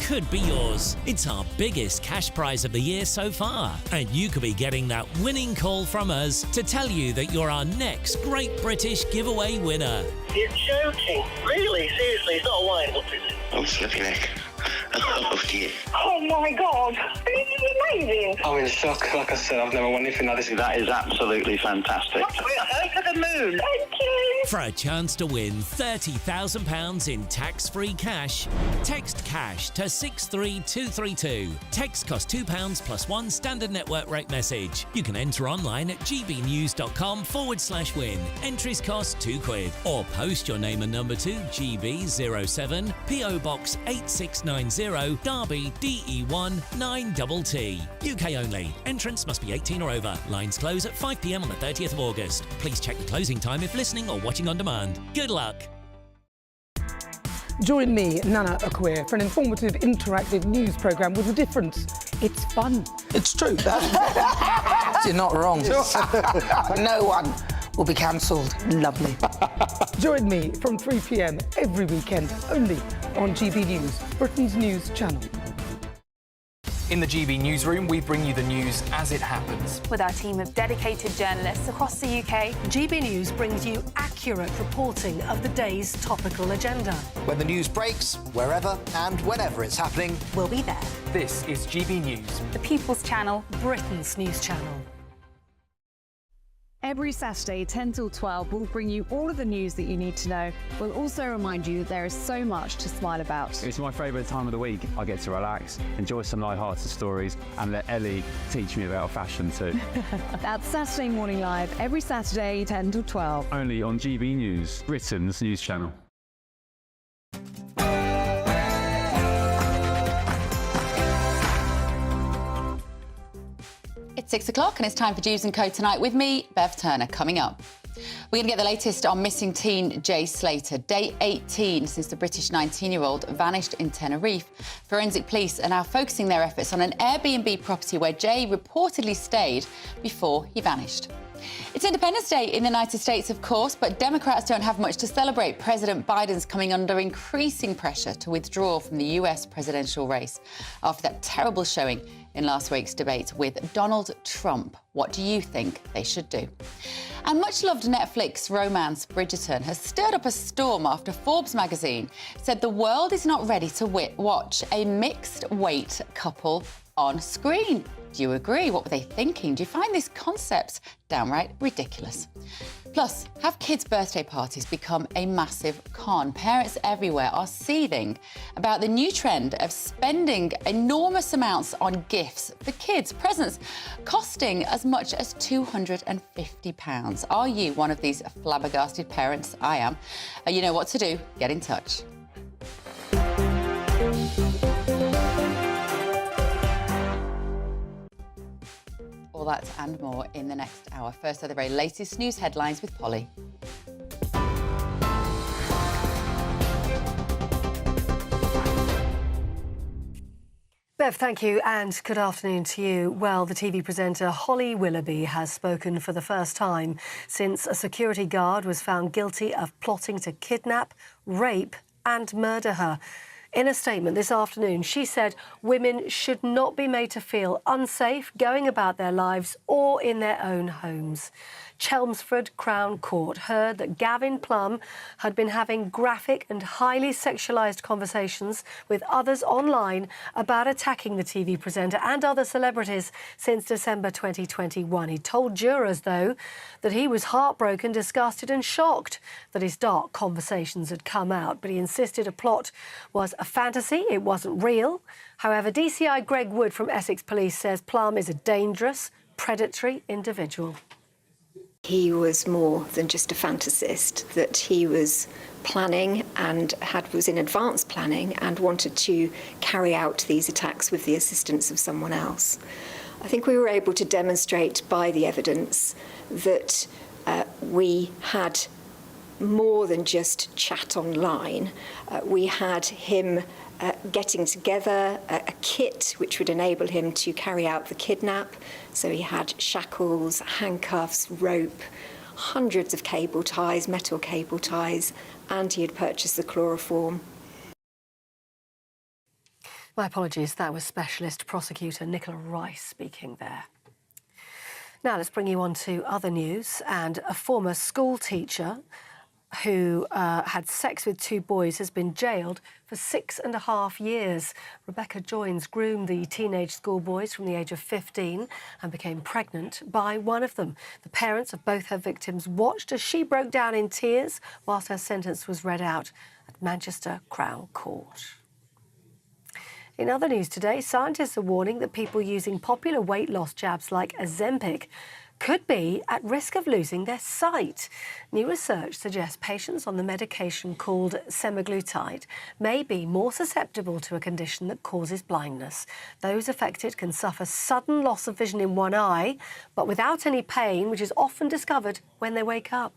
could be yours. It's our biggest cash prize of the year so far, and you could be getting that winning call from us to tell you that you're our next Great British Giveaway winner. You're joking. Really? Seriously, it's not a wind-up, is it? Oh, slippy neck. Oh, dear. Oh, my God. This is amazing. I'm in shock. Like I said, I've never won anything like this. That is absolutely fantastic. We're over the moon. Thank you. For a chance to win £30,000 in tax-free cash, text cash to 63232. Text costs £2 plus one standard network rate message. You can enter online at gbnews.com/win. Entries cost £2. Or post your name and number to GB07 PO Box 8690 Derby DE1 9TT. UK only. Entrance must be 18 or over. Lines close at 5 p.m. on the 30th of August. Please check the closing time if listening or watching on demand. Good luck. Join me, Nana Akweer, for an informative, interactive news programme with a difference. It's fun. It's true, that. You're not wrong. No one will be cancelled. Lovely. Join me from 3 p.m. every weekend, only on GB News, Britain's news channel. In the GB newsroom, we bring you the news as it happens. With our team of dedicated journalists across the UK, GB News brings you accurate reporting of the day's topical agenda. When the news breaks, wherever and whenever it's happening, we'll be there. This is GB News, the People's Channel, Britain's news channel. Every Saturday, 10 till 12, we'll bring you all of the news that you need to know. We'll also remind you that there is so much to smile about. It's my favourite time of the week. I get to relax, enjoy some light-hearted stories, and let Ellie teach me about fashion too. That's Saturday Morning Live, every Saturday, 10 till 12. Only on GB News, Britain's news channel. It's 6 o'clock and it's time for Dewbs & Co tonight with me, Bev Turner. Coming up, we're going to get the latest on missing teen Jay Slater. Day 18 since the British 19-year-old vanished in Tenerife. Forensic police are now focusing their efforts on an Airbnb property where Jay reportedly stayed before he vanished. It's Independence Day in the United States, of course, but Democrats don't have much to celebrate. President Biden's coming under increasing pressure to withdraw from the US presidential race after that terrible showing in last week's debate with Donald Trump. What do you think they should do? And much-loved Netflix romance Bridgerton has stirred up a storm after Forbes magazine said the world is not ready to watch a mixed-weight couple on screen. Do you agree? What were they thinking? Do you find this concept downright ridiculous? Plus, have kids' birthday parties become a massive con? Parents everywhere are seething about the new trend of spending enormous amounts on gifts for kids, presents costing as much as £250. Are you one of these flabbergasted parents? I am. You know what to do. Get in touch. All that and more in the next hour. First are the very latest news headlines with Polly. Bev, thank you, and good afternoon to you. Well, the TV presenter Holly Willoughby has spoken for the first time since a security guard was found guilty of plotting to kidnap, rape and murder her. In a statement this afternoon, she said women should not be made to feel unsafe going about their lives or in their own homes. Chelmsford Crown Court heard that Gavin Plum had been having graphic and highly sexualised conversations with others online about attacking the TV presenter and other celebrities since December 2021. He told jurors, though, that he was heartbroken, disgusted and shocked that his dark conversations had come out, but he insisted a plot was a fantasy, it wasn't real. However, DCI Greg Wood from Essex Police says Plum is a dangerous, predatory individual. He was more than just a fantasist, that he was planning and was in advance planning and wanted to carry out these attacks with the assistance of someone else. I think we were able to demonstrate by the evidence that we had more than just chat online. We had him getting together a kit which would enable him to carry out the kidnap. So he had shackles, handcuffs, rope, hundreds of cable ties, metal cable ties, and he had purchased the chloroform. My apologies, that was Specialist Prosecutor Nicola Rice speaking there. Now let's bring you on to other news. And a former school teacher who had sex with 2 boys has been jailed for 6.5 years. Rebecca Joins groomed the teenage schoolboys from the age of 15 and became pregnant by one of them. The parents of both her victims watched as she broke down in tears whilst her sentence was read out at Manchester Crown Court. In other news today, scientists are warning that people using popular weight loss jabs like Ozempic could be at risk of losing their sight. New research suggests patients on the medication called semaglutide may be more susceptible to a condition that causes blindness. Those affected can suffer sudden loss of vision in one eye, but without any pain, which is often discovered when they wake up.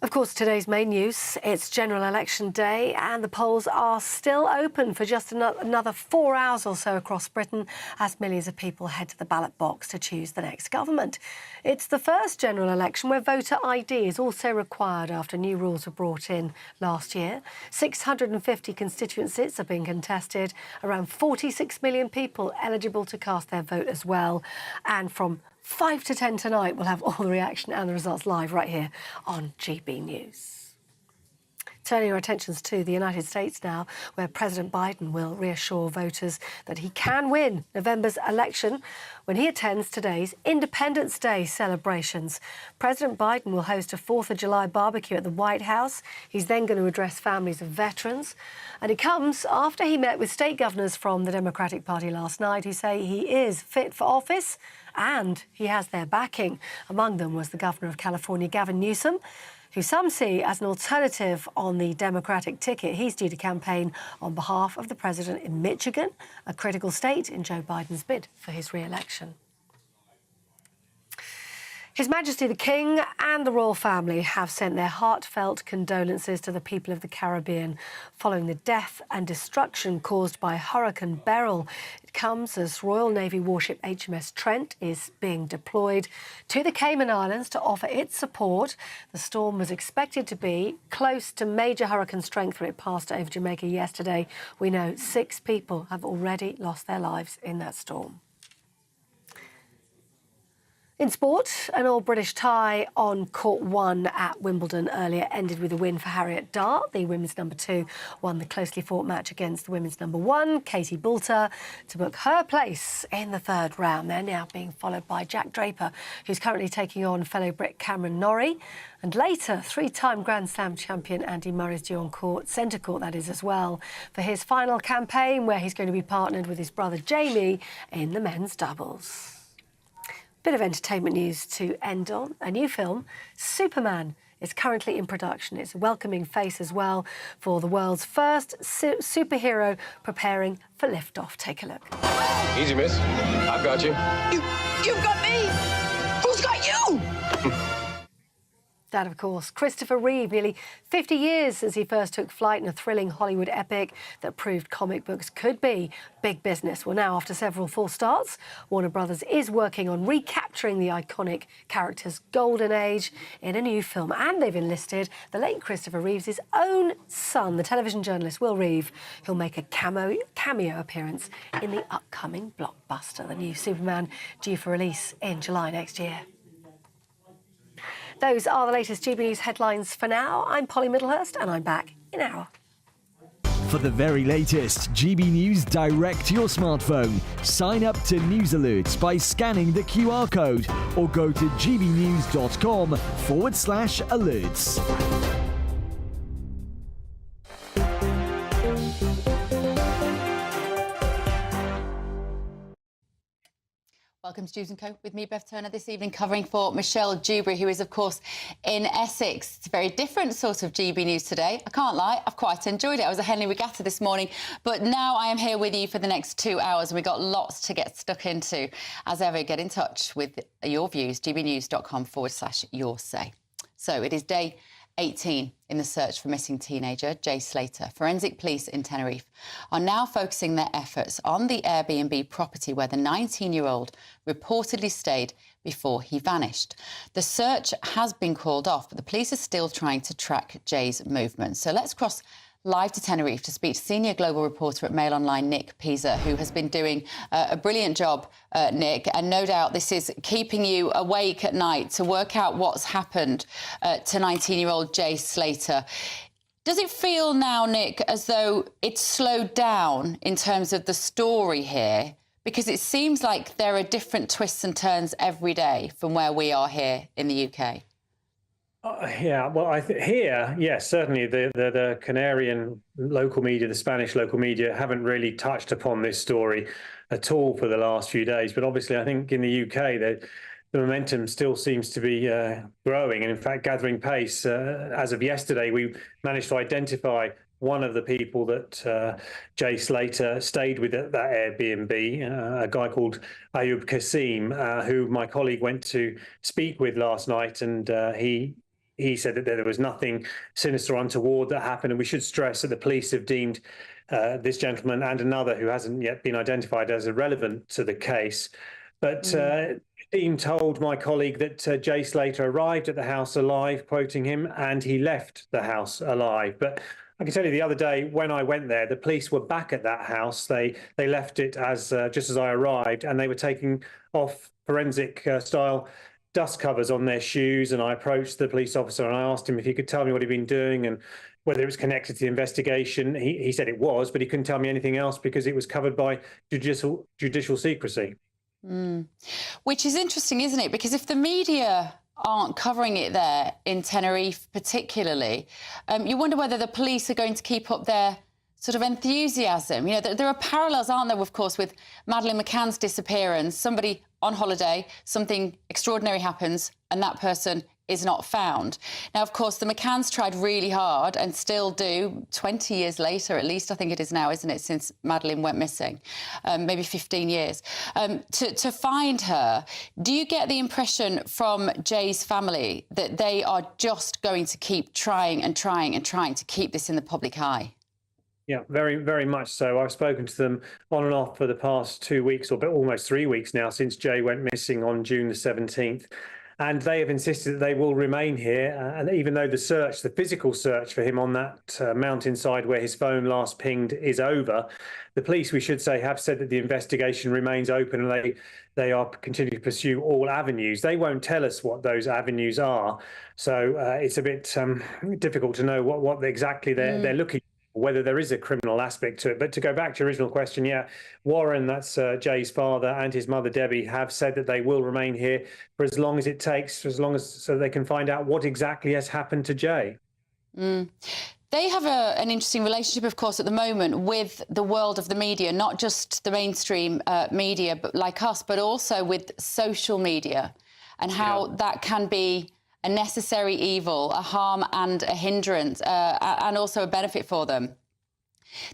Of course, today's main news, it's general election day and the polls are still open for just another 4 hours or so across Britain as millions of people head to the ballot box to choose the next government. It's the first general election where voter ID is also required after new rules were brought in last year. 650 constituencies are being contested, around 46 million people eligible to cast their vote as well. And from 5 to 10 tonight, we'll have all the reaction and the results live right here on GB News. Turning our attentions to the United States now, where President Biden will reassure voters that he can win November's election when he attends today's Independence Day celebrations. President Biden will host a 4th of July barbecue at the White House. He's then going to address families of veterans. And it comes after he met with state governors from the Democratic Party last night who say he is fit for office and he has their backing. Among them was the Governor of California, Gavin Newsom, who some see as an alternative on the Democratic ticket. He's due to campaign on behalf of the president in Michigan, a critical state in Joe Biden's bid for his re-election. His Majesty the King and the royal family have sent their heartfelt condolences to the people of the Caribbean following the death and destruction caused by Hurricane Beryl. It comes as Royal Navy warship HMS Trent is being deployed to the Cayman Islands to offer its support. The storm was expected to be close to major hurricane strength when it passed over Jamaica yesterday. We know 6 people have already lost their lives in that storm. In sport, an all-British tie on court 1 at Wimbledon earlier ended with a win for Harriet Dart. The women's number 2 won the closely fought match against the women's number 1, Katie Boulter, to book her place in the 3rd round. They're now being followed by Jack Draper, who's currently taking on fellow Brit Cameron Norrie. And later, 3-time Grand Slam champion Andy Murray's due on court, centre court that is as well, for his final campaign where he's going to be partnered with his brother Jamie in the men's doubles. Bit of entertainment news to end on. A new film, Superman, is currently in production. It's a welcoming face as well for the world's first superhero preparing for liftoff. Take a look. Easy, miss. I've got you. You've got me! Who's got you? That, of course, Christopher Reeve, nearly 50 years since he first took flight in a thrilling Hollywood epic that proved comic books could be big business. Well, now, after several false starts, Warner Brothers is working on recapturing the iconic character's golden age in a new film. And they've enlisted the late Christopher Reeves' own son, the television journalist Will Reeve, who'll make a cameo appearance in the upcoming blockbuster. The new Superman due for release in July next year. Those are the latest GB News headlines for now. I'm Polly Middlehurst and I'm back in an hour. For the very latest GB News direct to your smartphone, sign up to News Alerts by scanning the QR code or go to gbnews.com/alerts. Welcome to Dewbs & Co. with me, Bev Turner, this evening covering for Michelle Dewberry, who is, of course, in Essex. It's a very different sort of GB News today. I can't lie, I've quite enjoyed it. I was at Henley Regatta this morning, but now I am here with you for the next 2 hours, and we've got lots to get stuck into. As ever, get in touch with your views, gbnews.com/your say. So it is day 18 in the search for missing teenager Jay Slater. Forensic police in Tenerife are now focusing their efforts on the Airbnb property where the 19-year-old reportedly stayed before he vanished. The search has been called off, but the police are still trying to track Jay's movements. So let's cross live to Tenerife to speak to senior global reporter at Mail Online, Nick Pisa, who has been doing a brilliant job, Nick, and no doubt this is keeping you awake at night to work out what's happened to 19-year-old Jay Slater. Does it feel now, Nick, as though it's slowed down in terms of the story here? Because it seems like there are different twists and turns every day from where we are here in the UK. Yeah, well, here, yes, certainly the Canarian local media, the Spanish local media haven't really touched upon this story at all for the last few days. But obviously, I think in the UK, the momentum still seems to be growing and, in fact, gathering pace. As of yesterday, we managed to identify one of the people that Jay Slater stayed with at that Airbnb, a guy called Ayub Kasim, who my colleague went to speak with last night. And he said that there was nothing sinister or untoward that happened. And we should stress that the police have deemed this gentleman and another who hasn't yet been identified as irrelevant to the case. But the team told my colleague that Jay Slater arrived at the house alive, quoting him, and he left the house alive. But I can tell you the other day when I went there, the police were back at that house. They left it as just as I arrived, and they were taking off forensic style dust covers on their shoes. And I approached the police officer and I asked him if he could tell me what he'd been doing and whether it was connected to the investigation. He said it was, but he couldn't tell me anything else because it was covered by judicial secrecy. Which is interesting, isn't it? Because if the media aren't covering it there in Tenerife particularly, you wonder whether the police are going to keep up their sort of enthusiasm. You know, there are parallels, aren't there, of course, with Madeleine McCann's disappearance. Somebody on holiday, something extraordinary happens, and that person is not found. Now, of course, the McCanns tried really hard and still do, 20 years later, at least I think it is now, isn't it, since Madeleine went missing, maybe 15 years, to find her. Do you get the impression from Jay's family that they are just going to keep trying and trying and trying to keep this in the public eye? Yeah, very, very much so. I've spoken to them on and off for the past 2 weeks, or almost 3 weeks now, since Jay went missing on June the 17th. And they have insisted that they will remain here. And even though the physical search for him on that mountainside where his phone last pinged is over, the police, we should say, have said that the investigation remains open and they are continuing to pursue all avenues. They won't tell us what those avenues are. So it's a bit difficult to know what exactly they're looking for, whether there is a criminal aspect to it. But to go back to your original question, yeah, Warren, that's Jay's father, and his mother, Debbie, have said that they will remain here for as long as it takes, so they can find out what exactly has happened to Jay. They have an interesting relationship, of course, at the moment with the world of the media, not just the mainstream media, but like us, but also with social media and how that can be a necessary evil, a harm and a hindrance, and also a benefit for them.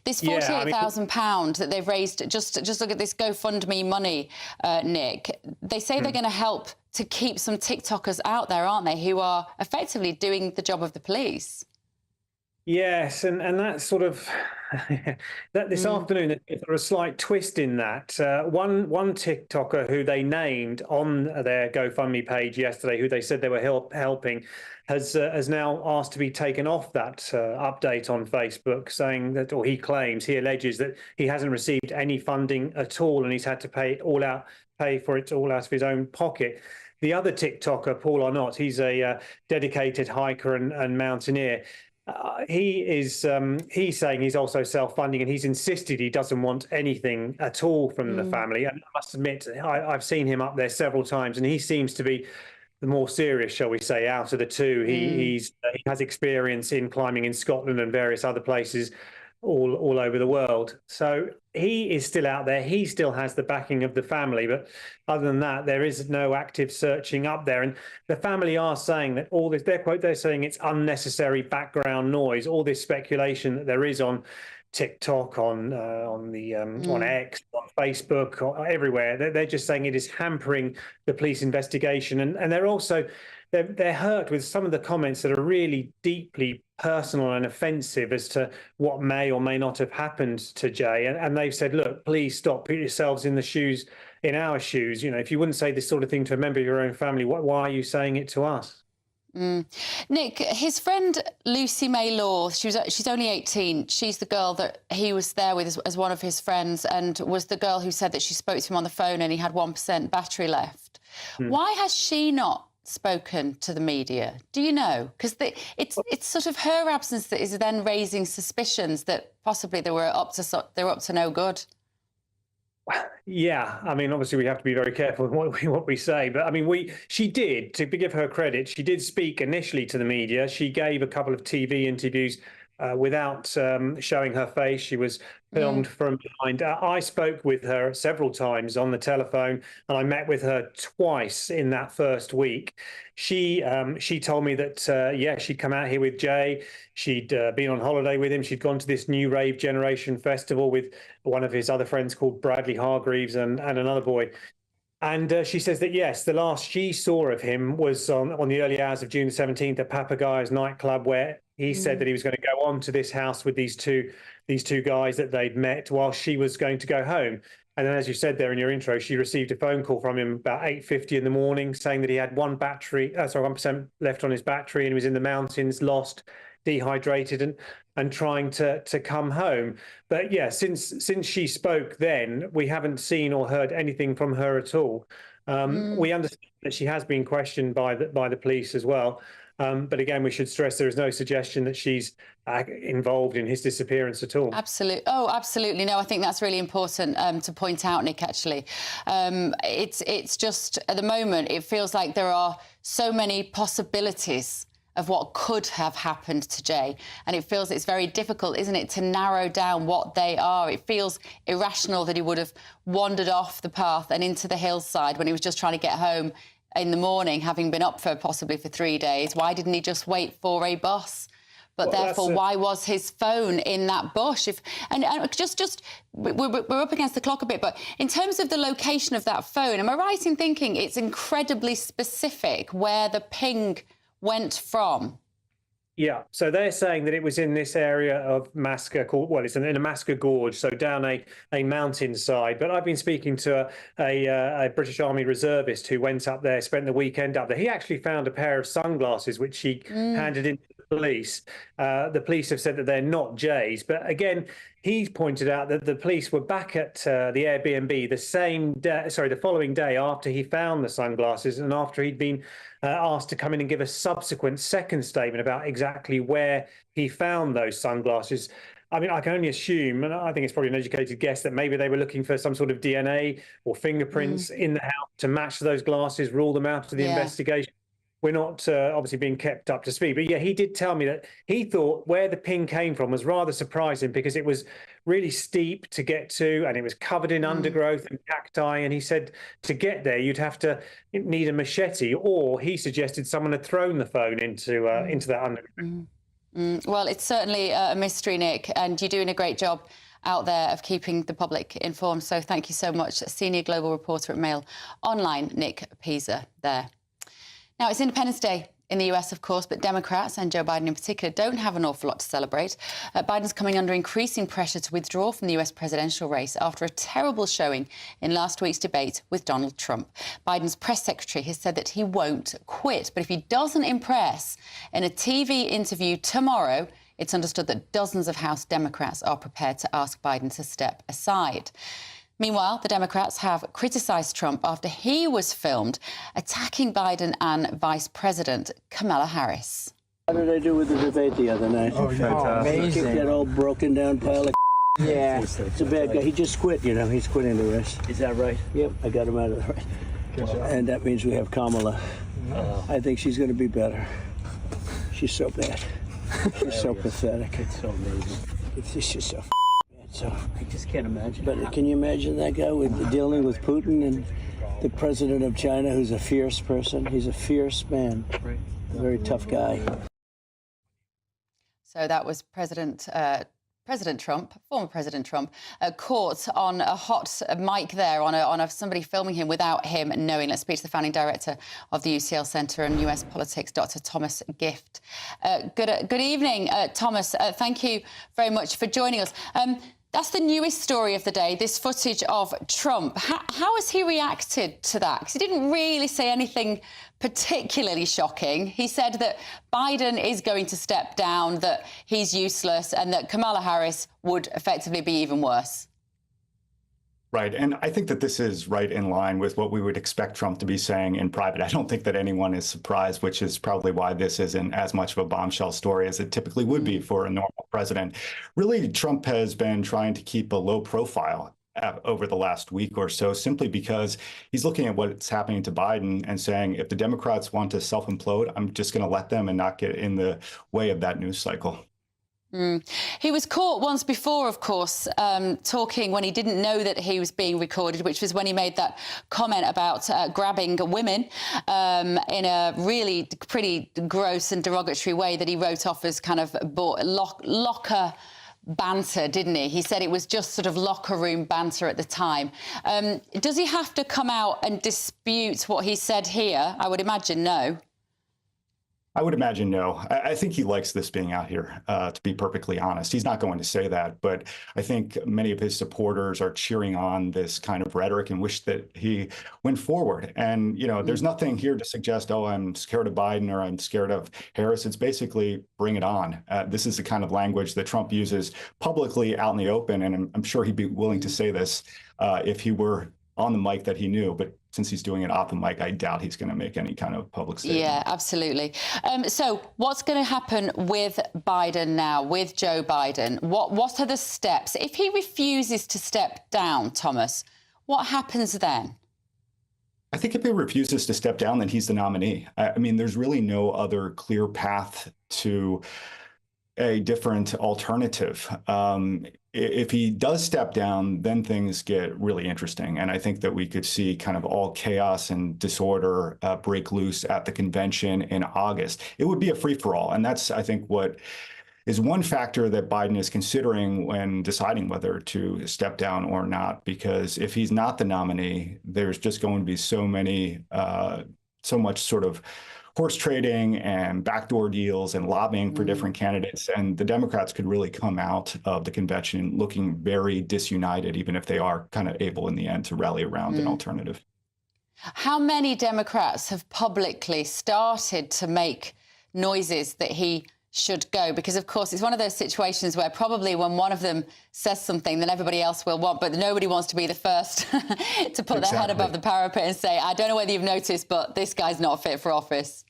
This £48,000 that they've raised, just look at this GoFundMe money, Nick. They say they're going to help to keep some TikTokers out there, aren't they, who are effectively doing the job of the police. Yes, and that's sort of that this afternoon. There's a slight twist in that. One TikToker who they named on their GoFundMe page yesterday, who they said they were helping, has now asked to be taken off that update on Facebook, saying that, or he alleges that he hasn't received any funding at all, and he's had to pay for it all out of his own pocket. The other TikToker, Paul Arnott, he's a dedicated hiker and mountaineer. He's saying he's also self-funding, and he's insisted he doesn't want anything at all from the family. And I must admit, I've seen him up there several times, and he seems to be the more serious, shall we say, out of the two. He has experience in climbing in Scotland and various other places all over the world. So he is still out there. He still has the backing of the family. But other than that, there is no active searching up there. And the family are saying that all this, they're saying it's unnecessary background noise, all this speculation that there is on TikTok, on X, on Facebook, or everywhere. They're just saying it is hampering the police investigation. And they're also, they're hurt with some of the comments that are really deeply personal and offensive as to what may or may not have happened to Jay. And they've said, look, please stop, put yourselves in our shoes. You know, if you wouldn't say this sort of thing to a member of your own family, why are you saying it to us? Nick, his friend Lucy May Law, she's only 18. She's the girl that he was there with as one of his friends, and was the girl who said that she spoke to him on the phone and he had 1% battery left. Why has she not spoken to the media? Do you know? Because it's sort of her absence that is then raising suspicions that possibly they were up to no good. Yeah, I mean, obviously we have to be very careful with what we say, but I mean, she did, to give her credit, she did speak initially to the media. She gave a couple of TV interviews without showing her face. She was filmed from behind. I spoke with her several times on the telephone, and I met with her twice in that first week. She told me that, she'd come out here with Jay. She'd been on holiday with him. She'd gone to this New Rave Generation festival with one of his other friends called Bradley Hargreaves and another boy. And she says that, yes, the last she saw of him was on the early hours of June the 17th at Papagayo's nightclub, where he said that he was going to go on to this house with these two guys that they'd met while she was going to go home. And then, as you said there in your intro, she received a phone call from him about 8:50 in the morning saying that he had 1% left on his battery and he was in the mountains, lost, dehydrated and trying to come home. But yeah, since she spoke then, we haven't seen or heard anything from her at all. We understand that she has been questioned by the police as well. But again, we should stress there is no suggestion that she's involved in his disappearance at all. Absolutely. Oh, absolutely. No, I think that's really important to point out, Nick, actually. It's just, at the moment, it feels like there are so many possibilities of what could have happened to Jay. And it feels it's very difficult, isn't it, to narrow down what they are. It feels irrational that he would have wandered off the path and into the hillside when he was just trying to get home in the morning, having been up possibly for 3 days. Why didn't he just wait for a bus? But therefore, why was his phone in that bush? We're up against the clock a bit, but in terms of the location of that phone, am I right in thinking it's incredibly specific where the ping went from? Yeah, so they're saying that it was in this area of Masker it's in a Masker Gorge, so down a mountainside. But I've been speaking to a British Army reservist who went up there, spent the weekend up there. He actually found a pair of sunglasses, which he handed in to the police. The police have said that they're not Jay's. But again, he's pointed out that the police were back at the Airbnb the following day after he found the sunglasses and after he'd been asked to come in and give a subsequent second statement about exactly where he found those sunglasses. I mean, I can only assume, and I think it's probably an educated guess, that maybe they were looking for some sort of DNA or fingerprints in the house to match those glasses, rule them out of the investigation. We're not obviously being kept up to speed. But yeah, he did tell me that he thought where the ping came from was rather surprising because it was really steep to get to and it was covered in undergrowth and cacti. And he said to get there, you'd have to need a machete, or he suggested someone had thrown the phone into that undergrowth. Well, it's certainly a mystery, Nick, and you're doing a great job out there of keeping the public informed. So thank you so much. Senior global reporter at Mail Online, Nick Pisa there. Now, it's Independence Day in the US, of course, but Democrats, and Joe Biden in particular, don't have an awful lot to celebrate. Biden's coming under increasing pressure to withdraw from the US presidential race after a terrible showing in last week's debate with Donald Trump. Biden's press secretary has said that he won't quit, but if he doesn't impress in a TV interview tomorrow, it's understood that dozens of House Democrats are prepared to ask Biden to step aside. Meanwhile, the Democrats have criticised Trump after he was filmed attacking Biden and Vice President Kamala Harris. How did I do with the debate the other night? Oh, amazing. That old broken down pile of yeah. It's a bad guy. He just quit, He's quitting the race. Is that right? Yep, I got him out of the race. And that means we have Kamala. Oh. I think she's going to be better. She's so bad. She's so pathetic. It's so amazing. It's just so bad. So I just can't imagine. But can you imagine that guy dealing with Putin and the president of China, who's a fierce person? He's a fierce man, a very tough guy. So that was President Trump, former President Trump, caught on a hot mic there on somebody filming him without him knowing. Let's speak to the founding director of the UCL Centre and US Politics, Dr. Thomas Gift. Good evening, Thomas. Thank you very much for joining us. That's the newest story of the day, this footage of Trump. How has he reacted to that? Because he didn't really say anything particularly shocking. He said that Biden is going to step down, that he's useless, and that Kamala Harris would effectively be even worse. Right. And I think that this is right in line with what we would expect Trump to be saying in private. I don't think that anyone is surprised, which is probably why this isn't as much of a bombshell story as it typically would be for a normal president. Really, Trump has been trying to keep a low profile over the last week or so, simply because he's looking at what's happening to Biden and saying, if the Democrats want to self-implode, I'm just going to let them and not get in the way of that news cycle. He was caught once before, of course, talking when he didn't know that he was being recorded, which was when he made that comment about grabbing women in a really pretty gross and derogatory way that he wrote off as kind of locker banter, didn't he? He said it was just sort of locker room banter at the time. Does he have to come out and dispute what he said here? I would imagine no. I would imagine no. I think he likes this being out here, to be perfectly honest. He's not going to say that, but I think many of his supporters are cheering on this kind of rhetoric and wish that he went forward. And, you know, there's nothing here to suggest, oh, I'm scared of Biden or I'm scared of Harris. It's basically bring it on. This is the kind of language that Trump uses publicly out in the open. And I'm sure he'd be willing to say this if he were on the mic that he knew, but since he's doing it off the mic, I doubt he's going to make any kind of public statement. Yeah, absolutely. So what's going to happen with Biden now, with Joe Biden? What are the steps? If he refuses to step down, Thomas, what happens then? I think if he refuses to step down, then he's the nominee. I mean, there's really no other clear path to a different alternative. If he does step down, then things get really interesting. And I think that we could see kind of all chaos and disorder break loose at the convention in August. It would be a free-for-all. And that's, I think, what is one factor that Biden is considering when deciding whether to step down or not. Because if he's not the nominee, there's just going to be so much sort of horse trading and backdoor deals and lobbying for different candidates. And the Democrats could really come out of the convention looking very disunited, even if they are kind of able in the end to rally around an alternative. How many Democrats have publicly started to make noises that he should go? Because, of course, it's one of those situations where probably when one of them says something, then everybody else will want, but nobody wants to be the first to put their head above the parapet and say, I don't know whether you've noticed, but this guy's not fit for office.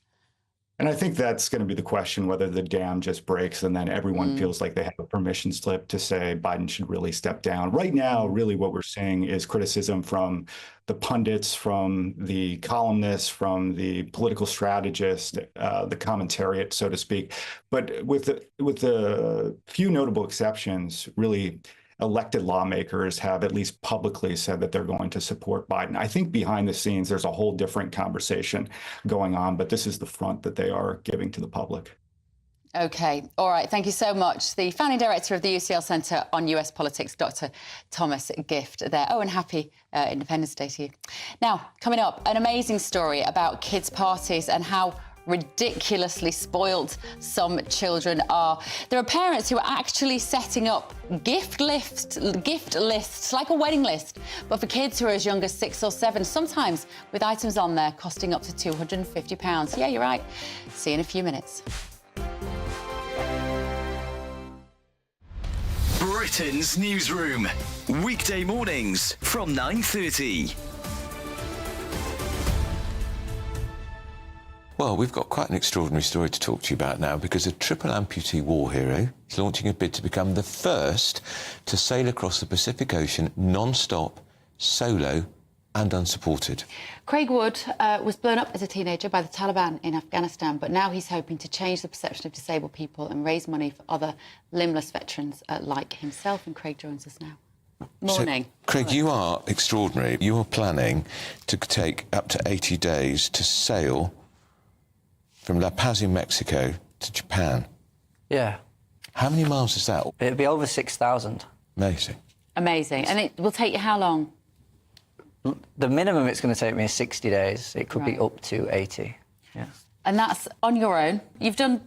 And I think that's going to be the question, whether the dam just breaks and then everyone feels like they have a permission slip to say Biden should really step down. Right now, really what we're seeing is criticism from the pundits, from the columnists, from the political strategists, the commentariat, so to speak. But with the few notable exceptions, really, elected lawmakers have at least publicly said that they're going to support Biden. I think behind the scenes, there's a whole different conversation going on, but this is the front that they are giving to the public. OK. All right. Thank you so much. The founding director of the UCL Centre on US Politics, Dr. Thomas Gift there. Oh, and happy Independence Day to you. Now, coming up, an amazing story about kids' parties and how ridiculously spoiled some children are. There are parents who are actually setting up gift lists, like a wedding list, but for kids who are as young as 6 or 7, sometimes with items on there costing up to £250. Yeah, you're right. See you in a few minutes. Britain's newsroom, weekday mornings from 9:30. Well, we've got quite an extraordinary story to talk to you about now, because a triple amputee war hero is launching a bid to become the first to sail across the Pacific Ocean non-stop, solo and unsupported. Craig Wood was blown up as a teenager by the Taliban in Afghanistan, but now he's hoping to change the perception of disabled people and raise money for other limbless veterans like himself. And Craig joins us now. Morning. So, Craig, you are extraordinary. You are planning to take up to 80 days to sail from La Paz in Mexico to Japan. Yeah. How many miles is that? It'll be over 6,000. Amazing. Amazing. And it will take you how long? The minimum it's going to take me is 60 days. It could be up to 80. Yeah. And that's on your own. You've done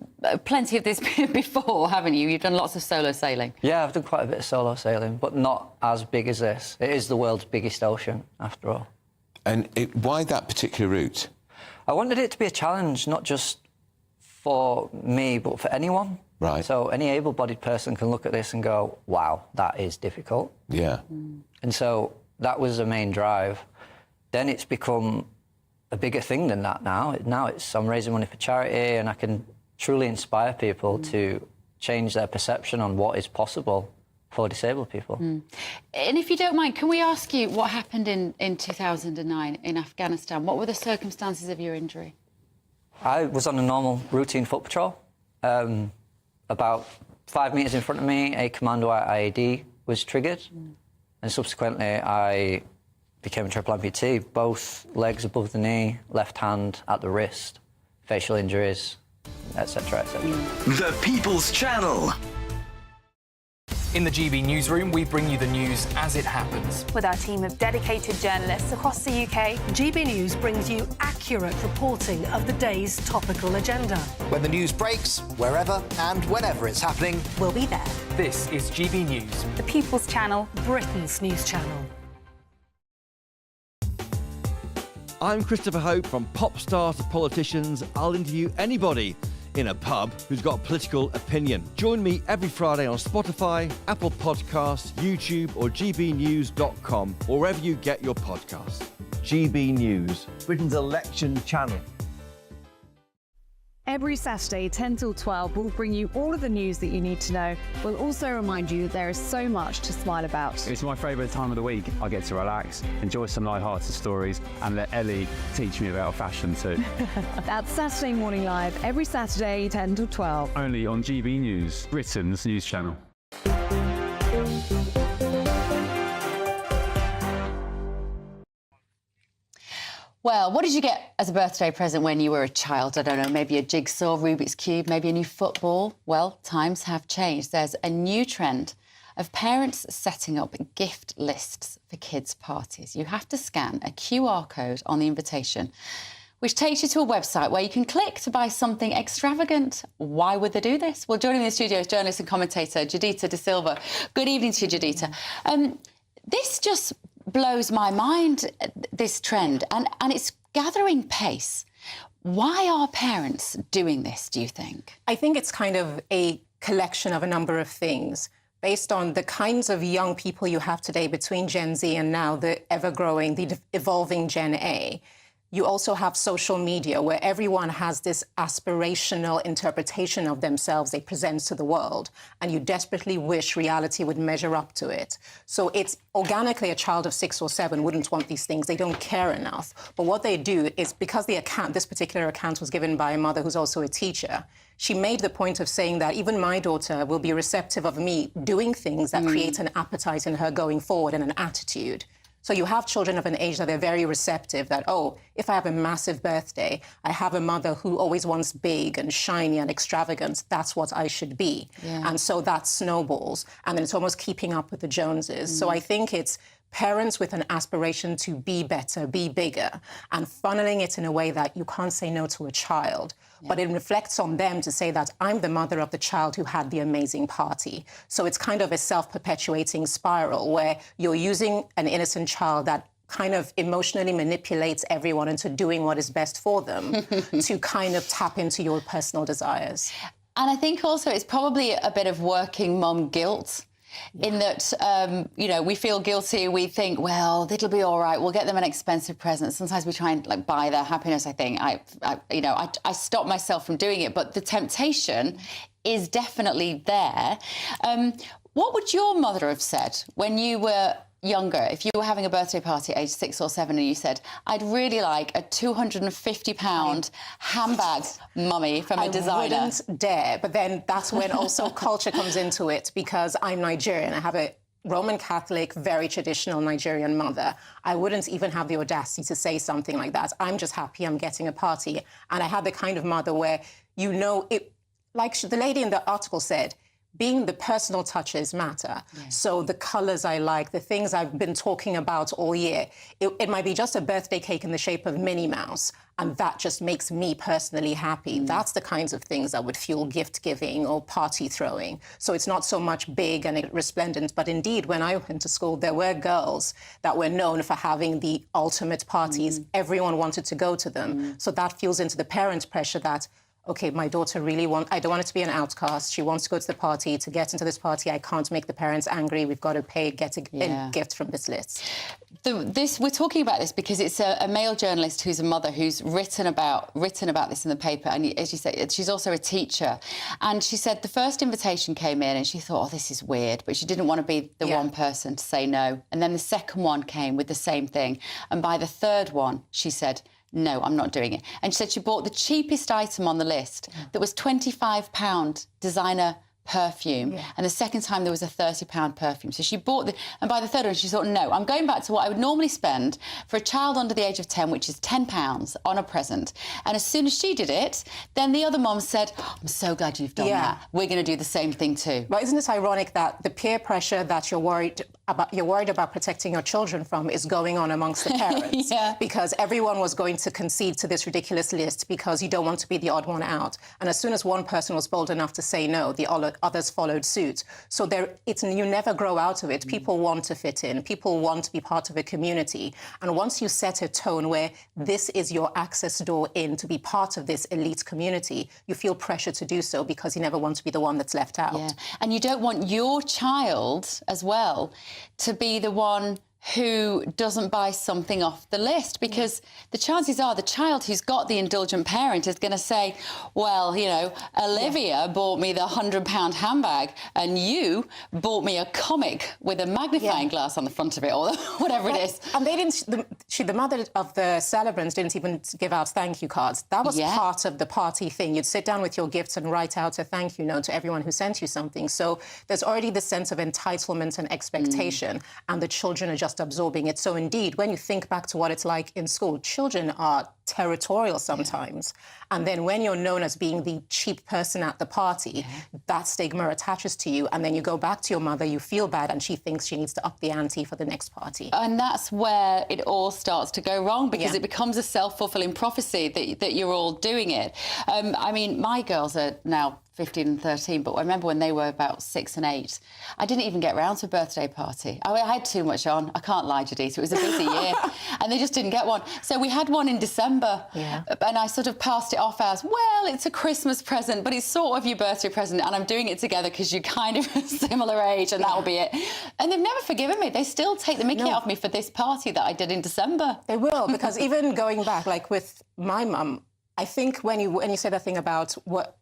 plenty of this before, haven't you? You've done lots of solo sailing. Yeah, I've done quite a bit of solo sailing, but not as big as this. It is the world's biggest ocean, after all. And why that particular route? I wanted it to be a challenge, not just for me, but for anyone. Right. So any able-bodied person can look at this and go, wow, that is difficult. Yeah. And so that was the main drive. Then it's become a bigger thing than that now. I'm raising money for charity, and I can truly inspire people to change their perception on what is possible for disabled people. And if you don't mind, can we ask you what happened in 2009 in Afghanistan? What were the circumstances of your injury? I was on a normal routine foot patrol. About 5 metres in front of me, a commando IED was triggered, and subsequently I became a triple amputee, both legs above the knee, left hand at the wrist, facial injuries, etc., etc. The People's Channel. In the GB newsroom, we bring you the news as it happens. With our team of dedicated journalists across the UK, GB News brings you accurate reporting of the day's topical agenda. When the news breaks, wherever and whenever it's happening, We'll be there. This is GB News. the People's Channel. Britain's news channel. I'm Christopher Hope. From pop stars to politicians, I'll interview anybody in a pub who's got a political opinion. Join me every Friday on Spotify, Apple Podcasts, YouTube or gbnews.com, or wherever you get your podcasts. GB News, Britain's election channel. Every Saturday, 10 till 12, we'll bring you all of the news that you need to know. We'll also remind you that there is so much to smile about. It's my favourite time of the week. I get to relax, enjoy some light-hearted stories, and let Ellie teach me about fashion too. That's Saturday Morning Live, every Saturday, 10 till 12. Only on GB News, Britain's news channel. Well, what did you get as a birthday present when you were a child? I don't know, maybe a jigsaw, Rubik's Cube, maybe a new football? Well, times have changed. There's a new trend of parents setting up gift lists for kids' parties. You have to scan a QR code on the invitation, which takes you to a website where you can click to buy something extravagant. Why would they do this? Well, joining me in the studio is journalist and commentator Judita De Silva. Good evening to you, Judita. This just blows my mind, this trend, and it's gathering pace. Why are parents doing this, do you think? I think it's kind of a collection of a number of things based on the kinds of young people you have today between Gen Z and now the ever-growing, the evolving Gen A. You also have social media where everyone has this aspirational interpretation of themselves they present to the world, and you desperately wish reality would measure up to it. So it's organically a child of 6 or 7 wouldn't want these things. They don't care enough. But what they do is, because the account, this particular account was given by a mother who's also a teacher, she made the point of saying that even my daughter will be receptive of me doing things that create an appetite in her going forward and an attitude. So you have children of an age that they're very receptive that, oh, if I have a massive birthday, I have a mother who always wants big and shiny and extravagant, that's what I should be. Yeah. And so that snowballs. And then it's almost keeping up with the Joneses. So I think it's parents with an aspiration to be better, be bigger, and funneling it in a way that you can't say no to a child. But it reflects on them to say that I'm the mother of the child who had the amazing party. So it's kind of a self-perpetuating spiral where you're using an innocent child that kind of emotionally manipulates everyone into doing what is best for them to kind of tap into your personal desires. And I think also it's probably a bit of working mum guilt. In that, you know, we feel guilty, we think, well, it'll be all right, we'll get them an expensive present. Sometimes we try and, like, buy their happiness, I think. I stop myself from doing it, but the temptation is definitely there. What would your mother have said when you were younger, if you were having a birthday party at age 6 or 7 and you said, I'd really like a £250 handbag, mummy, from a designer? I wouldn't dare, but then that's when also culture comes into it, because I'm Nigerian. I have a Roman Catholic, very traditional Nigerian mother. I wouldn't even have the audacity to say something like that. I'm just happy I'm getting a party. And I had the kind of mother where, you know, it, like the lady in the article said, being the personal touches matter. So the colours I like, the things I've been talking about all year, it might be just a birthday cake in the shape of Minnie Mouse, and that just makes me personally happy. That's the kinds of things that would fuel gift giving or party throwing. So it's not so much big and resplendent, but indeed, when I went to school, there were girls that were known for having the ultimate parties. Everyone wanted to go to them. So that fuels into the parent pressure that, okay, my daughter I don't want her to be an outcast. She wants to go to the party. To get into this party, I can't make the parents angry. We've got to get a gift from this list. We're talking about this because it's a male journalist who's a mother who's written about this in the paper. And as you say, she's also a teacher. And she said the first invitation came in and she thought, oh, this is weird. But she didn't want to be the one person to say no. And then the second one came with the same thing. And by the third one, she said, no, I'm not doing it. And she said she bought the cheapest item on the list that was £25 designer perfume, and the second time there was a £30 perfume. So she bought and by the third one she thought, no, I'm going back to what I would normally spend for a child under the age of 10, which is £10 on a present. And as soon as she did it, then the other mom said, oh, I'm so glad you've done that. We're going to do the same thing too. But isn't it ironic that the peer pressure that you're worried about protecting your children from is going on amongst the parents? Because everyone was going to concede to this ridiculous list because you don't want to be the odd one out. And as soon as one person was bold enough to say no, the others followed suit. So you never grow out of it. People want to fit in. People want to be part of a community. And once you set a tone where this is your access door in to be part of this elite community, you feel pressure to do so because you never want to be the one that's left out. And you don't want your child as well to be the one who doesn't buy something off the list, because the chances are the child who's got the indulgent parent is going to say, well, you know, Olivia bought me the £100 handbag and you bought me a comic with a magnifying glass on the front of it, or whatever it is. And they didn't, the mother of the celebrants didn't even give out thank you cards. That was part of the party thing. You'd sit down with your gifts and write out a thank you note to everyone who sent you something. So there's already this sense of entitlement and expectation, and the children are just absorbing it. So indeed, when you think back to what it's like in school, children are territorial sometimes. And then when you're known as being the cheap person at the party, that stigma attaches to you. And then you go back to your mother, you feel bad, and she thinks she needs to up the ante for the next party. And that's where it all starts to go wrong, because it becomes a self-fulfilling prophecy that you're all doing it. I mean, my girls are now 15 and 13, but I remember when they were about 6 and 8, I didn't even get round to a birthday party. I had too much on. I can't lie, Judith. It was a busy year, and they just didn't get one. So we had one in December, and I sort of passed it off as, well, it's a Christmas present, but it's sort of your birthday present, and I'm doing it together because you're kind of a similar age, and that'll be it. And they've never forgiven me. They still take the mickey out of me for this party that I did in December. They will, because even going back, like with my mum, I think when you say that thing about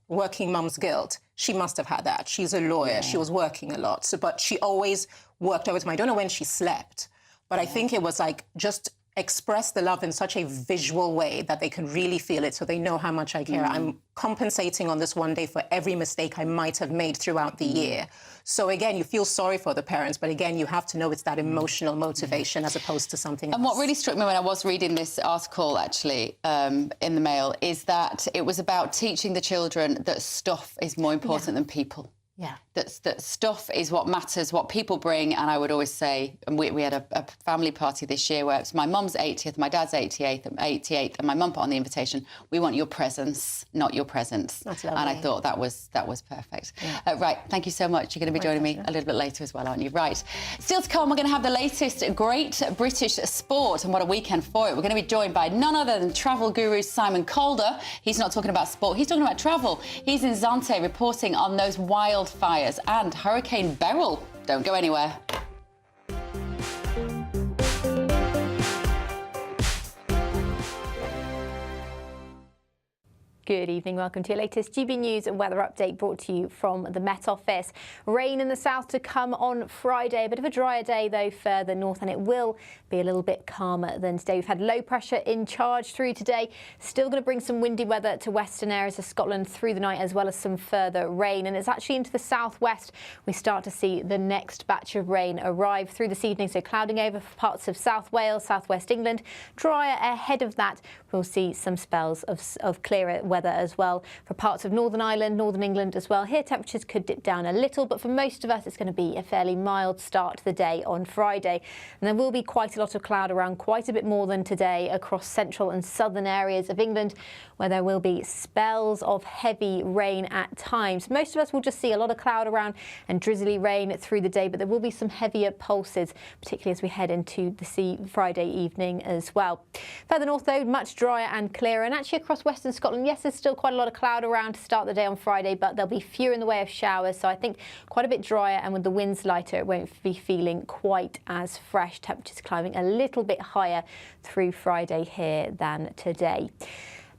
working mum's guilt, she must have had that. She's a lawyer. She was working a lot. So, but she always worked overtime. I don't know when she slept, but I think it was like just express the love in such a visual way that they can really feel it, so they know how much I care. I'm compensating on this one day for every mistake I might have made throughout the year. So again, you feel sorry for the parents, but again, you have to know it's that emotional motivation as opposed to something else. And what really struck me when I was reading this article, actually, in the Mail, is that it was about teaching the children that stuff is more important than people. That stuff is what matters, what people bring. And I would always say, and we had a family party this year where it was my mum's 80th, my dad's 88th, and my mum put on the invitation, we want your presence, not your presents. That's lovely. And I thought that was perfect. Right, thank you so much. You're going to be joining me a little bit later as well, aren't you? Right. Still to come, we're going to have the latest Great British Sport, and what a weekend for it. We're going to be joined by none other than travel guru Simon Calder. He's not talking about sport, he's talking about travel. He's in Zante reporting on those wildfires and Hurricane Beryl. Don't go anywhere. Good evening, welcome to your latest GB News and weather update brought to you from the Met Office. Rain in the south to come on Friday, a bit of a drier day though further north, and it will be a little bit calmer than today. We've had low pressure in charge through today, still going to bring some windy weather to western areas of Scotland through the night, as well as some further rain. And it's actually into the southwest we start to see the next batch of rain arrive through this evening, so clouding over parts of South Wales, southwest England. Drier ahead of that, we'll see some spells of clearer weather weather as well for parts of Northern Ireland, Northern England as well. Here temperatures could dip down a little, but for most of us it's going to be a fairly mild start to the day on Friday. And there will be quite a lot of cloud around, quite a bit more than today, across central and southern areas of England, where there will be spells of heavy rain at times. Most of us will just see a lot of cloud around and drizzly rain through the day, but there will be some heavier pulses, particularly as we head into the sea Friday evening as well. Further north though, much drier and clearer, and actually across western Scotland, yes, there's still quite a lot of cloud around to start the day on Friday, but there'll be fewer in the way of showers, so I think quite a bit drier, and with the winds lighter it won't be feeling quite as fresh. Temperatures climbing a little bit higher through Friday here than today.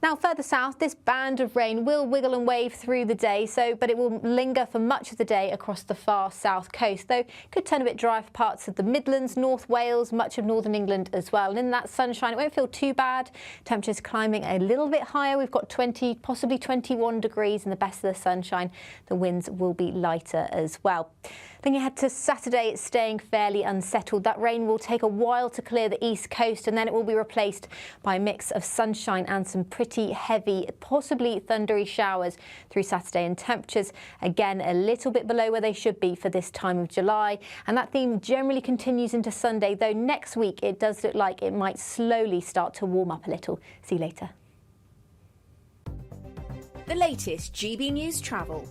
Now, further south, this band of rain will wiggle and wave through the day, but it will linger for much of the day across the far south coast, though it could turn a bit dry for parts of the Midlands, North Wales, much of northern England as well. And in that sunshine, it won't feel too bad. Temperatures climbing a little bit higher. We've got 20, possibly 21 degrees in the best of the sunshine. The winds will be lighter as well. Looking ahead to Saturday, it's staying fairly unsettled. That rain will take a while to clear the east coast, and then it will be replaced by a mix of sunshine and some pretty heavy, possibly thundery showers through Saturday, and temperatures again a little bit below where they should be for this time of July. And that theme generally continues into Sunday, though next week it does look like it might slowly start to warm up a little. See you later. The latest GB News travel.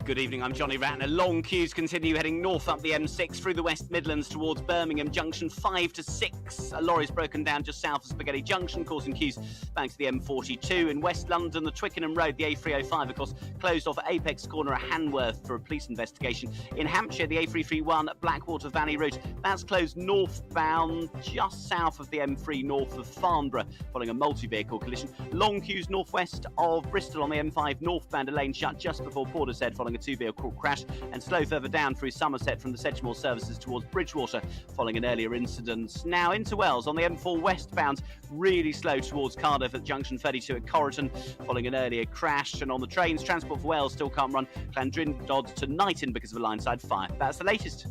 Good evening, I'm Johnny Ratner. Long queues continue heading north up the M6 through the West Midlands towards Birmingham Junction 5 to 6. A lorry's broken down just south of Spaghetti Junction, causing queues back to the M42. In West London, the Twickenham Road, the A305, of course, closed off at Apex Corner at Hanworth for a police investigation. In Hampshire, the A331 Blackwater Valley route, that's closed northbound just south of the M3 north of Farnborough, following a multi-vehicle collision. Long queues northwest of Bristol on the M5 northbound, a lane shut just before Portishead following a two-vehicle crash, and slow further down through Somerset from the Sedgemoor services towards Bridgewater following an earlier incident. Now into Wells on the M4 westbound, really slow towards Cardiff at junction 32 at Corriton following an earlier crash. And on the trains, Transport for Wales still can't run Llandrindod to Knighton because of a line-side fire. That's the latest.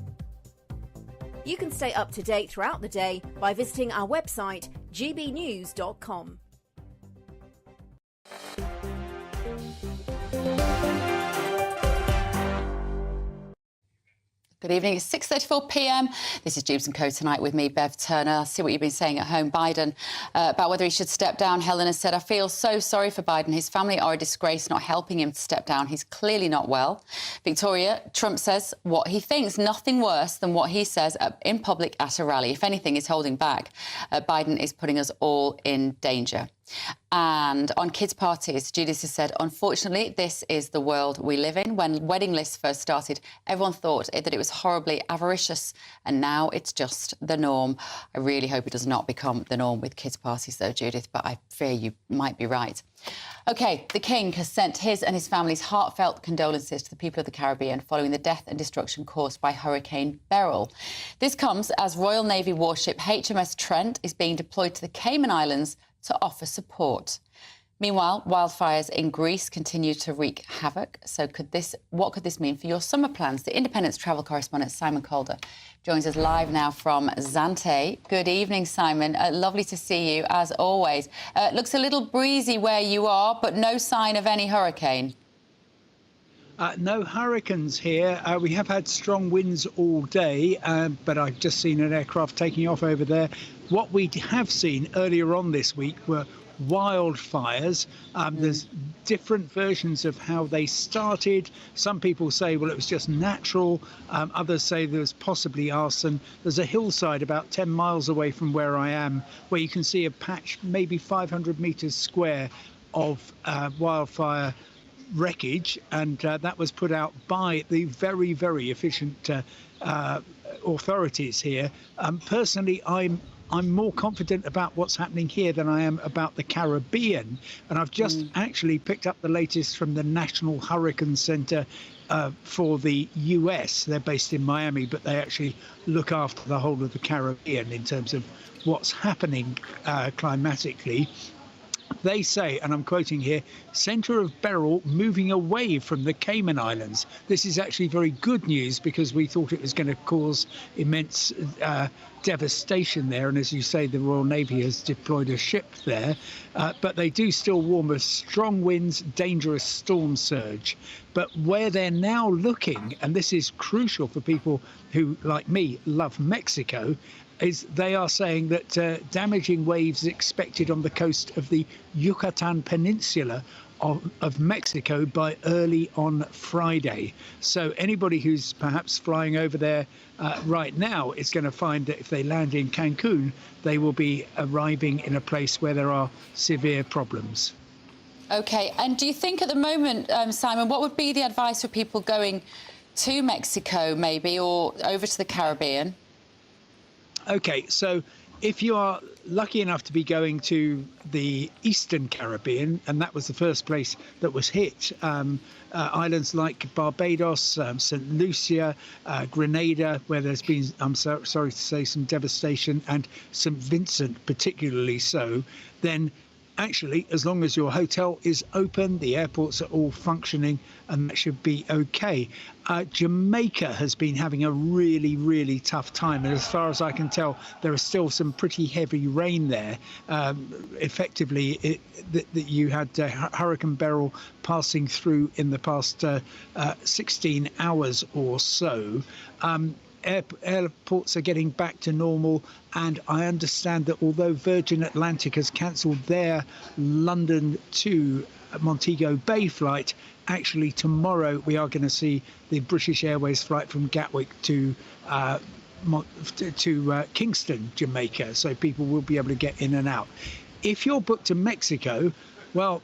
You can stay up to date throughout the day by visiting our website gbnews.com. Good evening, it's 6:34 p.m. This is Dewbs & Co tonight with me, Bev Turner. I'll see what you've been saying at home. Biden, about whether he should step down. Helen has said, I feel so sorry for Biden. His family are a disgrace, not helping him to step down. He's clearly not well. Victoria, Trump says what he thinks, nothing worse than what he says in public at a rally. If anything, he's holding back. Biden is putting us all in danger. And on kids' parties, Judith has said, unfortunately, this is the world we live in. When wedding lists first started, everyone thought that it was horribly avaricious, and now it's just the norm. I really hope it does not become the norm with kids' parties, though, Judith, but I fear you might be right. OK, the King has sent his and his family's heartfelt condolences to the people of the Caribbean following the death and destruction caused by Hurricane Beryl. This comes as Royal Navy warship HMS Trent is being deployed to the Cayman Islands to offer support. Meanwhile, wildfires in Greece continue to wreak havoc. So what could this mean for your summer plans? The Independent's travel correspondent Simon Calder joins us live now from Zante. Good evening, Simon. Lovely to see you, as always. Looks a little breezy where you are, but no sign of any hurricane. No hurricanes here. We have had strong winds all day, but I've just seen an aircraft taking off over there. What we have seen earlier on this week were wildfires. There's different versions of how they started. Some people say, well, it was just natural. Others say there was possibly arson. There's a hillside about 10 miles away from where I am, where you can see a patch, maybe 500 metres square, of wildfire wreckage, and that was put out by the very, very efficient authorities here. Personally, I'm more confident about what's happening here than I am about the Caribbean, and I've just actually picked up the latest from the National Hurricane Center for the US. They're based in Miami, but they actually look after the whole of the Caribbean in terms of what's happening climatically. They say, and I'm quoting here, centre of Beryl moving away from the Cayman Islands. This is actually very good news because we thought it was going to cause immense devastation there. And as you say, the Royal Navy has deployed a ship there. But they do still warn of strong winds, dangerous storm surge. But where they're now looking, and this is crucial for people who, like me, love Mexico, is they are saying that damaging waves expected on the coast of the Yucatan Peninsula of Mexico by early on Friday. So anybody who's perhaps flying over there right now is going to find that if they land in Cancun, they will be arriving in a place where there are severe problems. OK, and do you think at the moment, Simon, what would be the advice for people going to Mexico maybe or over to the Caribbean? OK, so if you are lucky enough to be going to the Eastern Caribbean, and that was the first place that was hit, islands like Barbados, St. Lucia, Grenada, where there's been, I'm sorry to say, some devastation, and St. Vincent particularly so, then actually, as long as your hotel is open, the airports are all functioning, and that should be OK. Jamaica has been having a really, really tough time. And as far as I can tell, there is still some pretty heavy rain there. Effectively, that you had Hurricane Beryl passing through in the past 16 hours or so. Airports are getting back to normal, and I understand that although Virgin Atlantic has cancelled their London to Montego Bay flight, actually tomorrow we are going to see the British Airways flight from Gatwick to Kingston, Jamaica, so people will be able to get in and out. If you're booked to Mexico, well,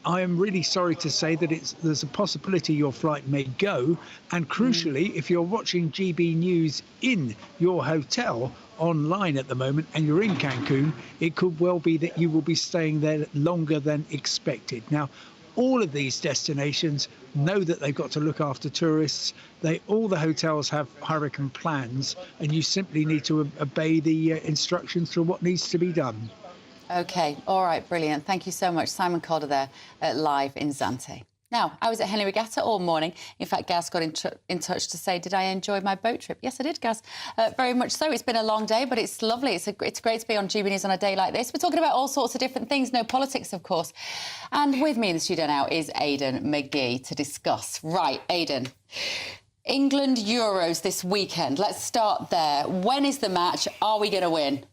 I am really sorry to say that there's a possibility your flight may go. And crucially, if you're watching GB News in your hotel online at the moment and you're in Cancun, it could well be that you will be staying there longer than expected. Now, all of these destinations know that they've got to look after tourists. All the hotels have hurricane plans, and you simply need to obey the instructions for what needs to be done. OK, all right, brilliant. Thank you so much. Simon Calder there, live in Zante. Now, I was at Henley Regatta all morning. In fact, Gaz got in touch to say, did I enjoy my boat trip? Yes, I did, Gaz. Very much so. It's been a long day, but it's lovely. It's great to be on GB News on a day like this. We're talking about all sorts of different things, no politics, of course. And with me in the studio now is Aidan McGee to discuss. Right, Aidan. England Euros this weekend. Let's start there. When is the match? Are we going to win?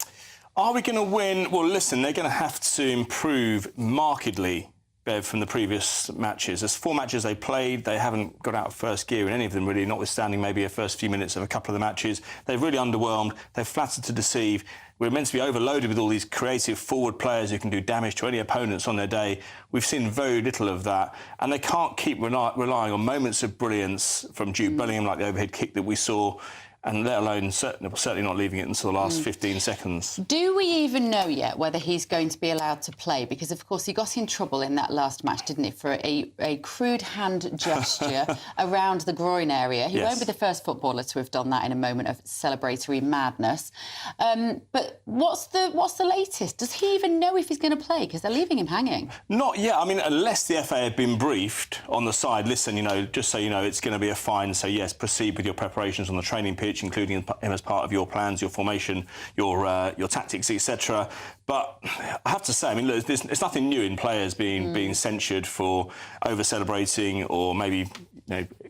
Are we going to win? Well, listen, they're going to have to improve markedly, Bev, from the previous matches. There's 4 matches they played. They haven't got out of first gear in any of them, really, notwithstanding maybe a first few minutes of a couple of the matches. They've really underwhelmed. They've flattered to deceive. We're meant to be overloaded with all these creative forward players who can do damage to any opponents on their day. We've seen very little of that. And they can't keep relying on moments of brilliance from Jude Bellingham, like the overhead kick that we saw, and let alone certainly not leaving it until the last 15 seconds. Do we even know yet whether he's going to be allowed to play? Because, of course, he got in trouble in that last match, didn't he, for a crude hand gesture around the groin area. He won't be the first footballer to have done that in a moment of celebratory madness. But what's the latest? Does he even know if he's going to play? Because they're leaving him hanging. Not yet. I mean, unless the FA had been briefed on the side, listen, just so you know, it's going to be a fine. So, yes, proceed with your preparations on the training pitch, including him as part of your plans, your formation, your tactics, etc. But I have to say, I mean, look, there's nothing new in players being censured for over-celebrating or maybe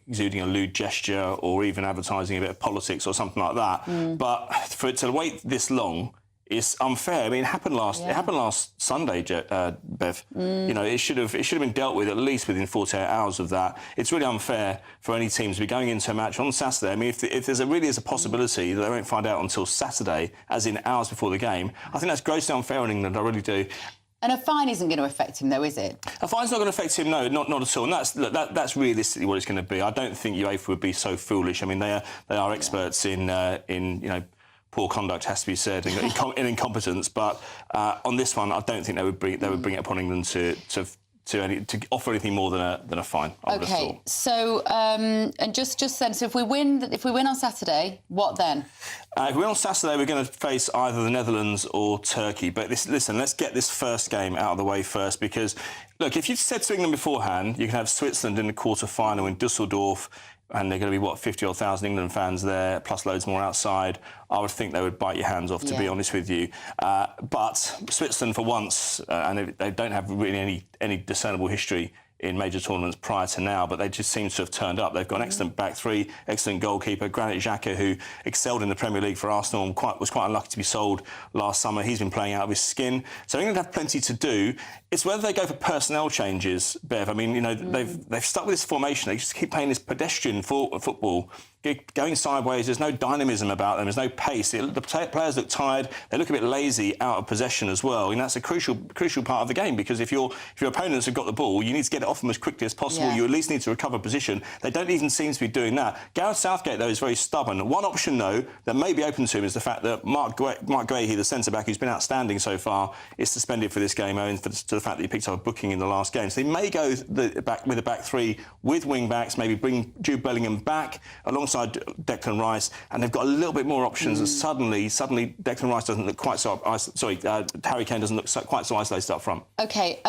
exuding a lewd gesture or even advertising a bit of politics or something like that. But for it to wait this long is unfair. I mean, it happened last Sunday, Bev. It should have been dealt with at least within 48 hours of that. It's really unfair for any team to be going into a match on Saturday. I mean, if there's really is a possibility that they won't find out until Saturday, as in hours before the game, I think that's grossly unfair in England. I really do. And a fine isn't going to affect him, though, is it? A fine's not going to affect him, no, not at all. And that's realistically what it's going to be. I don't think UEFA would be so foolish. I mean, they are experts in poor conduct, has to be said, in incompetence. But on this one, I don't think they would bring it upon England to to offer anything more than a fine. I would have Okay, thought. so and just then, so if we win on Saturday, what then? If we win on Saturday, we're going to face either the Netherlands or Turkey. But listen, let's get this first game out of the way first, because look, if you'd said to England beforehand, you can have Switzerland in the quarter-final in Dusseldorf, and they're going to be, 50-odd thousand England fans there, plus loads more outside, I would think they would bite your hands off, to be honest with you. But Switzerland, for once, and they don't have really any discernible history in major tournaments prior to now, but they just seem to have turned up. They've got an excellent back three, excellent goalkeeper, Granit Xhaka, who excelled in the Premier League for Arsenal and was quite unlucky to be sold last summer. He's been playing out of his skin. So England have plenty to do. It's whether they go for personnel changes, Bev. I mean, you know, they've stuck with this formation. They just keep playing this pedestrian football, going sideways. There's no dynamism about them. There's no pace. The players look tired. They look a bit lazy out of possession as well. And that's a crucial part of the game, because if your opponents have got the ball, you need to get it off them as quickly as possible. You at least need to recover position. They don't even seem to be doing that. Gareth Southgate, though, is very stubborn. One option, though, that may be open to him is the fact that Mark Guehi, the centre-back, who's been outstanding so far, is suspended for this game, owing to the fact that he picked up a booking in the last game. So they may go with a back three with wing-backs, maybe bring Jude Bellingham back alongside Declan Rice, and they've got a little bit more options, and suddenly Declan Rice doesn't look quite so... Harry Kane doesn't look quite so isolated up front. OK,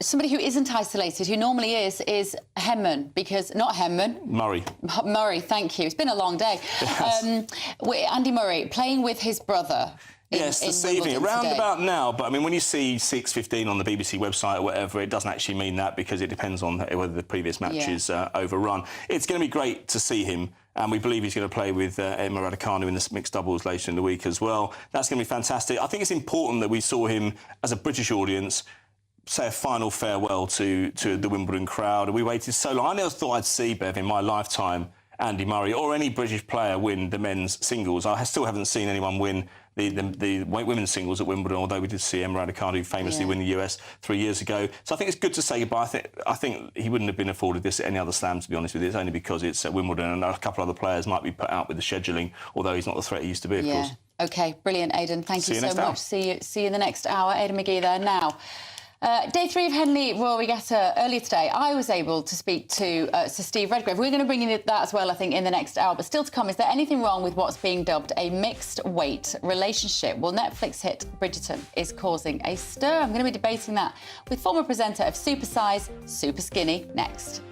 somebody who isn't isolated, who normally is Henman, because... Not Henman. Murray, thank you. It's been a long day. Andy Murray, playing with his brother... Yes, this evening, around about now. But, I mean, when you see 6:15 on the BBC website or whatever, it doesn't actually mean that, because it depends on whether the previous match is overrun. It's going to be great to see him, and we believe he's going to play with Emma Raducanu in the mixed doubles later in the week as well. That's going to be fantastic. I think it's important that we saw him, as a British audience, say a final farewell to the Wimbledon crowd. We waited so long. I never thought I'd see, Bev, in my lifetime, Andy Murray or any British player win the men's singles. I still haven't seen anyone win the women's singles at Wimbledon, although we did see Emma Raducanu famously win the US 3 years ago. So I think it's good to say goodbye. I think he wouldn't have been afforded this at any other slam, to be honest with you. It's only because it's at Wimbledon, and a couple of other players might be put out with the scheduling, although he's not the threat he used to be, of course. OK, brilliant, Aidan. Thank you so much. See you in the next hour. Aidan McGee there now. Day 3 of Henley Royal Regatta earlier today, I was able to speak to Sir Steve Redgrave. We're going to bring in that as well, I think, in the next hour. But still to come, is there anything wrong with what's being dubbed a mixed-weight relationship? Well, Netflix hit Bridgerton is causing a stir. I'm going to be debating that with former presenter of Super Size, Super Skinny, next.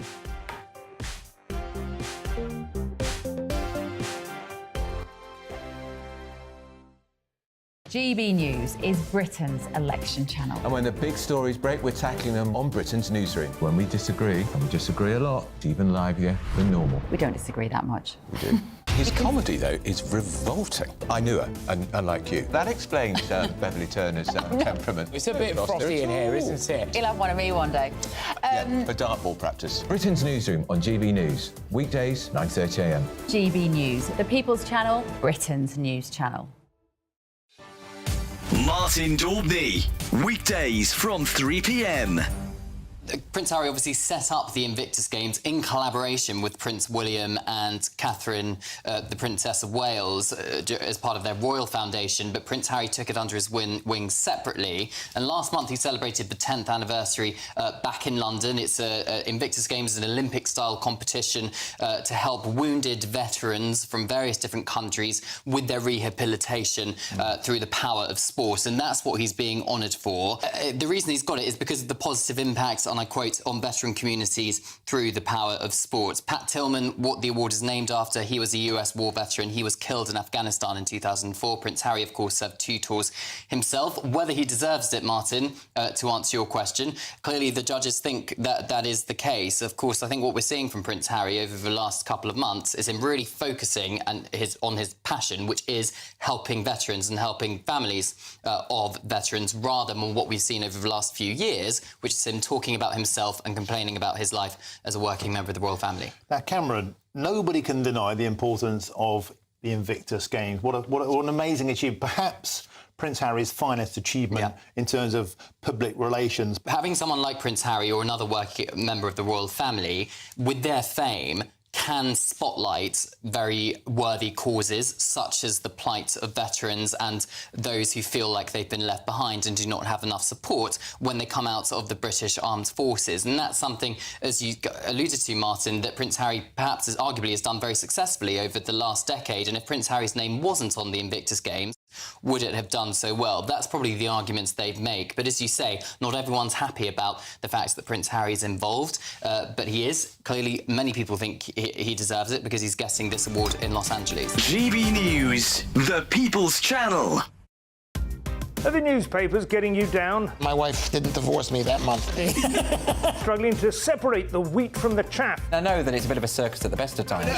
GB News is Britain's election channel. And when the big stories break, we're tackling them on Britain's newsroom. When we disagree, and we disagree a lot, it's even livelier than normal. We don't disagree that much. We do. His comedy, though, is revolting. I knew her, and unlike you. That explains Beverly Turner's temperament. It's a bit frothy in here, isn't it? You'll have one of me one day. For dartball practice. Britain's newsroom on GB News. Weekdays, 9:30 a.m. GB News, the People's Channel, Britain's news channel. Martin Daubney, weekdays from 3 p.m. Prince Harry obviously set up the Invictus Games in collaboration with Prince William and Catherine, the Princess of Wales, as part of their royal foundation, but Prince Harry took it under his wing separately. And last month he celebrated the 10th anniversary back in London. It's Invictus Games is an Olympic-style competition to help wounded veterans from various different countries with their rehabilitation through the power of sport. And that's what he's being honoured for. The reason he's got it is because of the positive impacts, and I quote, on veteran communities through the power of sport. Pat Tillman, what the award is named after, he was a US war veteran. He was killed in Afghanistan in 2004. Prince Harry, of course, served 2 tours himself. Whether he deserves it, Martin, to answer your question, clearly the judges think that that is the case. Of course, I think what we're seeing from Prince Harry over the last couple of months is him really focusing on his passion, which is helping veterans and helping families of veterans, rather than what we've seen over the last few years, which is him talking about himself and complaining about his life as a working member of the royal family. Now, Cameron, nobody can deny the importance of the Invictus Games. What an amazing achievement. Perhaps Prince Harry's finest achievement in terms of public relations. Having someone like Prince Harry or another working member of the royal family with their fame can spotlight very worthy causes, such as the plight of veterans and those who feel like they've been left behind and do not have enough support when they come out of the British Armed Forces. And that's something, as you alluded to, Martin, that Prince Harry perhaps arguably has done very successfully over the last decade. And if Prince Harry's name wasn't on the Invictus Games, would it have done so well? That's probably the arguments they'd make. But as you say, not everyone's happy about the fact that Prince Harry's involved, but he is. Clearly, many people think he deserves it because he's getting this award in Los Angeles. GB News, the People's Channel. Are the newspapers getting you down? My wife didn't divorce me that month. Struggling to separate the wheat from the chaff? I know that it's a bit of a circus at the best of times.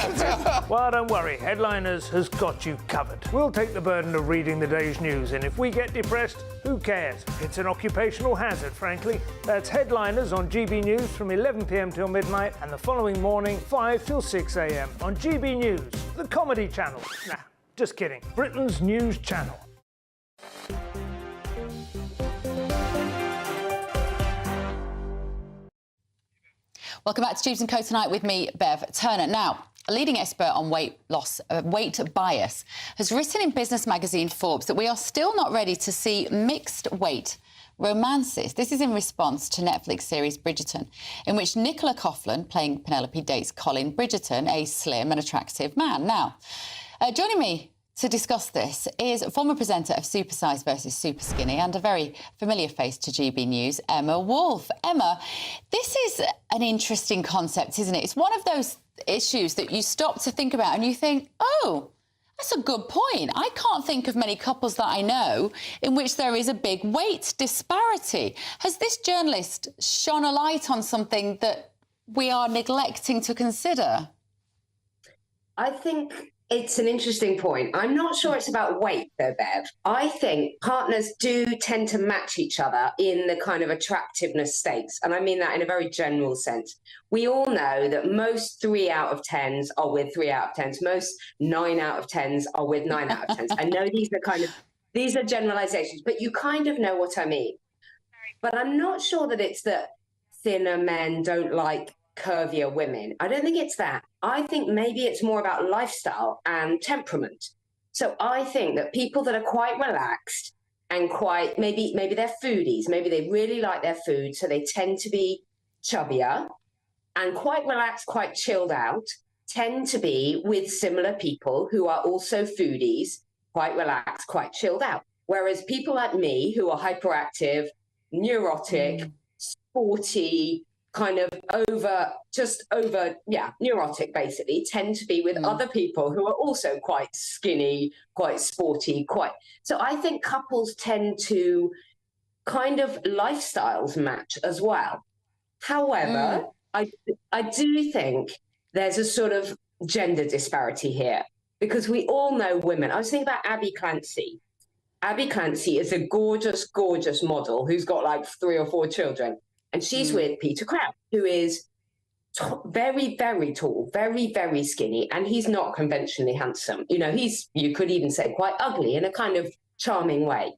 Well, don't worry. Headliners has got you covered. We'll take the burden of reading the day's news, and if we get depressed, who cares? It's an occupational hazard, frankly. That's Headliners on GB News from 11 p.m. till midnight, and the following morning, 5 till 6 a.m. on GB News, the comedy channel. Nah, just kidding. Britain's news channel. Welcome back to Dewbs & Co tonight with me, Bev Turner. Now, a leading expert on weight loss, weight bias, has written in business magazine Forbes that we are still not ready to see mixed weight romances. This is in response to Netflix series Bridgerton, in which Nicola Coughlan, playing Penelope, dates Colin Bridgerton, a slim and attractive man. Now, joining me to discuss this is former presenter of Supersize versus Super Skinny and a very familiar face to GB News, Emma Wolf. Emma, this is an interesting concept, isn't it? It's one of those issues that you stop to think about and you think, oh, that's a good point. I can't think of many couples that I know in which there is a big weight disparity. Has this journalist shone a light on something that we are neglecting to consider? I think it's an interesting point. I'm not sure it's about weight, though, Bev. I think partners do tend to match each other in the kind of attractiveness stakes. And I mean that in a very general sense. We all know that most 3 out of 10s are with 3 out of 10s. Most 9 out of 10s are with 9 out of 10s. I know these are generalizations, but you kind of know what I mean. But I'm not sure that it's that thinner men don't like curvier women. I don't think it's that. I think maybe it's more about lifestyle and temperament. So I think that people that are quite relaxed and quite, maybe they're foodies, maybe they really like their food, so they tend to be chubbier, and quite relaxed, quite chilled out, tend to be with similar people who are also foodies, quite relaxed, quite chilled out. Whereas people like me who are hyperactive, neurotic, sporty, kind of neurotic basically, tend to be with other people who are also quite skinny, quite sporty, so I think couples tend to kind of lifestyles match as well. However, I do think there's a sort of gender disparity here, because we all know women. I was thinking about Abby Clancy. Abby Clancy is a gorgeous, gorgeous model who's got like 3 or 4 children. And she's with Peter Crouch, who is very, very tall, very, very skinny, and he's not conventionally handsome. You know, you could even say quite ugly in a kind of charming way.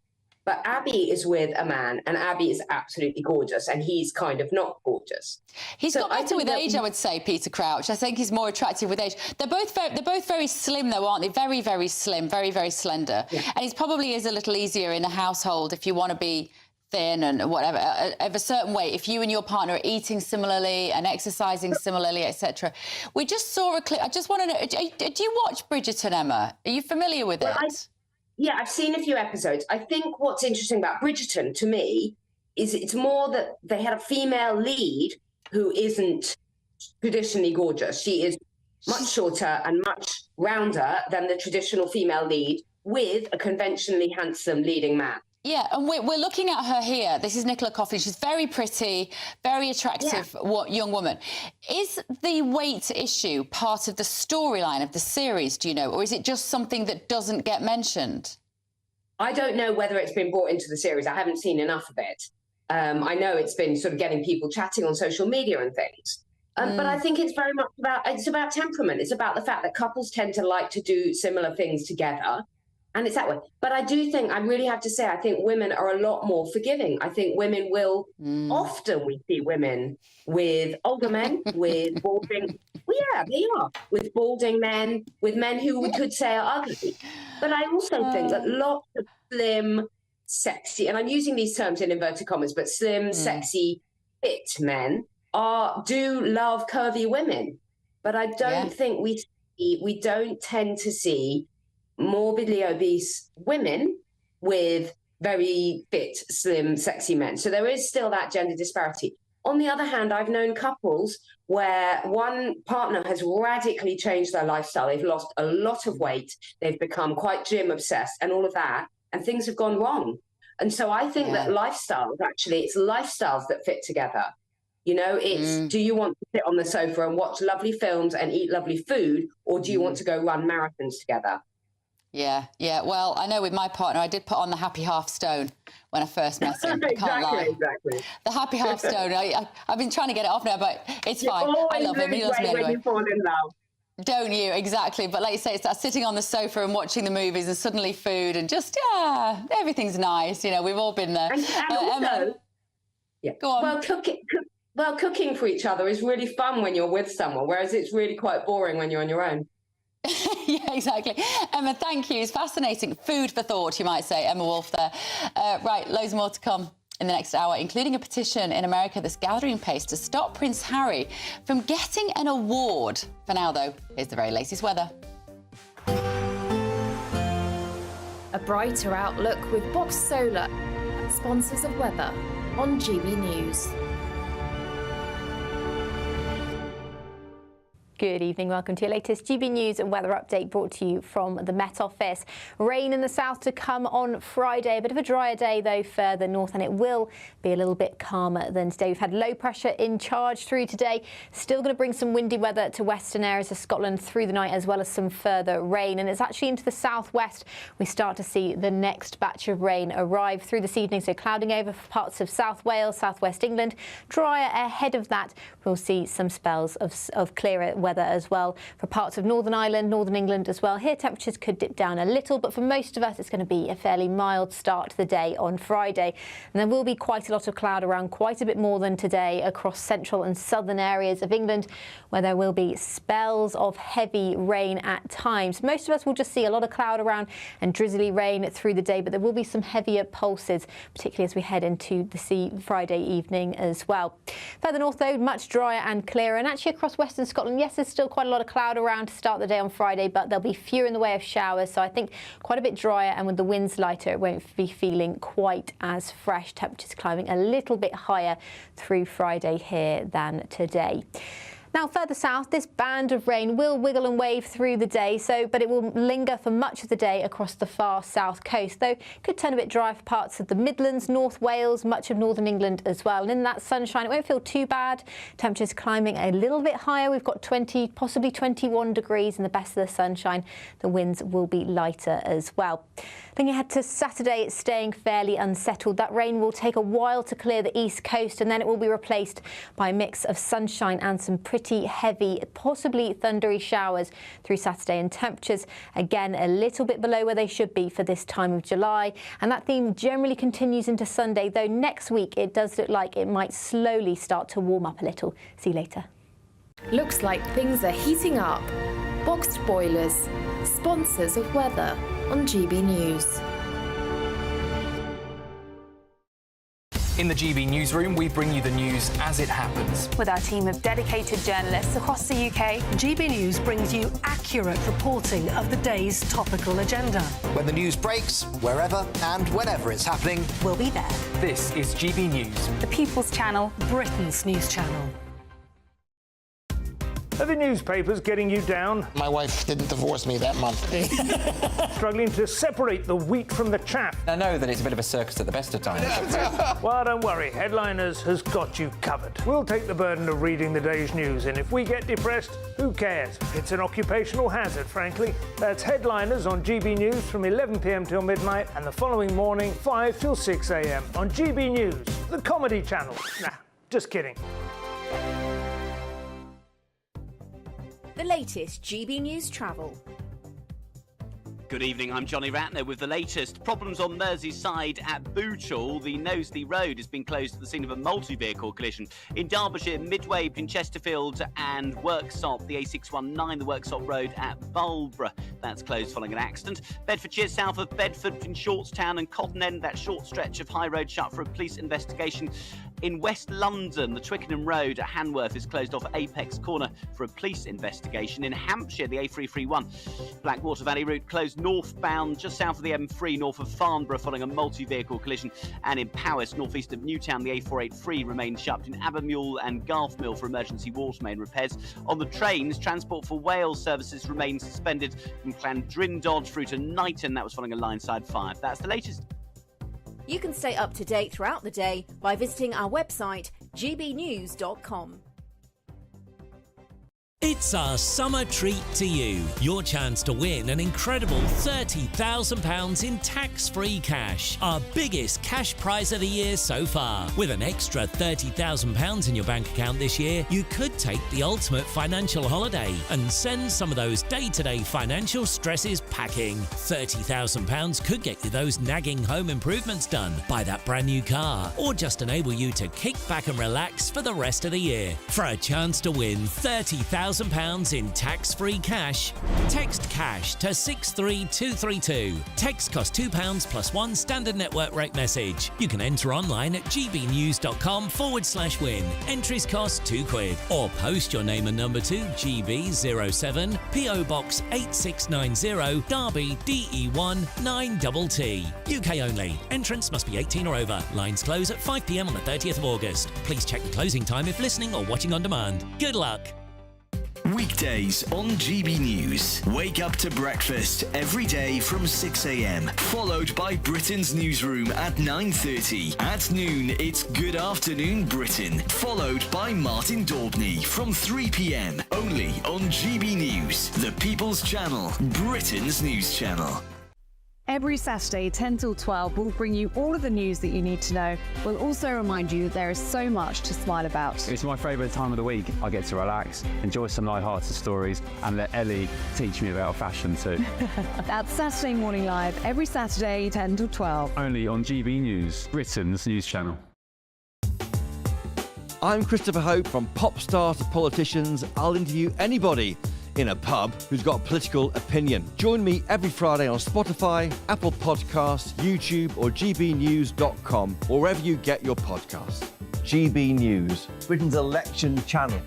But Abby is with a man, and Abby is absolutely gorgeous, and he's kind of not gorgeous. He's got better with age, I would say, Peter Crouch. I think he's more attractive with age. They're both very slim, though, aren't they? Very, very slim, very, very slender. Yeah. And it probably is a little easier in a household if you want to be thin and whatever, of a certain way, if you and your partner are eating similarly and exercising similarly, etc. We just saw a clip. I just want to know, do you watch Bridgerton, Emma? Are you familiar with it? Yeah, I've seen a few episodes. I think what's interesting about Bridgerton, to me, is it's more that they had a female lead who isn't traditionally gorgeous. She is much shorter and much rounder than the traditional female lead, with a conventionally handsome leading man. Yeah, and we're looking at her here. This is Nicola Coughlan. She's very pretty, very attractive young woman. Is the weight issue part of the storyline of the series, do you know, or is it just something that doesn't get mentioned? I don't know whether it's been brought into the series. I haven't seen enough of it. I know it's been sort of getting people chatting on social media and things. But I think it's very much about temperament. It's about the fact that couples tend to like to do similar things together. And it's that way. But I do think, I really have to say, I think women are a lot more forgiving. I think women will, often we see women with older men, with balding, well, yeah, they are, with balding men, with men who we could say are ugly. But I also think that lots of slim, sexy, and I'm using these terms in inverted commas, but slim, sexy, fit men do love curvy women. But I don't think we don't tend to see morbidly obese women with very fit, slim, sexy men. So there is still that gender disparity. On the other hand, I've known couples where one partner has radically changed their lifestyle. They've lost a lot of weight. They've become quite gym obsessed and all of that, and things have gone wrong. And so I think that lifestyles, actually, it's lifestyles that fit together. You know, it's do you want to sit on the sofa and watch lovely films and eat lovely food, or do you want to go run marathons together? Yeah. Well, I know with my partner, I did put on the happy half stone when I first met him. I can't lie. Exactly. The happy half stone. I've been trying to get it off now, but it's fine. I love him. He loves me anyway. When you fall in love. Don't you? Exactly. But like you say, it's that sitting on the sofa and watching the movies and suddenly food and just, everything's nice. You know, we've all been there. And also, go on. Well, cooking for each other is really fun when you're with someone, whereas it's really quite boring when you're on your own. Yeah, exactly. Emma, thank you. It's fascinating. Food for thought, you might say. Emma Wolf there. Right, loads more to come in the next hour, including a petition in America that's gathering pace to stop Prince Harry from getting an award. For now, though, here's the very latest weather. A brighter outlook with Box Solar, sponsors of weather on GB News. Good evening, welcome to your latest GB News and weather update brought to you from the Met Office. Rain in the south to come on Friday. A bit of a drier day though further north, and it will be a little bit calmer than today. We've had low pressure in charge through today. Still going to bring some windy weather to western areas of Scotland through the night, as well as some further rain. And it's actually into the southwest we start to see the next batch of rain arrive through this evening. So clouding over for parts of South Wales, southwest England. Drier ahead of that, we'll see some spells of clearer weather as well for parts of Northern Ireland, Northern England as well. Here temperatures could dip down a little, but for most of us it's going to be a fairly mild start to the day on Friday. And there will be quite a lot of cloud around, quite a bit more than today, across central and southern areas of England, where there will be spells of heavy rain at times. Most of us will just see a lot of cloud around and drizzly rain through the day, but there will be some heavier pulses, particularly as we head into the Friday evening as well. Further north though, much drier and clearer, and actually across western Scotland, yes, there's still quite a lot of cloud around to start the day on Friday, but there'll be fewer in the way of showers, so I think quite a bit drier, and with the winds lighter it won't be feeling quite as fresh. Temperatures climbing a little bit higher through Friday here than today. Now, further south, this band of rain will wiggle and wave through the day, but it will linger for much of the day across the far south coast, though it could turn a bit dry for parts of the Midlands, North Wales, much of northern England as well. And in that sunshine, it won't feel too bad. Temperatures climbing a little bit higher. We've got 20, possibly 21 degrees in the best of the sunshine. The winds will be lighter as well. Looking ahead to Saturday, it's staying fairly unsettled. That rain will take a while to clear the east coast, and then it will be replaced by a mix of sunshine and some pretty heavy, possibly thundery showers through Saturday, and temperatures again a little bit below where they should be for this time of July. And that theme generally continues into Sunday, though next week it does look like it might slowly start to warm up a little. See you later. Looks like things are heating up. Boxed boilers, sponsors of weather on GB News. In the GB newsroom, we bring you the news as it happens. With our team of dedicated journalists across the UK, GB News brings you accurate reporting of the day's topical agenda. When the news breaks, wherever and whenever it's happening, we'll be there. This is GB News, the People's Channel, Britain's news channel. Are the newspapers getting you down? My wife didn't divorce me that month. Struggling to separate the wheat from the chaff? I know that it's a bit of a circus at the best of times. Well, don't worry, Headliners has got you covered. We'll take the burden of reading the day's news, and if we get depressed, who cares? It's an occupational hazard, frankly. That's Headliners on GB News from 11 p.m. till midnight, and the following morning, 5 till 6 a.m. on GB News, the comedy channel. Nah, just kidding. The latest GB News travel. Good evening, I'm Johnny Ratner with the latest. Problems on Merseyside at Bootle. The Knowsley Road has been closed at the scene of a multi-vehicle collision. In Derbyshire, midway between Chesterfield and Worksop, the A619, the Worksop Road at Bulborough. That's closed following an accident. Bedfordshire, south of Bedford, between Shortstown and Cotton End, that short stretch of high road shut for a police investigation. In West London, the Twickenham Road at Hanworth is closed off Apex Corner for a police investigation. In Hampshire, the A331 Blackwater Valley route closed northbound just south of the M3 north of Farnborough following a multi-vehicle collision. And in Powys, northeast of Newtown, the A483 remains shut in Abermule and Garthmill for emergency water main repairs. On the trains, Transport for Wales services remain suspended from Clandrindod through to Knighton. That was following a line-side fire. That's the latest. You can stay up to date throughout the day by visiting our website, gbnews.com. It's our summer treat to you. Your chance to win an incredible £30,000 in tax-free cash. Our biggest cash prize of the year so far. With an extra £30,000 in your bank account this year, you could take the ultimate financial holiday and send some of those day-to-day financial stresses packing. £30,000 could get you those nagging home improvements done, buy that brand new car, or just enable you to kick back and relax for the rest of the year. For a chance to win £30,000 in tax-free cash, text cash to 63232. Text costs £2 plus one standard network rate message. You can enter online at gbnews.com/win. Entries cost £2. Or post your name and number to GB07 PO Box 8690 Derby DE1 9TT. UK only. Entrance must be 18 or over. Lines close at 5 p.m. on the 30th of August. Please check the closing time if listening or watching on demand. Good luck. Weekdays on GB News. Wake up to breakfast every day from 6 a.m. Followed by Britain's newsroom at 9:30. At noon, it's Good Afternoon Britain. Followed by Martin Daubney from 3 p.m. Only on GB News, the People's Channel, Britain's news channel. Every Saturday, 10 till 12, we'll bring you all of the news that you need to know. We'll also remind you that there is so much to smile about. It's my favourite time of the week. I get to relax, enjoy some light-hearted stories, and let Ellie teach me about fashion too. That's Saturday Morning Live, every Saturday, 10 till 12. Only on GB News, Britain's news channel. I'm Christopher Hope. From pop stars to politicians, I'll interview anybody in a pub who's got a political opinion. Join me every Friday on Spotify, Apple Podcasts, YouTube or gbnews.com, or wherever you get your podcasts. GB News, Britain's election channel.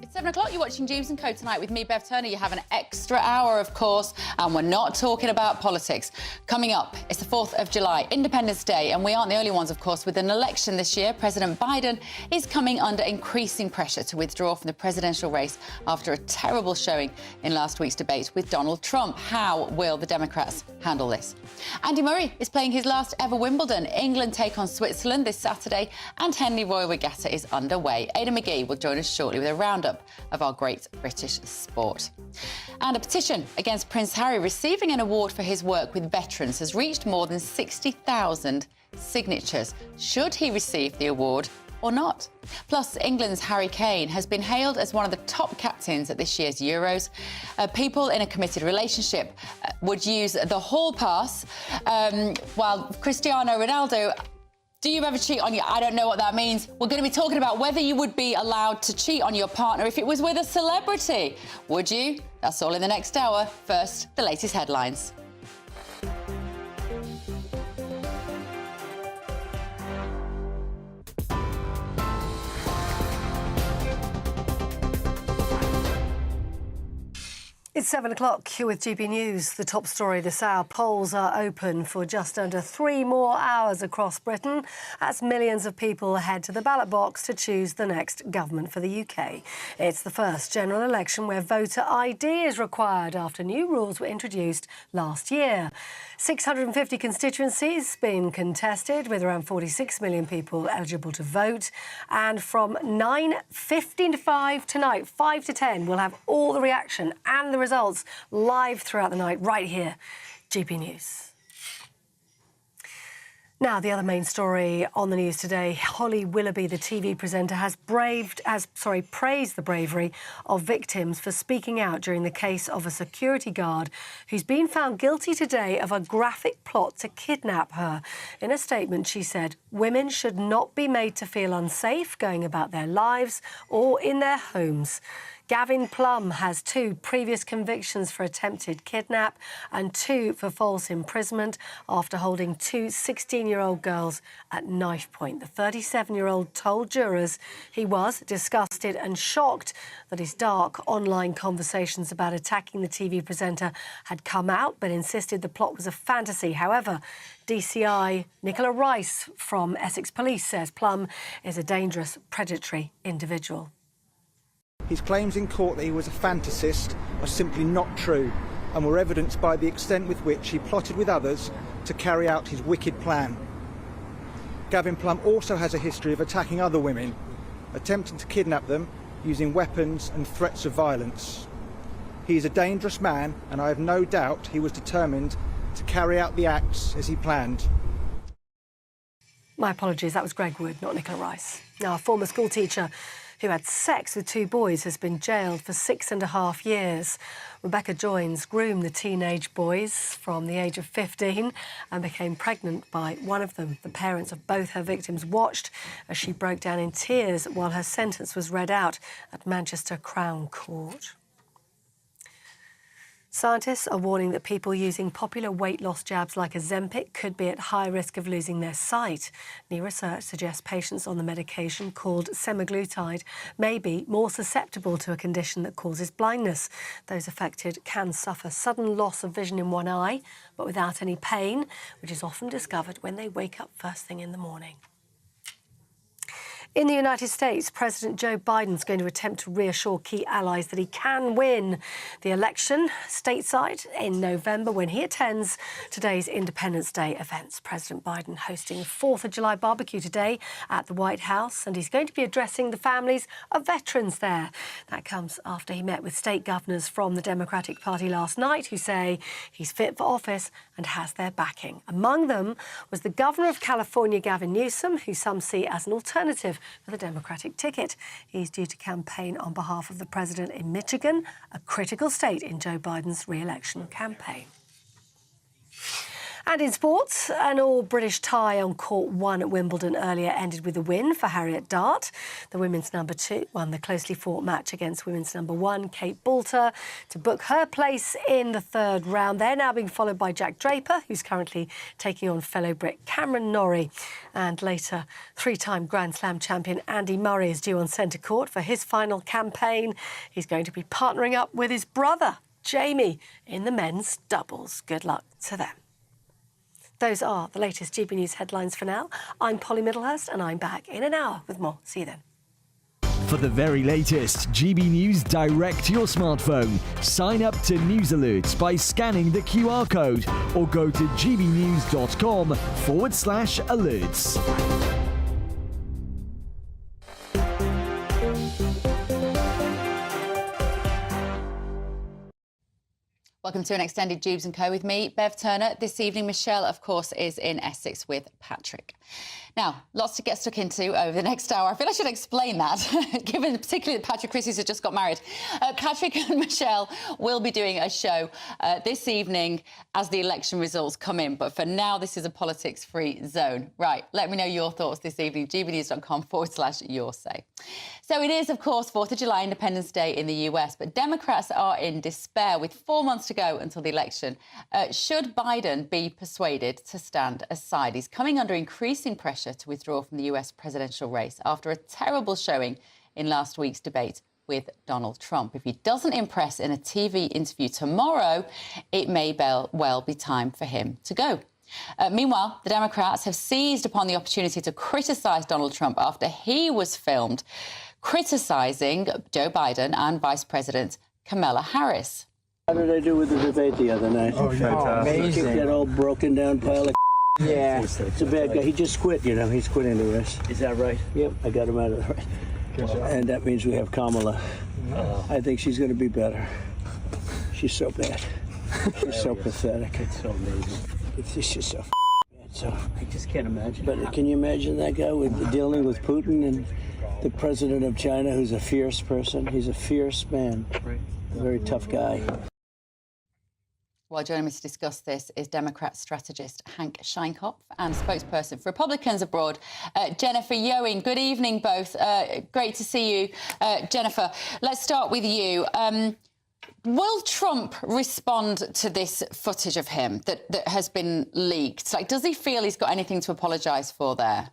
It's 7 o'clock, you're watching Dewbs & Co tonight with me, Bev Turner. You have an extra hour, of course, and we're not talking about politics. Coming up, it's the 4th of July, Independence Day, and we aren't the only ones, of course. With an election this year, President Biden is coming under increasing pressure to withdraw from the presidential race after a terrible showing in last week's debate with Donald Trump. How will the Democrats handle this? Andy Murray is playing his last ever Wimbledon. England take on Switzerland this Saturday, and Henley Royal Regatta is underway. Aidan McGee will join us shortly with a roundup of our great British sport. And a petition against Prince Harry receiving an award for his work with veterans has reached more than 60,000 signatures. Should he receive the award or not? Plus, England's Harry Kane has been hailed as one of the top captains at this year's Euros. People in a committed relationship would use the hall pass, while Cristiano Ronaldo... Do you ever cheat on your... I don't know what that means. We're going to be talking about whether you would be allowed to cheat on your partner if it was with a celebrity. Would you? That's all in the next hour. First, the latest headlines. It's 7 o'clock. You're with GB News. The top story this hour. Polls are open for just under 3 more hours across Britain as millions of people head to the ballot box to choose the next government for the UK. It's the first general election where voter ID is required after new rules were introduced last year. 650 constituencies being contested, with around 46 million people eligible to vote. And from 9:15 to 5 tonight, 5 to 10, we'll have all the reaction and the results live throughout the night right here, GB News. Now, the other main story on the news today, Holly Willoughby, the TV presenter, has praised the bravery of victims for speaking out during the case of a security guard who's been found guilty today of a graphic plot to kidnap her. In a statement, she said, women should not be made to feel unsafe going about their lives or in their homes. Gavin Plum has 2 previous convictions for attempted kidnap and 2 for false imprisonment after holding 2 16-year-old girls at knife point. The 37-year-old told jurors he was disgusted and shocked that his dark online conversations about attacking the TV presenter had come out, but insisted the plot was a fantasy. However, DCI Nicola Rice from Essex Police says Plum is a dangerous, predatory individual. His claims in court that he was a fantasist are simply not true and were evidenced by the extent with which he plotted with others to carry out his wicked plan. Gavin Plum also has a history of attacking other women, attempting to kidnap them using weapons and threats of violence. He is a dangerous man, and I have no doubt he was determined to carry out the acts as he planned. My apologies, that was Greg Wood, not Nicola Rice. Now, a former schoolteacher who had sex with 2 boys has been jailed for 6.5 years. Rebecca Joins groomed the teenage boys from the age of 15 and became pregnant by one of them. The parents of both her victims watched as she broke down in tears while her sentence was read out at Manchester Crown Court. Scientists are warning that people using popular weight loss jabs like Ozempic could be at high risk of losing their sight. New research suggests patients on the medication called semaglutide may be more susceptible to a condition that causes blindness. Those affected can suffer sudden loss of vision in one eye, but without any pain, which is often discovered when they wake up first thing in the morning. In the United States, President Joe Biden's going to attempt to reassure key allies that he can win the election stateside in November when he attends today's Independence Day events. President Biden hosting a 4th of July barbecue today at the White House, and he's going to be addressing the families of veterans there. That comes after he met with state governors from the Democratic Party last night who say he's fit for office and has their backing. Among them was the governor of California, Gavin Newsom, who some see as an alternative for the Democratic ticket. He's due to campaign on behalf of the president in Michigan, a critical state in Joe Biden's re-election campaign. And in sports, an all-British tie on court 1 at Wimbledon earlier ended with a win for Harriet Dart. The women's number 2 won the closely fought match against women's number 1, Kate Boulter, to book her place in the 3rd round. They're now being followed by Jack Draper, who's currently taking on fellow Brit Cameron Norrie. And later, 3-time Grand Slam champion Andy Murray is due on centre court for his final campaign. He's going to be partnering up with his brother, Jamie, in the men's doubles. Good luck to them. Those are the latest GB News headlines for now. I'm Polly Middlehurst and I'm back in an hour with more. See you then. For the very latest GB News direct to your smartphone, sign up to News Alerts by scanning the QR code or go to gbnews.com/alerts. Welcome to an extended Dewbs & Co with me, Bev Turner. This evening, Michelle, of course, is in Essex with Patrick. Now, lots to get stuck into over the next hour. I feel I should explain that, given particularly that Patrick Christys has just got married. Patrick and Michelle will be doing a show this evening as the election results come in. But for now, this is a politics-free zone. Right, let me know your thoughts this evening, gbnews.com/yoursay. So it is, of course, 4th of July, Independence Day in the US, but Democrats are in despair with 4 months to go until the election. Should Biden be persuaded to stand aside? He's coming under increasing pressure to withdraw from the US presidential race after a terrible showing in last week's debate with Donald Trump. If he doesn't impress in a TV interview tomorrow, it may well be time for him to go. Meanwhile, the Democrats have seized upon the opportunity to criticise Donald Trump after he was filmed criticising Joe Biden and Vice President Kamala Harris. How did I do with the debate the other night? Oh, amazing. That old broken down pile of yeah. It's a bad guy. He just quit, you know. He's quitting the race. Is that right? Yep, I got him out of the race. And that means we have Kamala. I think she's going to be better. She's so bad. She's so pathetic. It's so amazing. It's just so bad. So I just can't imagine. But can you imagine that guy dealing with Putin and the president of China, who's a fierce person? He's a fierce man, a very tough guy. Well, joining me to discuss this is Democrat strategist Hank Scheinkopf and spokesperson for Republicans abroad, Jennifer Yoing. Good evening, both. Great to see you, Jennifer. Let's start with you. Will Trump respond to this footage of him that has been leaked? Like, does he feel he's got anything to apologise for there?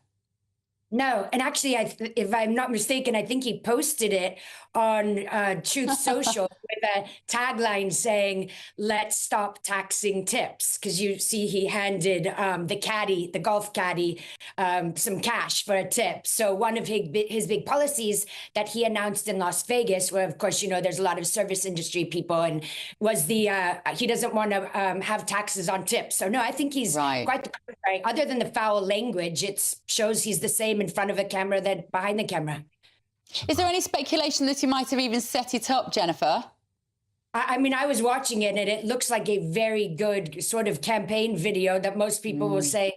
No, and actually, if I'm not mistaken, I think he posted it on Truth Social with a tagline saying, "Let's stop taxing tips," because you see he handed the golf caddy, some cash for a tip. So one of his big policies that he announced in Las Vegas, where, of course, you know, there's a lot of service industry people, and was he doesn't want to have taxes on tips. So no, I think he's quite the contrary. Other than the foul language, it shows he's the same in front of a camera than behind the camera. Is there any speculation that he might have even set it up, Jennifer? I mean, I was watching it and it looks like a very good sort of campaign video that most people will say,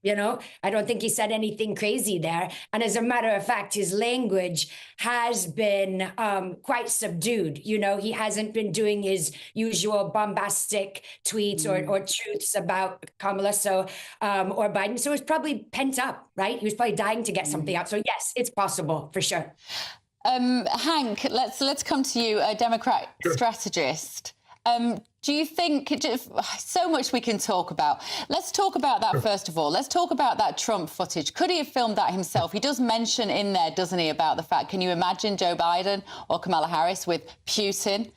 you know, I don't think he said anything crazy there. And as a matter of fact, his language has been quite subdued. You know, he hasn't been doing his usual bombastic tweets or truths about Kamala or Biden. So it's probably pent up, right? He was probably dying to get something out. So yes, it's possible for sure. Hank, let's come to you, a Democrat strategist. Do you think, so much we can talk about. Let's talk about that first of all. Let's talk about that Trump footage. Could he have filmed that himself? He does mention in there, doesn't he, about the fact, can you imagine Joe Biden or Kamala Harris with Putin?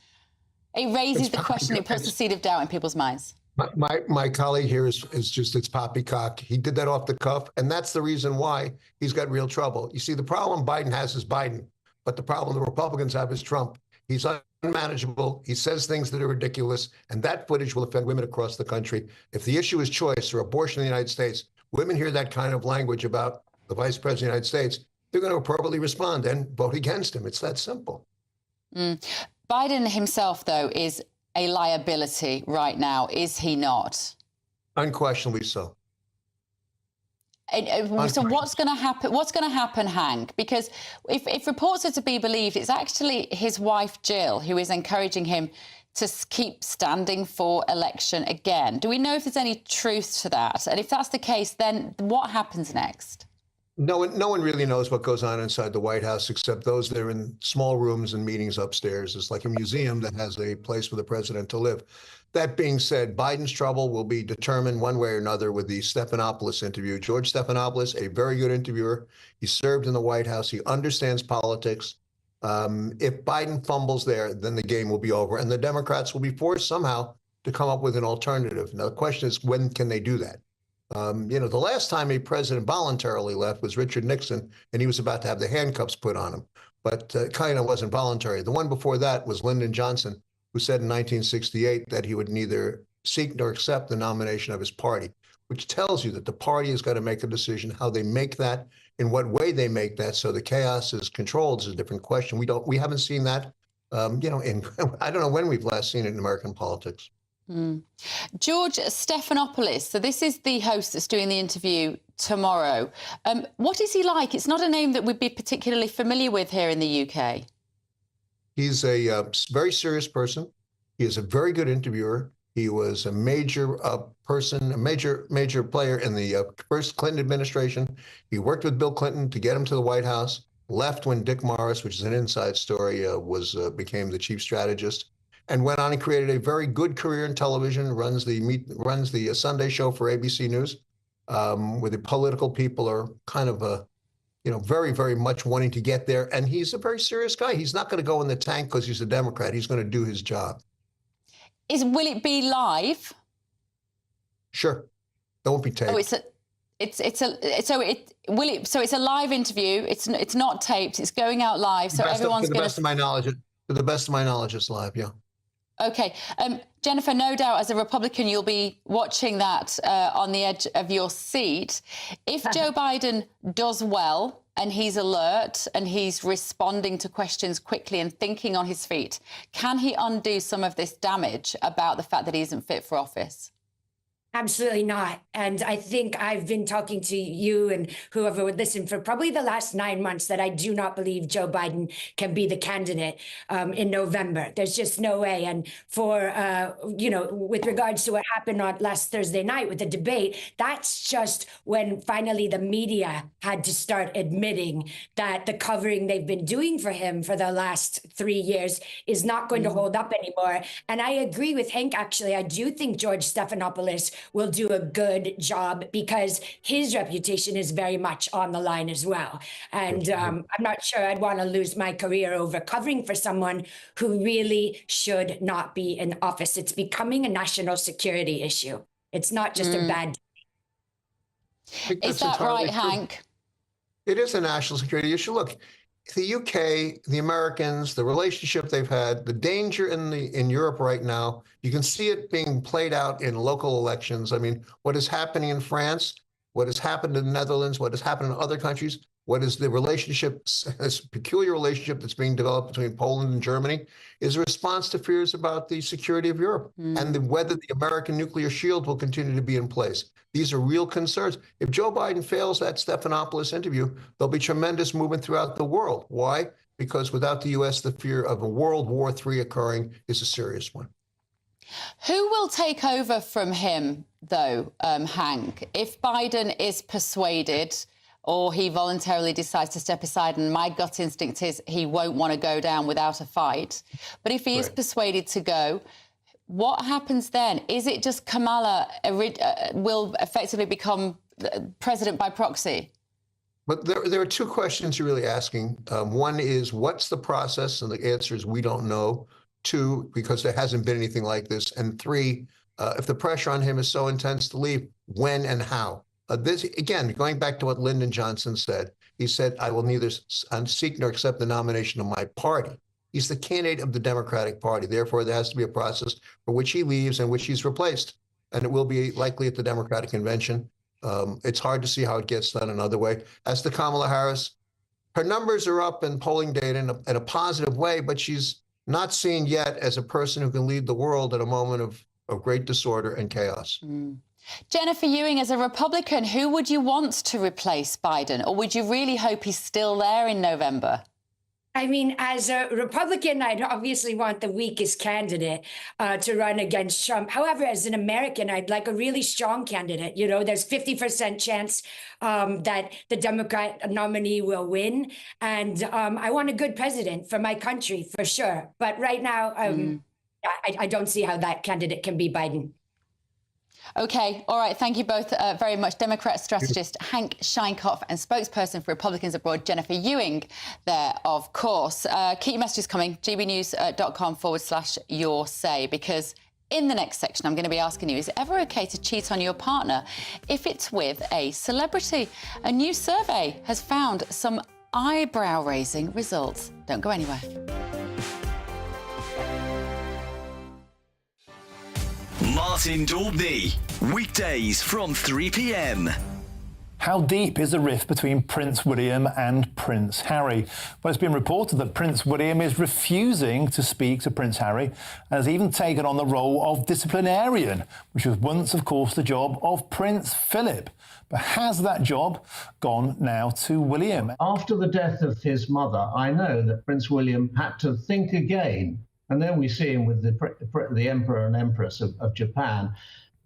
It raises the question, it puts the seed of doubt in people's minds. My colleague here is just, it's poppycock. He did that off the cuff, and that's the reason why he's got real trouble. You see, the problem Biden has is Biden, but the problem the Republicans have is Trump. He's unmanageable. He says things that are ridiculous, and that footage will offend women across the country. If the issue is choice or abortion in the United States, women hear that kind of language about the vice president of the United States, they're going to appropriately respond and vote against him. It's that simple. Biden himself, though, is a liability right now, is he not? Unquestionably so. So what's going to happen? What's going to happen, Hank? Because if reports are to be believed, it's actually his wife, Jill, who is encouraging him to keep standing for election again. Do we know if there's any truth to that? And if that's the case, then what happens next? No one really knows what goes on inside the White House except those that are in small rooms and meetings upstairs. It's like a museum that has a place for the president to live. That being said, Biden's trouble will be determined one way or another with the Stephanopoulos interview. George Stephanopoulos, a very good interviewer. He served in the White House. He understands politics. If Biden fumbles there, then the game will be over. And the Democrats will be forced somehow to come up with an alternative. Now, the question is, when can they do that? You know, the last time a president voluntarily left was Richard Nixon, and he was about to have the handcuffs put on him. But kind of wasn't voluntary. The one before that was Lyndon Johnson, who said in 1968 that he would neither seek nor accept the nomination of his party, which tells you that the party has got to make a decision how they make that, in what way they make that, so the chaos is controlled is a different question. We haven't seen that, you know, I don't know when we've last seen it in American politics. George Stephanopoulos, so this is the host that's doing the interview tomorrow. What is he like? It's not a name that we'd be particularly familiar with here in the UK. He's a very serious person. He is a very good interviewer. He was a major person, a major player in the first Clinton administration. He worked with Bill Clinton to get him to the White House, left when Dick Morris, which is an inside story, became the chief strategist, and went on and created a very good career in television, runs the Sunday show for ABC News, where the political people are kind of very, very much wanting to get there. And he's a very serious guy. He's not going to go in the tank because he's a Democrat. He's going to do his job. Will it be live? Sure. It won't be taped. Oh, it's a live interview. It's not taped. It's going out live. So everyone's going to. To the best of my knowledge, it's live. Yeah. Okay. Jennifer, no doubt as a Republican, you'll be watching that on the edge of your seat. If Joe Biden does well and he's alert and he's responding to questions quickly and thinking on his feet, can he undo some of this damage about the fact that he isn't fit for office? Absolutely not. And I think I've been talking to you and whoever would listen for probably the last 9 months that I do not believe Joe Biden can be the candidate in November. There's just no way. And for, with regards to what happened on last Thursday night with the debate, that's just when finally the media had to start admitting that the covering they've been doing for him for the last 3 years is not going to hold up anymore. And I agree with Hank, actually. I do think George Stephanopoulos will do a good job because his reputation is very much on the line as well. And I'm not sure I'd want to lose my career over covering for someone who really should not be in office. It's becoming a national security issue. It's not just a bad. Is that right, Hank? It is a national security issue. Look, the UK, the Americans, the relationship they've had, the danger in Europe right now, you can see it being played out in local elections. I mean, what is happening in France, what has happened in the Netherlands, what has happened in other countries, what is the relationship, this peculiar relationship that's being developed between Poland and Germany, is a response to fears about the security of Europe and whether the American nuclear shield will continue to be in place. These are real concerns. If Joe Biden fails that Stephanopoulos interview, there'll be tremendous movement throughout the world. Why? Because without the U.S., the fear of a World War III occurring is a serious one. Who will take over from him, though, Hank, if Biden is persuaded or he voluntarily decides to step aside? And my gut instinct is he won't want to go down without a fight. But if he is persuaded to go, what happens then? Is it just Kamala will effectively become president by proxy? But there are two questions you're really asking. One is, what's the process? And the answer is, we don't know. Two, because there hasn't been anything like this. And three, if the pressure on him is so intense to leave, when and how? This, again, going back to what Lyndon Johnson said, he said, I will neither seek nor accept the nomination of my party. He's the candidate of the Democratic Party. Therefore, there has to be a process for which he leaves and which he's replaced. And it will be likely at the Democratic Convention. It's hard to see how it gets done another way. As to Kamala Harris, her numbers are up in polling data in a positive way, but she's not seen yet as a person who can lead the world at a moment of great disorder and chaos. Jennifer Ewing, as a Republican, who would you want to replace Biden? Or would you really hope he's still there in November? I mean, as a Republican, I'd obviously want the weakest candidate to run against Trump. However, as an American, I'd like a really strong candidate. You know, there's 50% chance that the Democrat nominee will win. And I want a good president for my country, for sure. But right now, I don't see how that candidate can be Biden. OK, all right. Thank you both very much. Democrat strategist Hank Scheinkopf and spokesperson for Republicans Abroad, Jennifer Ewing, there, of course. Keep your messages coming, gbnews.com/your say, because in the next section, I'm going to be asking you, is it ever OK to cheat on your partner if it's with a celebrity? A new survey has found some eyebrow-raising results. Don't go anywhere. Martin Daubney, weekdays from 3 p.m. How deep is the rift between Prince William and Prince Harry? Well, it's been reported that Prince William is refusing to speak to Prince Harry and has even taken on the role of disciplinarian, which was once, of course, the job of Prince Philip. But has that job gone now to William? After the death of his mother, I know that Prince William had to think again. And then we see him with the Emperor and Empress of Japan.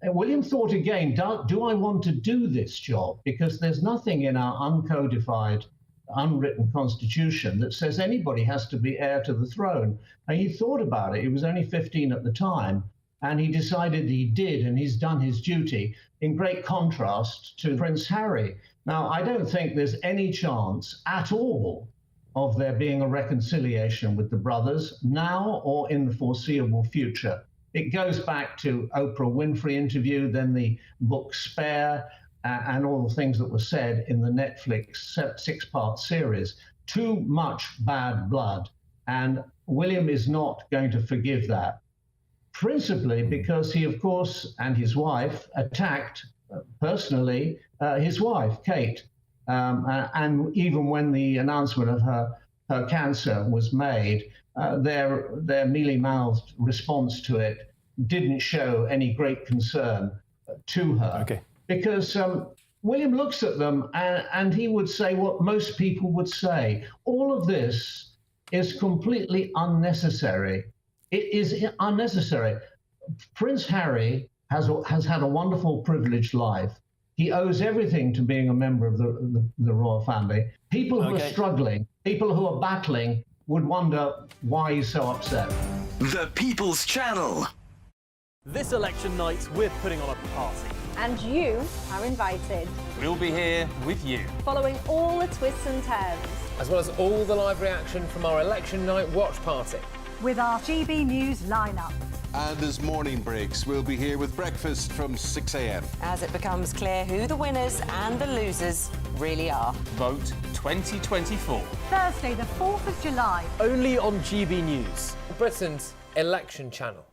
And William thought again, do I want to do this job? Because there's nothing in our uncodified, unwritten constitution that says anybody has to be heir to the throne. And he thought about it. He was only 15 at the time. And he decided he did, and he's done his duty, in great contrast to Prince Harry. Now, I don't think there's any chance at all of there being a reconciliation with the brothers now or in the foreseeable future. It goes back to Oprah Winfrey interview, then the book Spare, and all the things that were said in the Netflix 6-part series. Too much bad blood, and William is not going to forgive that. Principally because he, of course, and his wife attacked personally his wife, Kate. And even when the announcement of her cancer was made, their mealy-mouthed response to it didn't show any great concern to her. Okay. Because William looks at them and he would say what most people would say. All of this is completely unnecessary. It is unnecessary. Prince Harry has had a wonderful, privileged life. He owes everything to being a member of the royal family. People who are struggling, people who are battling, would wonder why he's so upset. The People's Channel. This election night, we're putting on a party. And you are invited. We'll be here with you. Following all the twists and turns. As well as all the live reaction from our election night watch party. With our GB News lineup. And as morning breaks, we'll be here with breakfast from 6 a.m. As it becomes clear who the winners and the losers really are. Vote 2024. Thursday, the 4th of July. Only on GB News, Britain's election channel.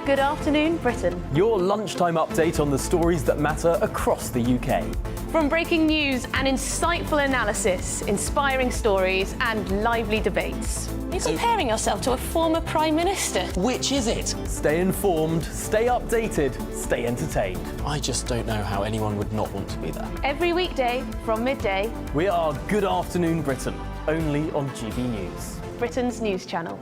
Good afternoon, Britain. Your lunchtime update on the stories that matter across the UK. From breaking news and insightful analysis, inspiring stories and lively debates. You're comparing yourself to a former Prime Minister. Which is it? Stay informed, stay updated, stay entertained. I just don't know how anyone would not want to be there. Every weekday from midday. We are Good Afternoon Britain, only on GB News. Britain's news channel.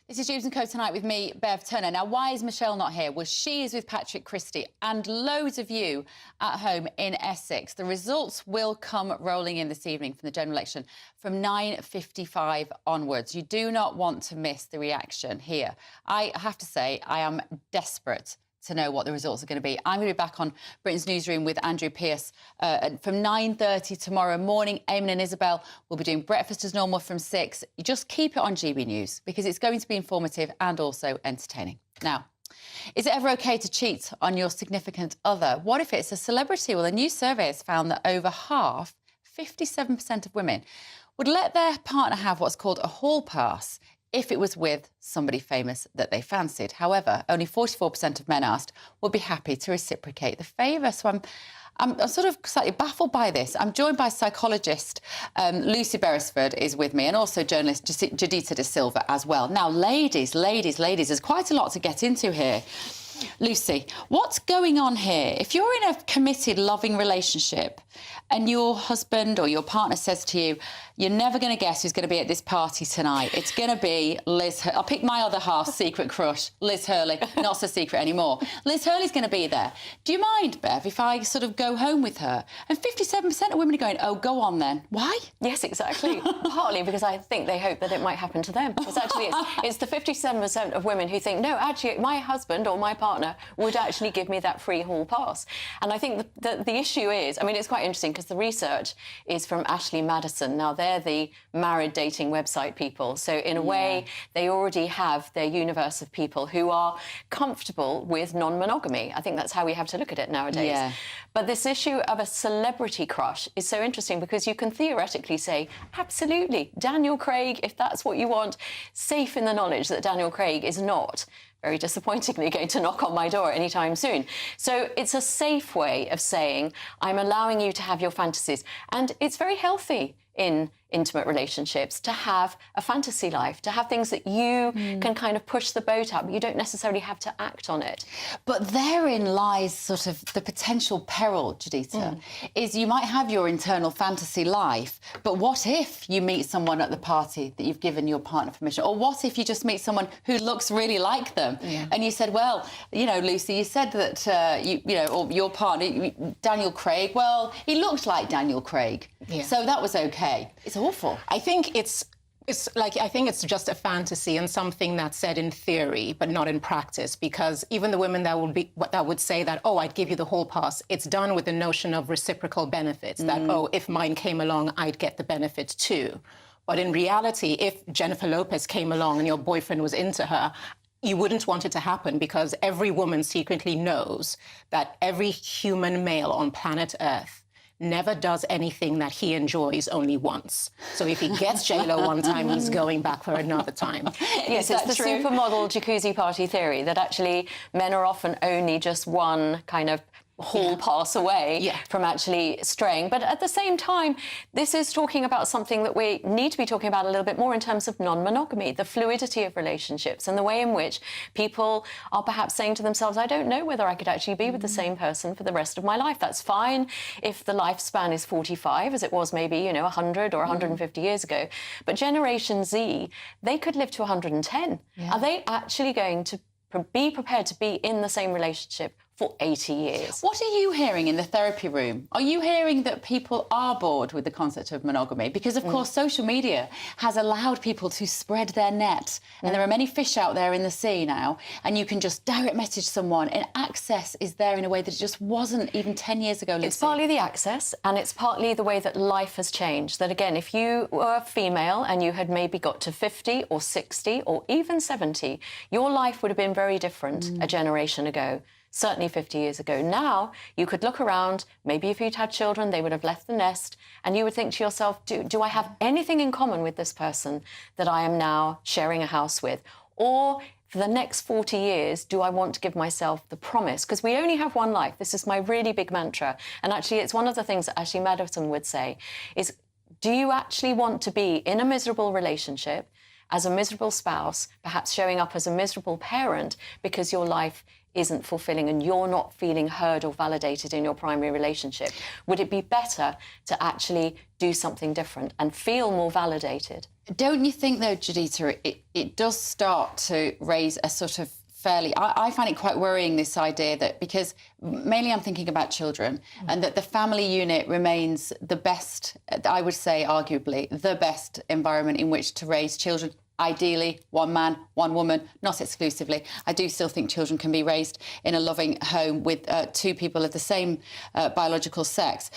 This is Dewbs & Co tonight with me, Bev Turner. Now, why is Michelle not here? Well, she is with Patrick Christie and loads of you at home in Essex. The results will come rolling in this evening from the general election from 9:55 onwards. You do not want to miss the reaction here. I have to say, I am desperate to know what the results are going to be. I'm going to be back on Britain's Newsroom with Andrew Pearce from 9:30 tomorrow morning. Eamon and Isabel will be doing breakfast as normal from 6. You just keep it on GB News because it's going to be informative and also entertaining. Now, is it ever OK to cheat on your significant other? What if it's a celebrity? Well, a new survey has found that over half, 57% of women, would let their partner have what's called a hall pass if it was with somebody famous that they fancied. However, only 44% of men asked would be happy to reciprocate the favour. So I'm sort of slightly baffled by this. I'm joined by psychologist Lucy Beresford is with me, and also journalist Judita De Silva as well. Now, ladies, there's quite a lot to get into here. Lucy, what's going on here? If you're in a committed, loving relationship and your husband or your partner says to you, you're never going to guess who's going to be at this party tonight. It's going to be Liz. I'll pick my other half's secret crush, Liz Hurley. Not so secret anymore. Liz Hurley's going to be there. Do you mind, Bev, if I sort of go home with her? And 57% of women are going, oh, go on then. Why? Yes, exactly. Partly because I think they hope that it might happen to them. It's actually, it's the 57% of women who think, no, actually, my husband or my partner would actually give me that free hall pass. And I think the issue is, I mean, it's quite interesting because the research is from Ashley Madison. Now, they're the married dating website people. So in a way, they already have their universe of people who are comfortable with non-monogamy. I think that's how we have to look at it nowadays. Yeah. But this issue of a celebrity crush is so interesting because you can theoretically say, absolutely, Daniel Craig, if that's what you want, safe in the knowledge that Daniel Craig is not, very disappointingly, going to knock on my door anytime soon. So it's a safe way of saying, I'm allowing you to have your fantasies. And it's very healthy in intimate relationships to have a fantasy life, to have things that you can kind of push the boat up, but you don't necessarily have to act on it. But therein lies sort of the potential peril, Judita, is you might have your internal fantasy life, but what if you meet someone at the party that you've given your partner permission? Or what if you just meet someone who looks really like them? And you said, well, you know, Lucy, you said that, you know, or your partner, Daniel Craig, well, he looked like Daniel Craig. So that was OK. It's awful. I think it's just a fantasy and something that's said in theory, but not in practice, because even the women that would say that, oh, I'd give you the hall pass, it's done with the notion of reciprocal benefits, that, oh, if mine came along, I'd get the benefits too. But in reality, if Jennifer Lopez came along and your boyfriend was into her, you wouldn't want it to happen because every woman secretly knows that every human male on planet Earth never does anything that he enjoys only once. So if he gets J-Lo one time, he's going back for another time. Yes, it's the supermodel jacuzzi party theory that actually men are often only just one kind of hall pass away from actually straying. But at the same time, this is talking about something that we need to be talking about a little bit more in terms of non-monogamy, the fluidity of relationships and the way in which people are perhaps saying to themselves, I don't know whether I could actually be with the same person for the rest of my life. That's fine if the lifespan is 45, as it was maybe, 100 or 150 years ago. But Generation Z, they could live to 110. Are they actually going to be prepared to be in the same relationship for 80 years? What are you hearing in the therapy room? Are you hearing that people are bored with the concept of monogamy? Because, of course, social media has allowed people to spread their net. And there are many fish out there in the sea now. And you can just direct message someone. And access is there in a way that it just wasn't even 10 years ago, Lucy. It's partly the access, and it's partly the way that life has changed. That, again, if you were female and you had maybe got to 50 or 60 or even 70, your life would have been very different a generation ago. Certainly 50 years ago. Now, you could look around, maybe if you'd had children, they would have left the nest, and you would think to yourself, do I have anything in common with this person that I am now sharing a house with? Or for the next 40 years, do I want to give myself the promise? Because we only have one life. This is my really big mantra. And actually, it's one of the things that Ashley Madison would say, is do you actually want to be in a miserable relationship, as a miserable spouse, perhaps showing up as a miserable parent because your life isn't fulfilling and you're not feeling heard or validated in your primary relationship? Would it be better to actually do something different and feel more validated? Don't you think, though, Juditha, it does start to raise a sort of fairly... I find it quite worrying, this idea that, because mainly I'm thinking about children, and that the family unit remains the best, I would say, arguably, the best environment in which to raise children. Ideally, one man, one woman, not exclusively. I do still think children can be raised in a loving home with two people of the same biological sex.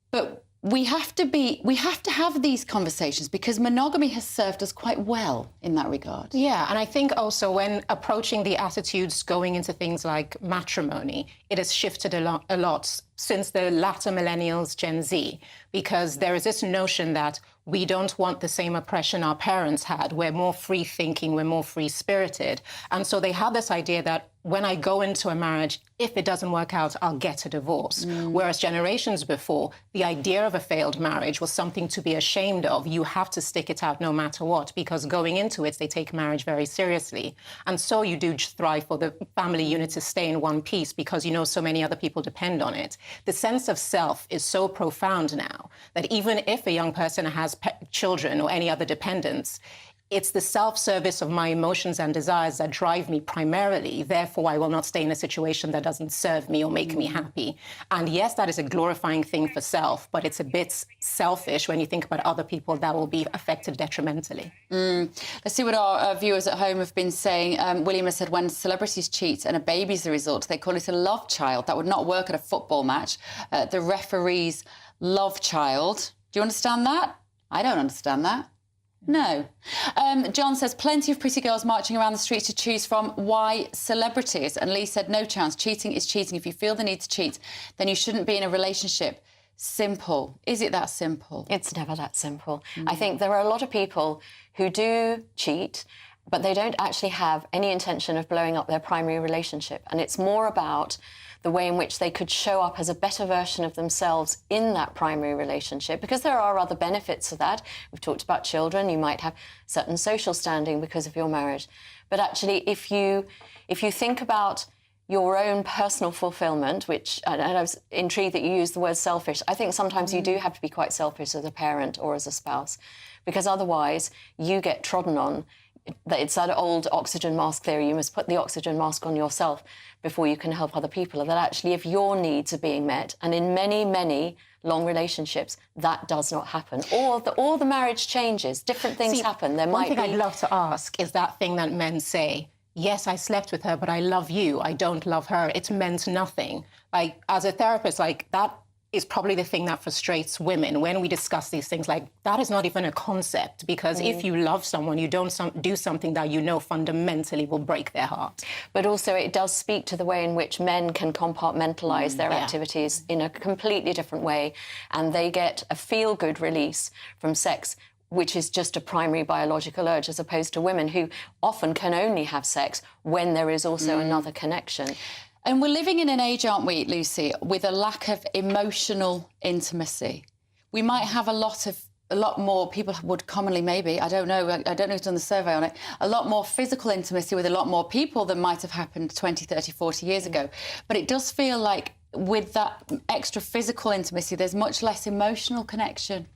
But we have to have these conversations, because monogamy has served us quite well in that regard. Yeah, and I think also when approaching the attitudes going into things like matrimony, it has shifted a lot since the latter millennials, Gen Z, because there is this notion that we don't want the same oppression our parents had. We're more free-thinking, we're more free-spirited. And so they have this idea that when I go into a marriage, if it doesn't work out, I'll get a divorce. Whereas generations before, the idea of a failed marriage was something to be ashamed of. You have to stick it out no matter what, because going into it, they take marriage very seriously. And so you do thrive for the family unit to stay in one piece, because you know so many other people depend on it. The sense of self is so profound now that even if a young person has children or any other dependents, it's the self-service of my emotions and desires that drive me primarily. Therefore, I will not stay in a situation that doesn't serve me or make me happy. And yes, that is a glorifying thing for self, but it's a bit selfish when you think about other people that will be affected detrimentally. Let's see what our viewers at home have been saying. William has said, when celebrities cheat and a baby's the result, they call it a love child. That would not work at a football match. The referee's love child. Do you understand that? I don't understand that. No. John says, plenty of pretty girls marching around the streets to choose from. Why celebrities? And Lee said, no chance. Cheating is cheating. If you feel the need to cheat, then you shouldn't be in a relationship. Simple. Is it that simple? It's never that simple. I think there are a lot of people who do cheat, but they don't actually have any intention of blowing up their primary relationship. And it's more about the way in which they could show up as a better version of themselves in that primary relationship, because there are other benefits of that. We've talked about children. You might have certain social standing because of your marriage. But actually, if you think about your own personal fulfillment, which, and I was intrigued that you used the word selfish, I think sometimes you do have to be quite selfish as a parent or as a spouse, because otherwise you get trodden on. It's that old oxygen mask theory. You must put the oxygen mask on yourself before you can help other people. That actually, if your needs are being met, and in many, many long relationships, that does not happen. Or the marriage changes. Different things happen. There might be... One thing I'd love to ask is that thing that men say, yes, I slept with her, but I love you. I don't love her. It meant nothing. Like, as a therapist, like, that is probably the thing that frustrates women when we discuss these things. Like, that is not even a concept, because if you love someone, you don't do something that you know fundamentally will break their heart. But also it does speak to the way in which men can compartmentalise their activities in a completely different way, and they get a feel-good release from sex, which is just a primary biological urge, as opposed to women who often can only have sex when there is also another connection. And we're living in an age, aren't we, Lucy, with a lack of emotional intimacy. We might have a lot more, people would commonly maybe, I don't know who's done the survey on it, a lot more physical intimacy with a lot more people than might have happened 20, 30, 40 years ago. But it does feel like with that extra physical intimacy, there's much less emotional connection.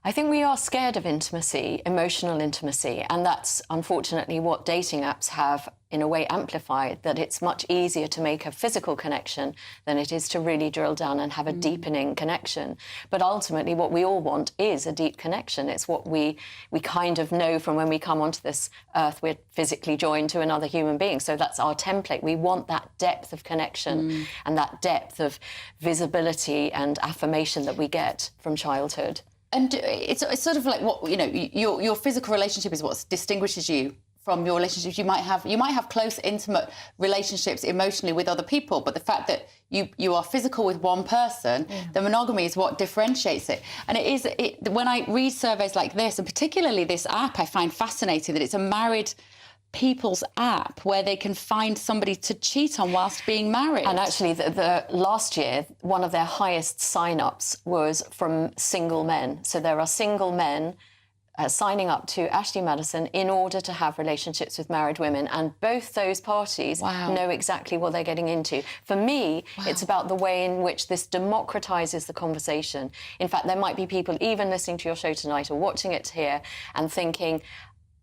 I think we are scared of intimacy, emotional intimacy, and that's unfortunately what dating apps have in a way amplified, that it's much easier to make a physical connection than it is to really drill down and have a deepening connection. But ultimately what we all want is a deep connection. It's what we kind of know from when we come onto this earth, we're physically joined to another human being. So that's our template. We want that depth of connection and that depth of visibility and affirmation that we get from childhood. And it's sort of like what, you know, your physical relationship is what distinguishes you from your relationships. You might have close, intimate relationships emotionally with other people, but the fact that you are physical with one person, the monogamy is what differentiates it. And when I read surveys like this, and particularly this app, I find fascinating that it's a married people's app where they can find somebody to cheat on whilst being married. And actually, the last year, one of their highest sign-ups was from single men. So there are single men signing up to Ashley Madison in order to have relationships with married women, and both those parties know exactly what they're getting into. For me, it's about the way in which this democratises the conversation. In fact, there might be people even listening to your show tonight or watching it here and thinking,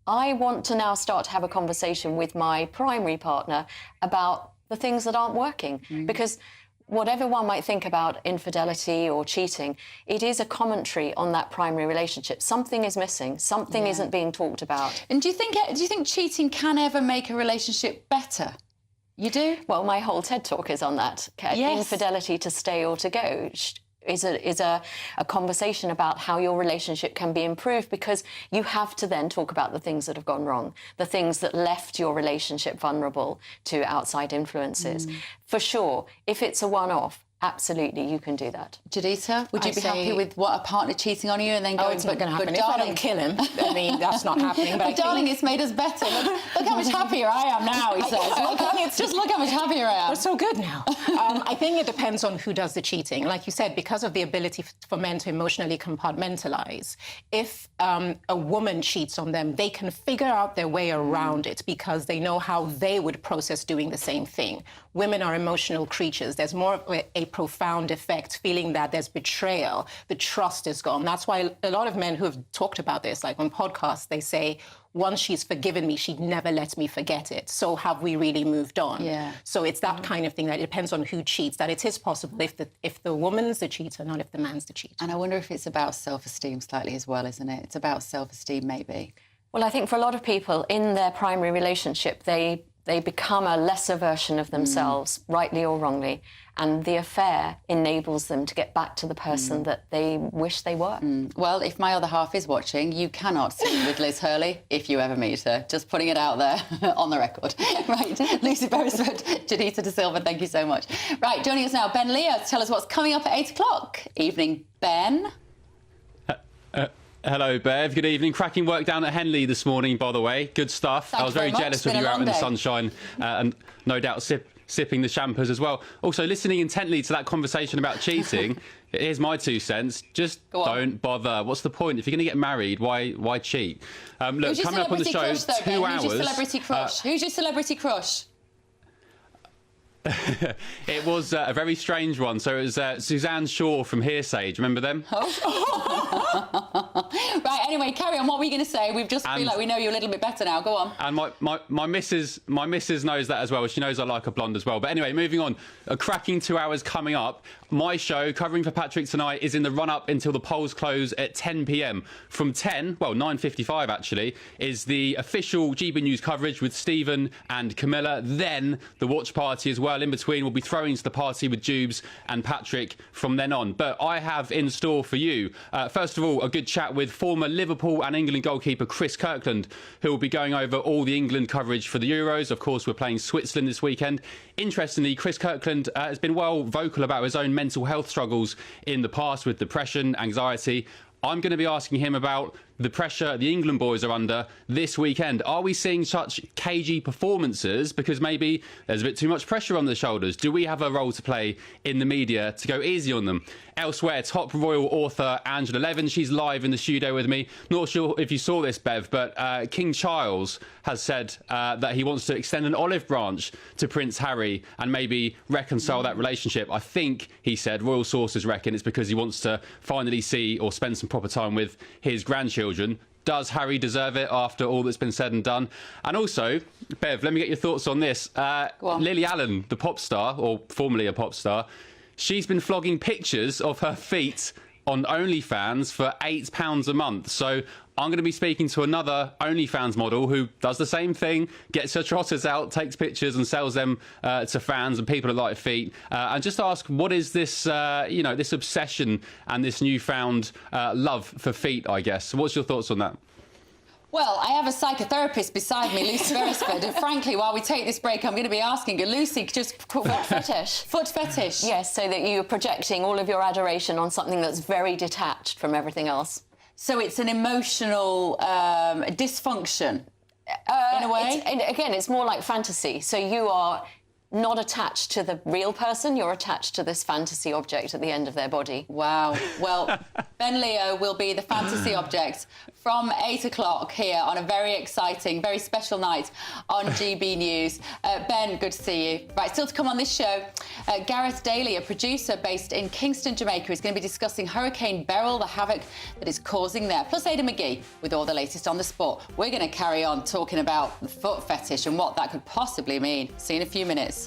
I want to now start to have a conversation with my primary partner about the things that aren't working. Because whatever one might think about infidelity or cheating, it is a commentary on that primary relationship. Something is missing. Something isn't being talked about. And do you think cheating can ever make a relationship better? You do? Well, my whole TED Talk is on that. Infidelity to stay or to go is a conversation about how your relationship can be improved, because you have to then talk about the things that have gone wrong, the things that left your relationship vulnerable to outside influences. For sure, if it's a one-off, absolutely, you can do that. Juditha, would you be happy with a partner cheating on you and then going, it's not going to happen. But darling, if I don't kill him, I mean, that's not happening. But darling, it's made us better. Look how much happier I am now, he says. Look how much happier I am. We're so good now. I think it depends on who does the cheating. Like you said, because of the ability for men to emotionally compartmentalize, if a woman cheats on them, they can figure out their way around it because they know how they would process doing the same thing. Women are emotional creatures. There's more of a profound effect, feeling that there's betrayal, the trust is gone. That's why a lot of men who have talked about this, like on podcasts, they say, once she's forgiven me, she'd never let me forget it. So have we really moved on? Yeah. So it's that kind of thing that it depends on who cheats, that it is possible if the woman's the cheater, not if the man's the cheater. And I wonder if it's about self-esteem slightly as well, isn't it? It's about self-esteem, maybe. Well, I think for a lot of people in their primary relationship, they become a lesser version of themselves, rightly or wrongly, and the affair enables them to get back to the person that they wish they were. Well, if my other half is watching, you cannot sit with Liz Hurley if you ever meet her. Just putting it out there on the record. Right, Lucy Beresford, Juditha De Silva, thank you so much. Right, joining us now, Ben Lear, to tell us what's coming up at 8 o'clock. Evening, Ben. Hello, Bev. Good evening. Cracking work down at Henley this morning, by the way. Good stuff. I was very jealous when you were out in the sunshine and no doubt sipping the champers as well. Also, listening intently to that conversation about cheating, here's my 2 cents. Just don't bother. What's the point? If you're going to get married, why cheat? Look, coming up on the show, crush, though, 2 hours. Who's your celebrity crush? Who's your celebrity crush? It was a very strange one. So it was Suzanne Shaw from Hearsay. Do you remember them? Right, anyway, carry on. What were you going to say? We've just feel like we know you a little bit better now. Go on. And my missus knows that as well. She knows I like a blonde as well. But anyway, moving on. A cracking 2 hours coming up. My show, covering for Patrick tonight, is in the run-up until the polls close at 10 p.m. From 9:55 actually, is the official GB News coverage with Stephen and Camilla. Then the watch party as well. In between, we'll be throwing to the party with Dewbs and Patrick from then on. But I have in store for you, first of all, a good chat with former Liverpool and England goalkeeper Chris Kirkland, who will be going over all the England coverage for the Euros. Of course, we're playing Switzerland this weekend. Interestingly, Chris Kirkland has been well vocal about his own mental health struggles in the past with depression, anxiety. I'm going to be asking him about the pressure the England boys are under this weekend? Are we seeing such cagey performances because maybe there's a bit too much pressure on their shoulders? Do we have a role to play in the media to go easy on them? Elsewhere, top royal author Angela Levin, she's live in the studio with me. Not sure if you saw this, Bev, but King Charles has said that he wants to extend an olive branch to Prince Harry and maybe reconcile that relationship. I think, he said, royal sources reckon it's because he wants to finally see or spend some proper time with his grandchildren. Does Harry deserve it after all that's been said and done? And also, Bev, let me get your thoughts on this. Lily Allen, the pop star, or formerly a pop star, she's been flogging pictures of her feet on OnlyFans for £8 a month. So I'm going to be speaking to another OnlyFans model who does the same thing, gets her trotters out, takes pictures and sells them to fans and people who like feet. And just ask, what is this, this obsession and this newfound love for feet, I guess? What's your thoughts on that? Well, I have a psychotherapist beside me, Lucy Beresford, and frankly, while we take this break, I'm going to be asking you, Lucy, just foot fetish. Foot fetish. Yes, so that you're projecting all of your adoration on something that's very detached from everything else. So it's an emotional dysfunction, in a way? It's more like fantasy. So you are not attached to the real person, you're attached to this fantasy object at the end of their body. Wow. Well, Ben Leo will be the fantasy object from 8 o'clock here on a very exciting, very special night on GB News. Ben, good to see you. Right, still to come on this show, Gareth Daly, a producer based in Kingston, Jamaica, is going to be discussing Hurricane Beryl, the havoc that is causing there, plus Ada McGee with all the latest on the sport. We're going to carry on talking about the foot fetish and what that could possibly mean. See you in a few minutes.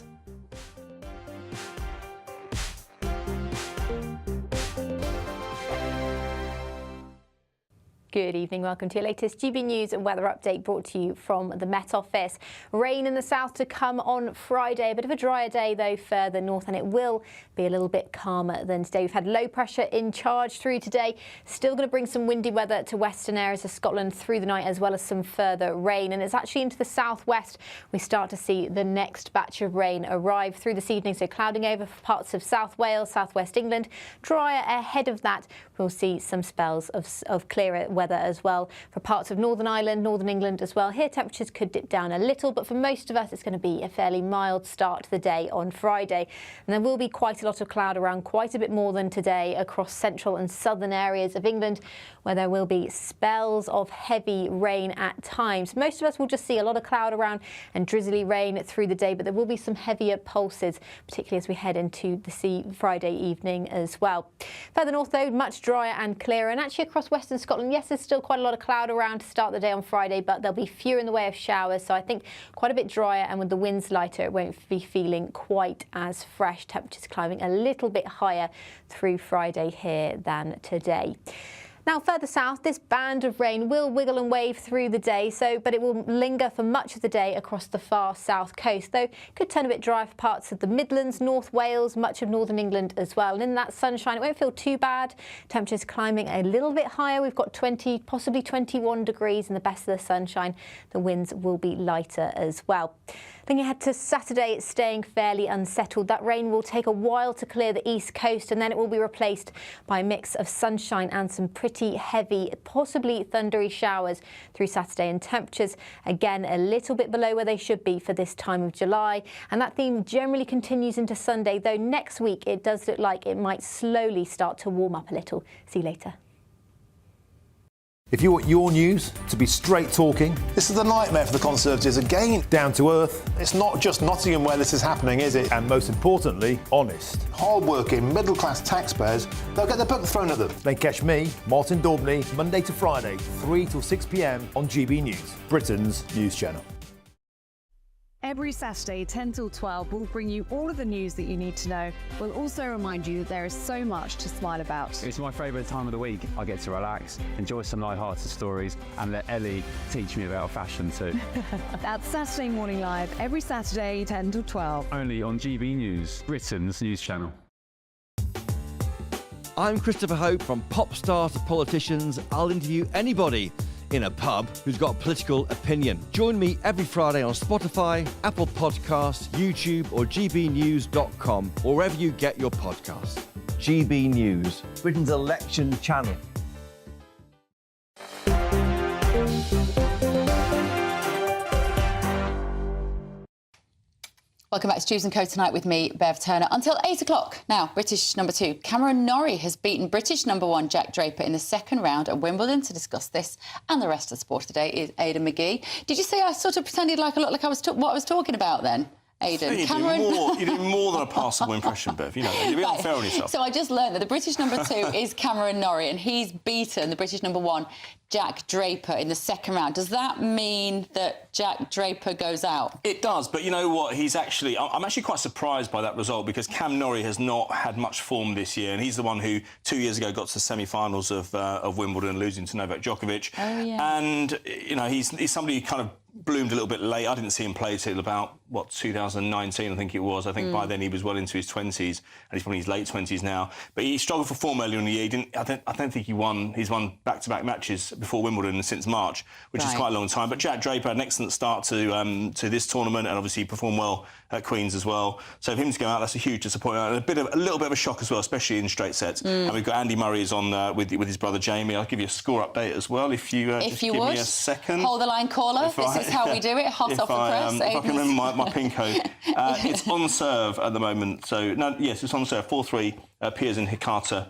Good evening, welcome to your latest GB News and weather update brought to you from the Met Office. Rain in the south to come on Friday, a bit of a drier day though further north, and it will be a little bit calmer than today. We've had low pressure in charge through today, still going to bring some windy weather to western areas of Scotland through the night, as well as some further rain, and it's actually into the southwest we start to see the next batch of rain arrive through this evening, so clouding over for parts of South Wales, southwest England. Drier ahead of that, we'll see some spells of clearer weather as well for parts of Northern Ireland, Northern England as well. Here temperatures could dip down a little, but for most of us it's going to be a fairly mild start to the day on Friday. And there will be quite a lot of cloud around, quite a bit more than today, across central and southern areas of England, where there will be spells of heavy rain at times. Most of us will just see a lot of cloud around and drizzly rain through the day, but there will be some heavier pulses, particularly as we head into the Friday evening as well. Further north though, much drier and clearer, and actually across western Scotland, yes, there's still quite a lot of cloud around to start the day on Friday, but there'll be fewer in the way of showers, so I think quite a bit drier, and with the winds lighter it won't be feeling quite as fresh. Temperatures climbing a little bit higher through Friday here than today. Now, further south, this band of rain will wiggle and wave through the day, but it will linger for much of the day across the far south coast, though it could turn a bit dry for parts of the Midlands, North Wales, much of Northern England as well. And in that sunshine, it won't feel too bad. Temperatures climbing a little bit higher. We've got 20, possibly 21 degrees in the best of the sunshine. The winds will be lighter as well. Looking ahead to Saturday, it's staying fairly unsettled. That rain will take a while to clear the east coast, and then it will be replaced by a mix of sunshine and some pretty heavy, possibly thundery showers through Saturday, and temperatures again a little bit below where they should be for this time of July. And that theme generally continues into Sunday, though next week it does look like it might slowly start to warm up a little. See you later. If you want your news to be straight talking, this is the nightmare for the Conservatives again. Down to earth. It's not just Nottingham where this is happening, is it? And most importantly, honest. Hard-working, middle-class taxpayers, they'll get their book thrown at them. They catch me, Martin Daubney, Monday to Friday, 3 till 6 p.m. on GB News, Britain's news channel. Every Saturday, 10 till 12, we'll bring you all of the news that you need to know. We'll also remind you that there is so much to smile about. It's my favourite time of the week. I get to relax, enjoy some light-hearted stories, and let Ellie teach me about fashion too. That's Saturday Morning Live, every Saturday, 10 till 12. Only on GB News, Britain's news channel. I'm Christopher Hope. From pop stars to politicians, I'll interview anybody in a pub who's got a political opinion. Join me every Friday on Spotify, Apple Podcasts, YouTube or gbnews.com, or wherever you get your podcasts. GB News, Britain's election channel. Welcome back to Dewbs & Co tonight with me, Bev Turner, until 8 o'clock. Now, British number 2, Cameron Norrie has beaten British number 1, Jack Draper, in the second round at Wimbledon. To discuss this and the rest of the sport today is Aidan McGee. Did you say I sort of pretended like I looked like I was what I was talking about then? Aidan. You do more than a passable impression, Bev. You know, you're being unfair on yourself. So I just learned that the British number 2 is Cameron Norrie, and he's beaten the British number 1, Jack Draper, in the second round. Does that mean that Jack Draper goes out? It does, but you know what? I'm actually quite surprised by that result, because Cam Norrie has not had much form this year, and he's the one who 2 years ago got to the semi-finals of Wimbledon, losing to Novak Djokovic. Oh, yeah. And you know, he's somebody who kind of bloomed a little bit late. I didn't see him play till about 2019, I think it was. I think by then he was well into his 20s, and he's probably in his late 20s now. But he struggled for form earlier in the year. I don't think he's won back-to-back matches before Wimbledon since March, which is quite a long time. But Jack Draper had an excellent start to this tournament, and obviously performed well at Queen's as well. So for him to go out, that's a huge disappointment, and a little bit of a shock as well, especially in straight sets. And we've got Andy Murray is on with his brother Jamie. I'll give you a score update as well if you just give me a second. Hold the line, caller. This is how we do it. Hot off the press. If I can remember my pin code. It's on serve at the moment. So, yes, it's on serve. 4-3. Piers and Hikata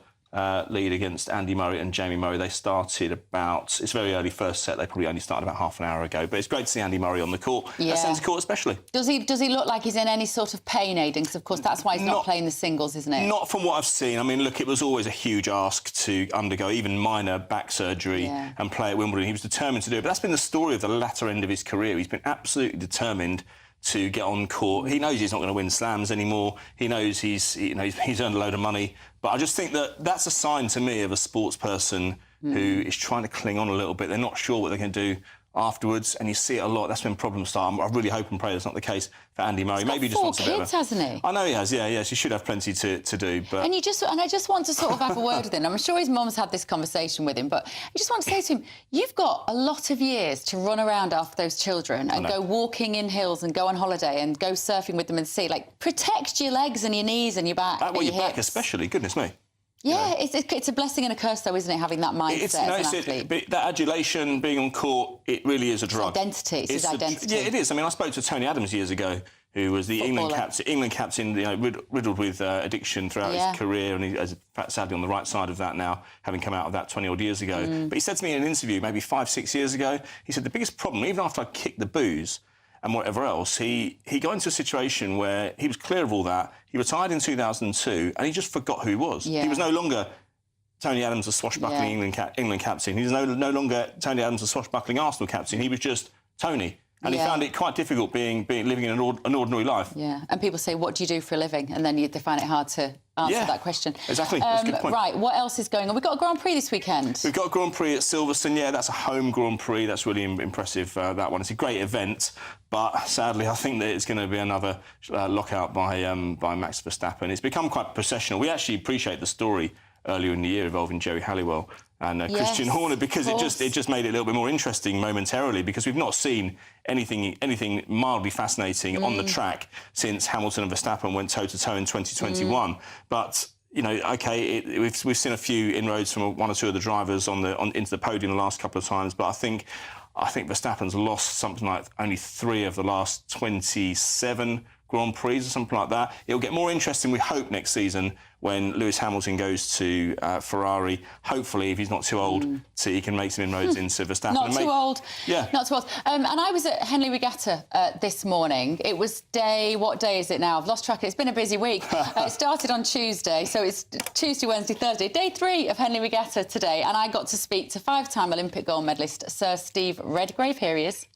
lead against Andy Murray and Jamie Murray. They started it's very early first set. They probably only started about half an hour ago. But it's great to see Andy Murray on the court. Yeah. Centre court especially. Does he look like he's in any sort of pain, Aidan? Because, of course, that's why he's not playing the singles, isn't it? Not from what I've seen. I mean, look, it was always a huge ask to undergo even minor back surgery and play at Wimbledon. He was determined to do it. But that's been the story of the latter end of his career. He's been absolutely determined to get on court. He knows he's not going to win slams anymore. He knows he's earned a load of money. But I just think that's a sign to me of a sports person who is trying to cling on a little bit. They're not sure what they're going to do afterwards, and you see it a lot. That's when problems start. I really hope and pray that's not the case for Andy Murray. Maybe he just wants a bit of kids, hasn't he? I know he has. Yeah. He should have plenty to do. But I just want to sort of have a word with him. I'm sure his mum's had this conversation with him, but I just want to say to him, you've got a lot of years to run around after those children and go walking in hills and go on holiday and go surfing with them and see. Like, protect your legs and your knees and your back. Your back especially. Goodness me. Yeah, it's a blessing and a curse, though, isn't it, having that mindset as an athlete? That adulation, being on court, it really is a drug. It's his identity. Yeah, it is. I mean, I spoke to Tony Adams years ago, who was the England captain, riddled with addiction throughout his career, and he's sadly on the right side of that now, having come out of that 20-odd years ago. But he said to me in an interview, maybe 5-6 years ago, he said the biggest problem, even after I kicked the booze and whatever else, he got into a situation where he was clear of all that. He retired in 2002, and he just forgot who he was. Yeah. He was no longer Tony Adams, the swashbuckling England captain. He was no longer Tony Adams, the swashbuckling Arsenal captain. He was just Tony. And he found it quite difficult living in an ordinary life. Yeah, and people say, what do you do for a living? And then they find it hard to answer that question. Exactly, that's a good point. Right, what else is going on? We've got a Grand Prix this weekend. We've got a Grand Prix at Silverstone, that's a home Grand Prix. That's really impressive, that one. It's a great event, but sadly I think that it's going to be another lockout by Max Verstappen. It's become quite processional. We actually appreciate the story earlier in the year involving Jerry Halliwell and Christian Horner, because it just made it a little bit more interesting momentarily, because we've not seen anything mildly fascinating on the track since Hamilton and Verstappen went toe-to-toe in 2021. But we've seen a few inroads from one or two of the drivers into the podium the last couple of times, but I think Verstappen's lost something like only 3 of the last 27 Grand Prix or something like that. It'll get more interesting, we hope, next season when Lewis Hamilton goes to Ferrari. Hopefully, if he's not too old, so he can make some inroads into Verstappen. Not too old. Yeah. Not too old. And I was at Henley Regatta this morning. It was what day is it now? I've lost track. It's been a busy week. It started on Tuesday, so it's Tuesday, Wednesday, Thursday. Day 3 of Henley Regatta today, and I got to speak to 5-time Olympic gold medalist Sir Steve Redgrave. Here he is.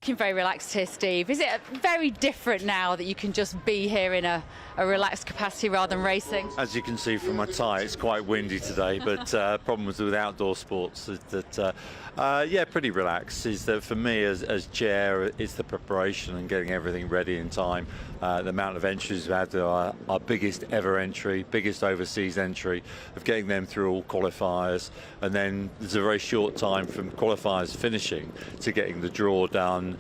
Looking very relaxed here, Steve. Is it very different now that you can just be here in a relaxed capacity rather than racing? As you can see from my tie, it's quite windy today, but problems with outdoor sports is that, pretty relaxed. Is that for me as chair, it's the preparation and getting everything ready in time. The amount of entries we've had to our biggest ever entry, biggest overseas entry, of getting them through all qualifiers, and then there's a very short time from qualifiers finishing to getting the draw done,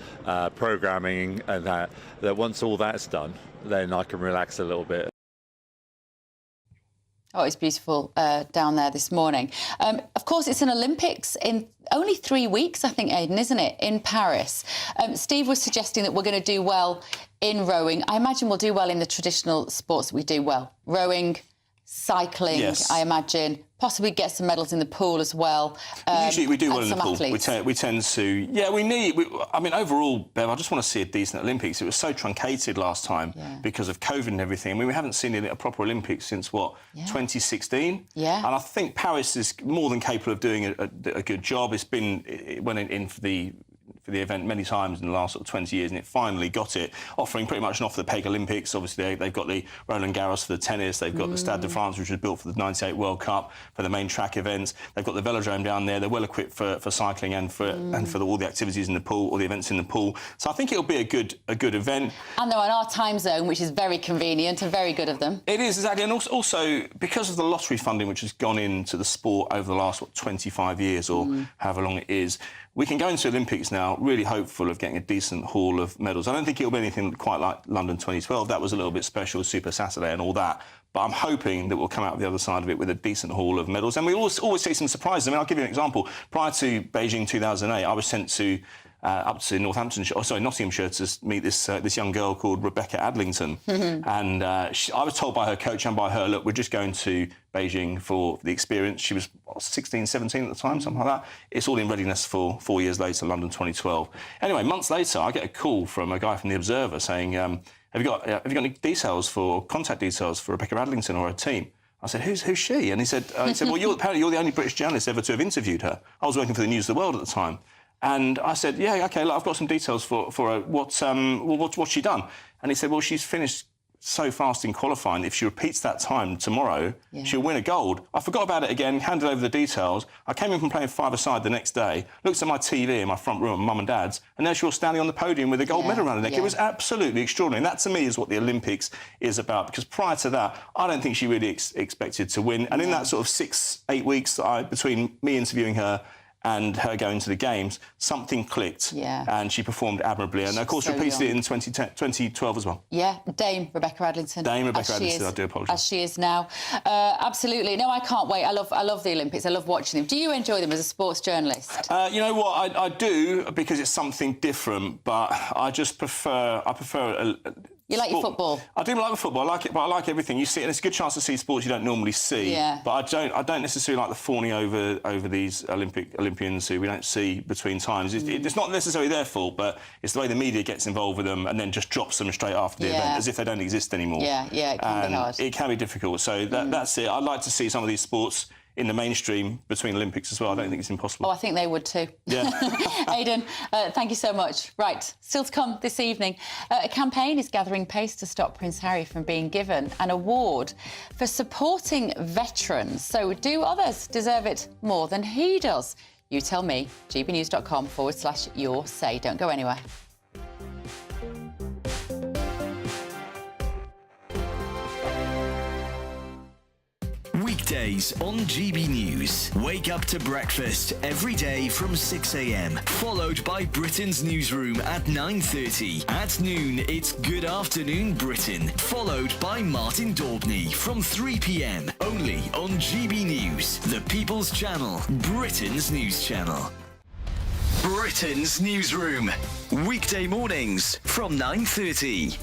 programming, and that once all that's done, then I can relax a little bit. Oh, it's beautiful down there this morning. Of course, it's an Olympics in only 3 weeks, I think, Aidan, isn't it, in Paris? Steve was suggesting that we're going to do well in rowing. I imagine we'll do well in the traditional sports we do well. Rowing, cycling, Yes. I imagine. Possibly get some medals in the pool as well. Usually we do well and in the some pool. athletes. We tend to... Yeah, I mean, overall, Bev, I just want to see a decent Olympics. It was so truncated last time because of COVID and everything. I mean, we haven't seen a proper Olympics since, 2016? Yeah. And I think Paris is more than capable of doing a good job. It went in for the event many times in the last 20 years, and it finally got it, offering pretty much an off-the-peg Olympics. Obviously, they've got the Roland Garros for the tennis, they've got the Stade de France, which was built for the '98 World Cup, for the main track events. They've got the velodrome down there. They're well equipped for cycling and for all the activities in the pool, all the events in the pool. So I think it'll be a good event. And they're on our time zone, which is very convenient and very good of them. It is, exactly. And also because of the lottery funding which has gone into the sport over the last, 25 years or however long it is, we can go into Olympics now really hopeful of getting a decent haul of medals. I don't think it'll be anything quite like London 2012. That was a little bit special, Super Saturday and all that. But I'm hoping that we'll come out the other side of it with a decent haul of medals. And we always see some surprises. I mean, I'll give you an example. Prior to Beijing 2008, I was sent to up to Nottinghamshire to meet this young girl called Rebecca Adlington. And I was told by her coach and by her, look, we're just going to Beijing for the experience. She was 16, 17 at the time, something like that. It's all in readiness for 4 years later, London 2012. Anyway, months later, I get a call from a guy from The Observer saying, have you got any contact details for Rebecca Adlington or her team? I said, who's she? And he said, well, apparently you're the only British journalist ever to have interviewed her. I was working for the News of the World at the time. And I said, yeah, OK, look, I've got some details for her. What's she done? And he said, well, she's finished so fast in qualifying. If she repeats that time tomorrow, she'll win a gold. I forgot about it again, handed over the details. I came in from playing five-a-side the next day, looked at my TV in my front room, mum and dad's, and there she was standing on the podium with a gold medal around her neck. It was absolutely extraordinary. And that, to me, is what the Olympics is about. Because prior to that, I don't think she really expected to win. And in that sort of 6-8 weeks between me interviewing her and her going to the Games, something clicked. And she performed admirably. And, of course, repeated it in 2012 as well. Yeah, Dame Rebecca Adlington. Dame Rebecca Adlington, I do apologise. As she is now. Absolutely. No, I can't wait. I love the Olympics. I love watching them. Do you enjoy them as a sports journalist? You know what? I do, because it's something different, but I just prefer... You like your football? I do like the football. I like it, but I like everything. You see, and it's a good chance to see sports you don't normally see. Yeah. But I don't necessarily like the fawning over these Olympians who we don't see between times. It's not necessarily their fault, but it's the way the media gets involved with them and then just drops them straight after the event, as if they don't exist anymore. Yeah, it can be hard. It can be difficult. So that's it. I'd like to see some of these sports in the mainstream between Olympics as well. I don't think it's impossible. Oh, I think they would too. Yeah. Aidan, thank you so much. Right, still to come this evening. A campaign is gathering pace to stop Prince Harry from being given an award for supporting veterans. So do others deserve it more than he does? You tell me. gbnews.com/your say. Don't go anywhere. Weekdays on GB News. Wake up to breakfast every day from 6 a.m. Followed by Britain's newsroom at 9:30. At noon, it's Good Afternoon Britain. Followed by Martin Daubney from 3 p.m. Only on GB News, the People's Channel, Britain's news channel. Britain's newsroom. Weekday mornings from 9:30.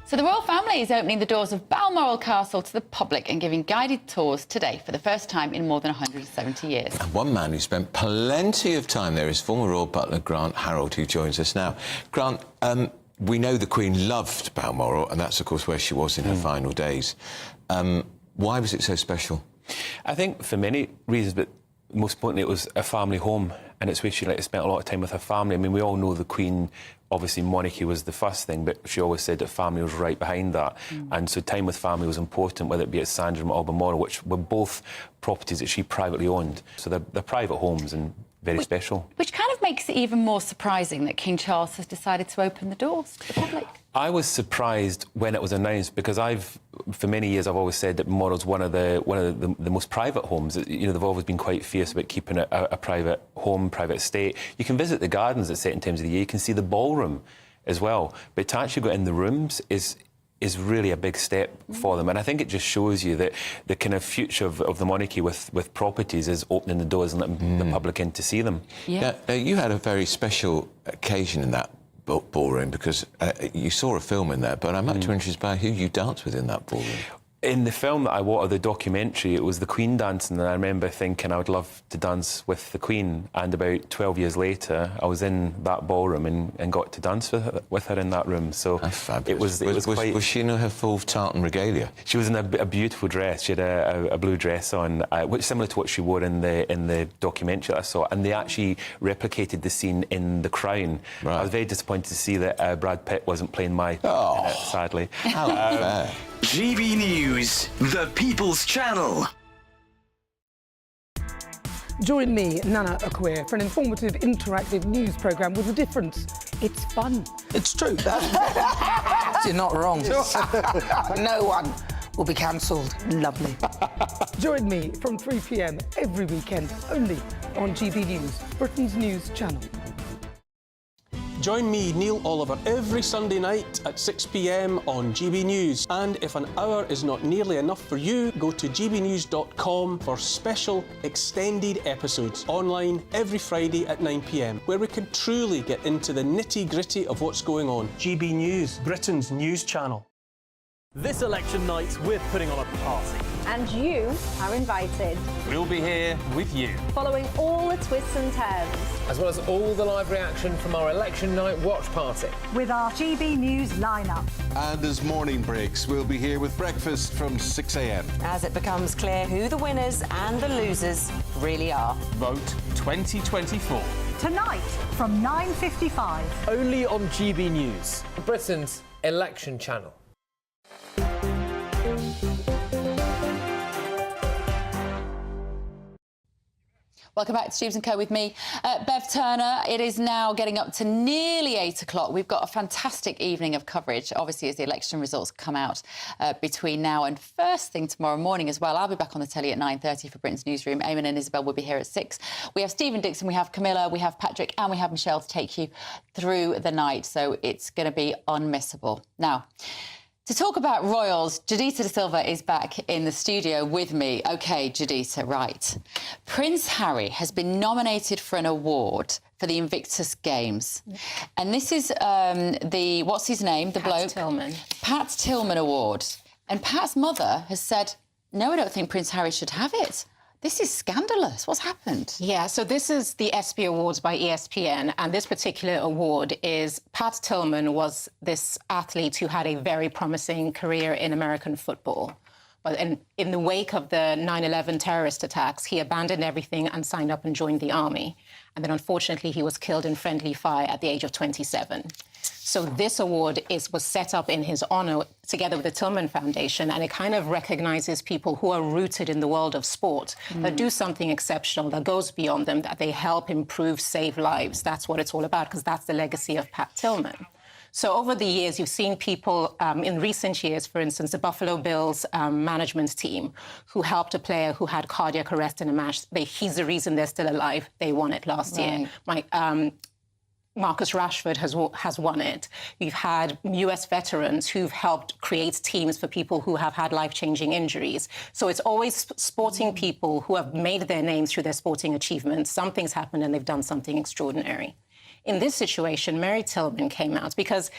So the royal family is opening the doors of Balmoral Castle to the public and giving guided tours today for the first time in more than 170 years. And one man who spent plenty of time there is former royal butler Grant Harold, who joins us now. Grant, we know the Queen loved Balmoral, and that's, of course, where she was in her final days. Why was it so special? I think for many reasons, but most importantly, it was a family home, and it's where she spent a lot of time with her family. I mean, we all know the Queen, obviously monarchy was the first thing, but she always said that family was right behind that. And so time with family was important, whether it be at Sandringham or Balmoral, which were both properties that she privately owned. So they're private homes and very special. Which kind of makes it even more surprising that King Charles has decided to open the doors to the public. I was surprised when it was announced, because for many years, I've always said that Balmoral's one of the most private homes. You know, they've always been quite fierce about keeping a private home, private estate. You can visit the gardens at certain times of the year. You can see the ballroom as well. But to actually go in the rooms is is really a big step for them, and I think it just shows you that the kind of future of the monarchy with properties is opening the doors and letting the public in to see them. Yeah. Now, you had a very special occasion in that ballroom because you saw a film in there, but I'm actually interested by who you danced with in that ballroom. In the film that I watched, the documentary, it was the Queen dancing, and I remember thinking I would love to dance with the Queen. And about 12 years later, I was in that ballroom and got to dance with her in that room. So it was quite... Was she in her full tartan regalia? She was in a beautiful dress. She had a blue dress on, which similar to what she wore in the documentary that I saw. And they actually replicated the scene in The Crown. Right. I was very disappointed to see that Brad Pitt wasn't playing my part in it, sadly. How unfair. GB News, the People's Channel. Join me, Nana Akwe, for an informative, interactive news programme with a difference. It's fun. It's true. You're not wrong. No one will be cancelled. Lovely. Join me from 3 p.m. every weekend, only on GB News, Britain's news channel. Join me, Neil Oliver, every Sunday night at 6 p.m. on GB News. And if an hour is not nearly enough for you, go to gbnews.com for special extended episodes online every Friday at 9 p.m, where we can truly get into the nitty-gritty of what's going on. GB News, Britain's news channel. This election night, we're putting on a party. And you are invited. We'll be here with you. Following all the twists and turns. As well as all the live reaction from our election night watch party. With our GB News lineup. And as morning breaks, we'll be here with breakfast from 6 a.m. As it becomes clear who the winners and the losers really are. Vote 2024. Tonight from 9:55. Only on GB News, Britain's election channel. Welcome back to Dewbs & Co with me, Bev Turner. It is now getting up to nearly 8 o'clock. We've got a fantastic evening of coverage, obviously, as the election results come out between now and first thing tomorrow morning as well. I'll be back on the telly at 9:30 for Britain's Newsroom. Eamon and Isabel will be here at 6. We have Stephen Dixon, we have Camilla, we have Patrick and we have Michelle to take you through the night. So it's going to be unmissable. Now, to talk about royals, Judita de Silva is back in the studio with me. OK, Judita, right. Prince Harry has been nominated for an award for the Invictus Games. And this is what's his name, the bloke? Tillman. Pat Tillman Award. And Pat's mother has said, no, I don't think Prince Harry should have it. This is scandalous. What's happened? Yeah, so this is the ESPY Awards by ESPN, and this particular award is Pat Tillman was this athlete who had a very promising career in American football. But in the wake of the 9/11 terrorist attacks, he abandoned everything and signed up and joined the army. And then, unfortunately, he was killed in friendly fire at the age of 27. So this award was set up in his honour together with the Tillman Foundation, and it kind of recognises people who are rooted in the world of sport, that do something exceptional, that goes beyond them, that they help improve, save lives. That's what it's all about, because that's the legacy of Pat Tillman. So over the years, you've seen people in recent years, for instance, the Buffalo Bills management team, who helped a player who had cardiac arrest in a match. He's the reason they're still alive. They won it last year. Marcus Rashford has won it. We've had US veterans who've helped create teams for people who have had life-changing injuries. So it's always sporting people who have made their names through their sporting achievements. Something's happened and they've done something extraordinary. In this situation, Mary Tillman came out because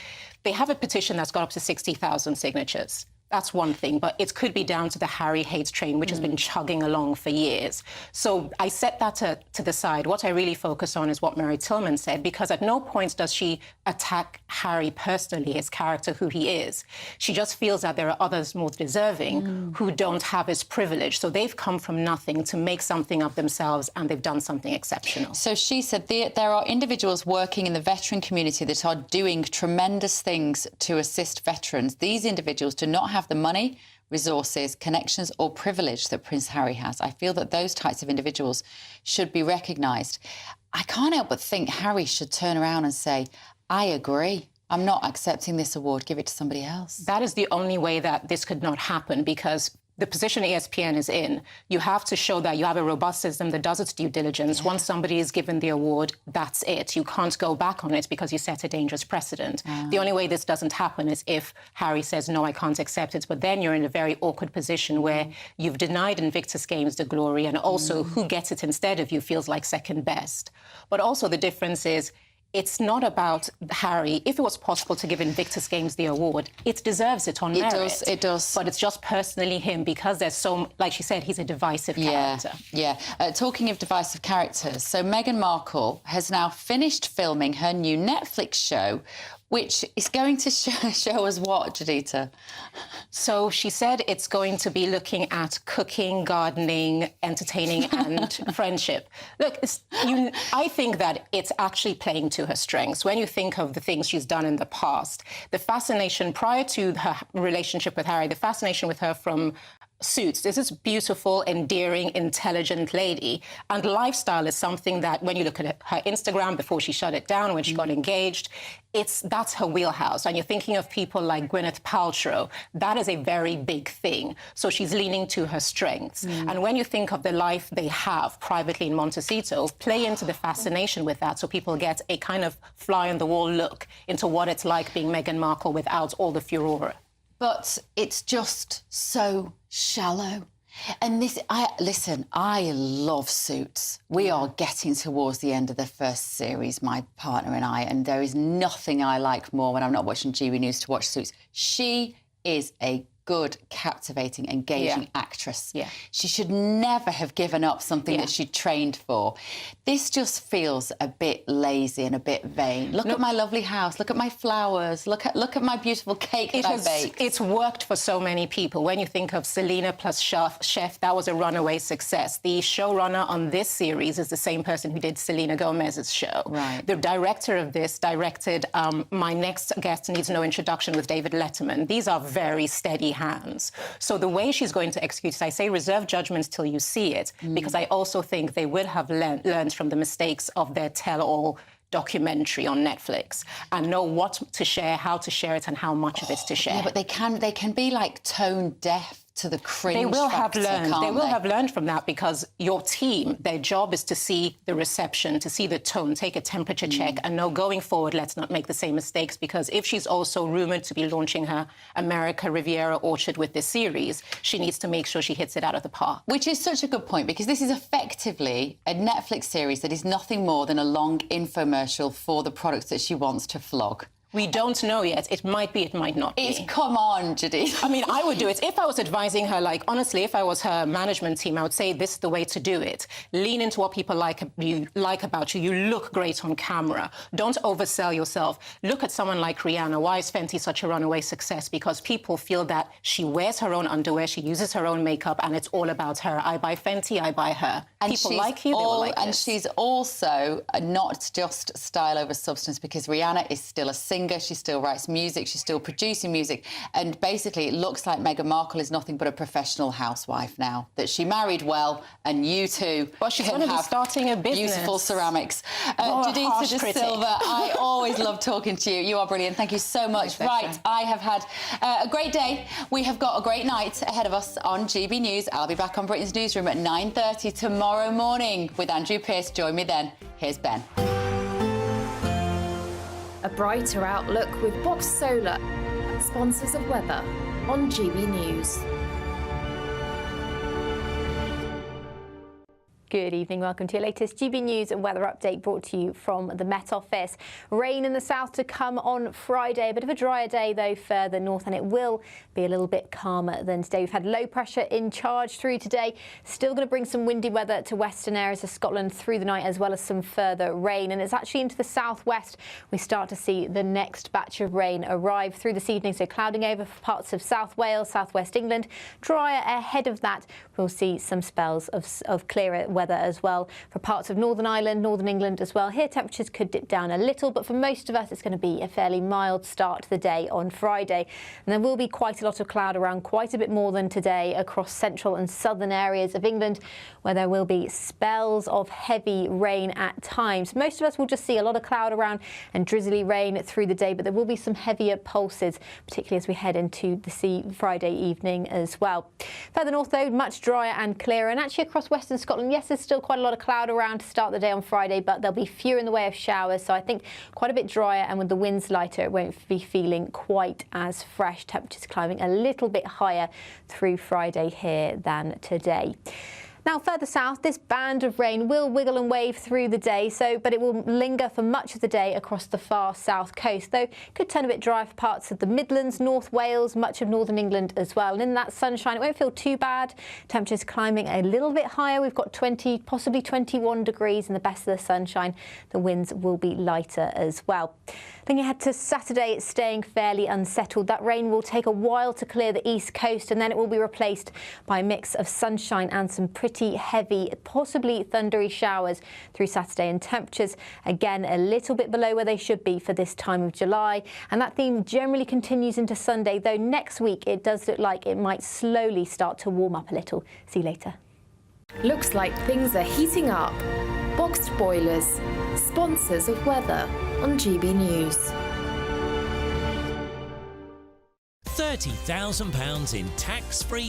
they have a petition that's got up to 60,000 signatures. That's one thing, but it could be down to the Harry hate train, which has been chugging along for years. So I set that to the side. What I really focus on is what Mary Tillman said, because at no point does she attack Harry personally, his character, who he is. She just feels that there are others more deserving who don't have his privilege. So they've come from nothing to make something of themselves, and they've done something exceptional. So she said there are individuals working in the veteran community that are doing tremendous things to assist veterans. These individuals do not have the money, resources, connections or privilege that Prince Harry has. I feel that those types of individuals should be recognised. I can't help but think Harry should turn around and say, I agree. I'm not accepting this award. Give it to somebody else. That is the only way that this could not happen, because the position ESPN is in, you have to show that you have a robust system that does its due diligence. Once somebody is given the award, that's it. You can't go back on it because you set a dangerous precedent. The only way this doesn't happen is if Harry says, no, I can't accept it. But then you're in a very awkward position where you've denied Invictus Games the glory, and also who gets it instead of you feels like second best. But also the difference is, it's not about Harry. If it was possible to give Invictus Games the award, it deserves it on merit. It does. But it's just personally him, because there's so, like she said, he's a divisive character. Yeah. Talking of divisive characters, so Meghan Markle has now finished filming her new Netflix show, which is going to show us what, Judita? So she said it's going to be looking at cooking, gardening, entertaining and friendship. Look, I think that it's actually playing to her strengths. When you think of the things she's done in the past, the fascination prior to her relationship with Harry, the fascination with her from Suits. This is beautiful, endearing, intelligent lady. And lifestyle is something that, when you look at her Instagram before she shut it down, when she got engaged, that's her wheelhouse. And you're thinking of people like Gwyneth Paltrow. That is a very big thing. So she's leaning to her strengths. And when you think of the life they have privately in Montecito, play into the fascination with that so people get a kind of fly-on-the-wall look into what it's like being Meghan Markle without all the furore. But it's just so shallow. And I love Suits. We are getting towards the end of the first series, my partner and I, and there is nothing I like more when I'm not watching GB News to watch Suits. She is a good, captivating, engaging actress. Yeah. She should never have given up something that she trained for. This just feels a bit lazy and a bit vain. Look at my lovely house. Look at my flowers. Look at my beautiful cake that I baked. It's worked for so many people. When you think of Selena plus Chef, that was a runaway success. The showrunner on this series is the same person who did Selena Gomez's show. Right. The director of this directed My Next Guest Needs No Introduction with David Letterman. These are very steady hands. So the way she's going to execute it, I say reserve judgments till you see it, because I also think they would have learned from the mistakes of their tell-all documentary on Netflix and know what to share, how to share it, and how much of it to share. Yeah, but they can be like tone deaf to the cringe They will factor, have learned. can't They will have learned from that, because your team, their job is to see the reception, to see the tone, take a temperature check, and know going forward, let's not make the same mistakes. Because if she's also rumoured to be launching her America Riviera Orchard with this series, she needs to make sure she hits it out of the park. Which is such a good point, because this is effectively a Netflix series that is nothing more than a long infomercial for the products that she wants to flog. We don't know yet. It might be, it might not be. Come on, Judy. I mean, I would do it. If I was advising her, like, honestly, if I was her management team, I would say this is the way to do it. Lean into what people like about you. You look great on camera. Don't oversell yourself. Look at someone like Rihanna. Why is Fenty such a runaway success? Because people feel that she wears her own underwear, she uses her own makeup, and it's all about her. I buy Fenty, I buy her. And people like you, they will like And this. she's also not just style over substance, because Rihanna is still a singer. She still writes music, she's still producing music, and basically it looks like Meghan Markle is nothing but a professional housewife now, that she married well, and you too she's can going to be have starting a business. Beautiful ceramics. Oh, Judita De Silva, I always love talking to you. You are brilliant. Thank you so much. Right, I have had a great day. We have got a great night ahead of us on GB News. I'll be back on Britain's Newsroom at 9:30 tomorrow morning with Andrew Pearce. Join me then. Here's Ben. A brighter outlook with Box Solar, sponsors of weather on GB News. Good evening, welcome to your latest GB News and weather update brought to you from the Met Office. Rain in the south to come on Friday. A bit of a drier day though further north, and it will be a little bit calmer than today. We've had low pressure in charge through today. Still going to bring some windy weather to western areas of Scotland through the night, as well as some further rain. And it's actually into the southwest we start to see the next batch of rain arrive through this evening. So clouding over for parts of South Wales, southwest England. Drier ahead of that, we'll see some spells of clearer weather weather as well for parts of Northern Ireland, Northern England as well. Here temperatures could dip down a little, but for most of us it's going to be a fairly mild start to the day on Friday. And there will be quite a lot of cloud around, quite a bit more than today, across central and southern areas of England, where there will be spells of heavy rain at times. Most of us will just see a lot of cloud around and drizzly rain through the day, but there will be some heavier pulses, particularly as we head into the sea Friday evening as well. Further north, though, much drier and clearer, and actually across western Scotland, yes, there's still quite a lot of cloud around to start the day on Friday, but there'll be fewer in the way of showers, so I think quite a bit drier, and with the winds lighter, it won't be feeling quite as fresh. Temperatures climbing a little bit higher through Friday here than today. Now, further south, this band of rain will wiggle and wave through the day, but it will linger for much of the day across the far south coast, though it could turn a bit dry for parts of the Midlands, North Wales, much of northern England as well. And in that sunshine, it won't feel too bad. Temperatures climbing a little bit higher. We've got 20, possibly 21 degrees in the best of the sunshine. The winds will be lighter as well. Looking ahead to Saturday, it's staying fairly unsettled. That rain will take a while to clear the east coast, and then it will be replaced by a mix of sunshine and some pretty heavy, possibly thundery showers through Saturday, and temperatures again a little bit below where they should be for this time of July. And that theme generally continues into Sunday, though next week it does look like it might slowly start to warm up a little. See you later. Looks like things are heating up. Boxed boilers, sponsors of weather on GB News. £30,000 in tax-free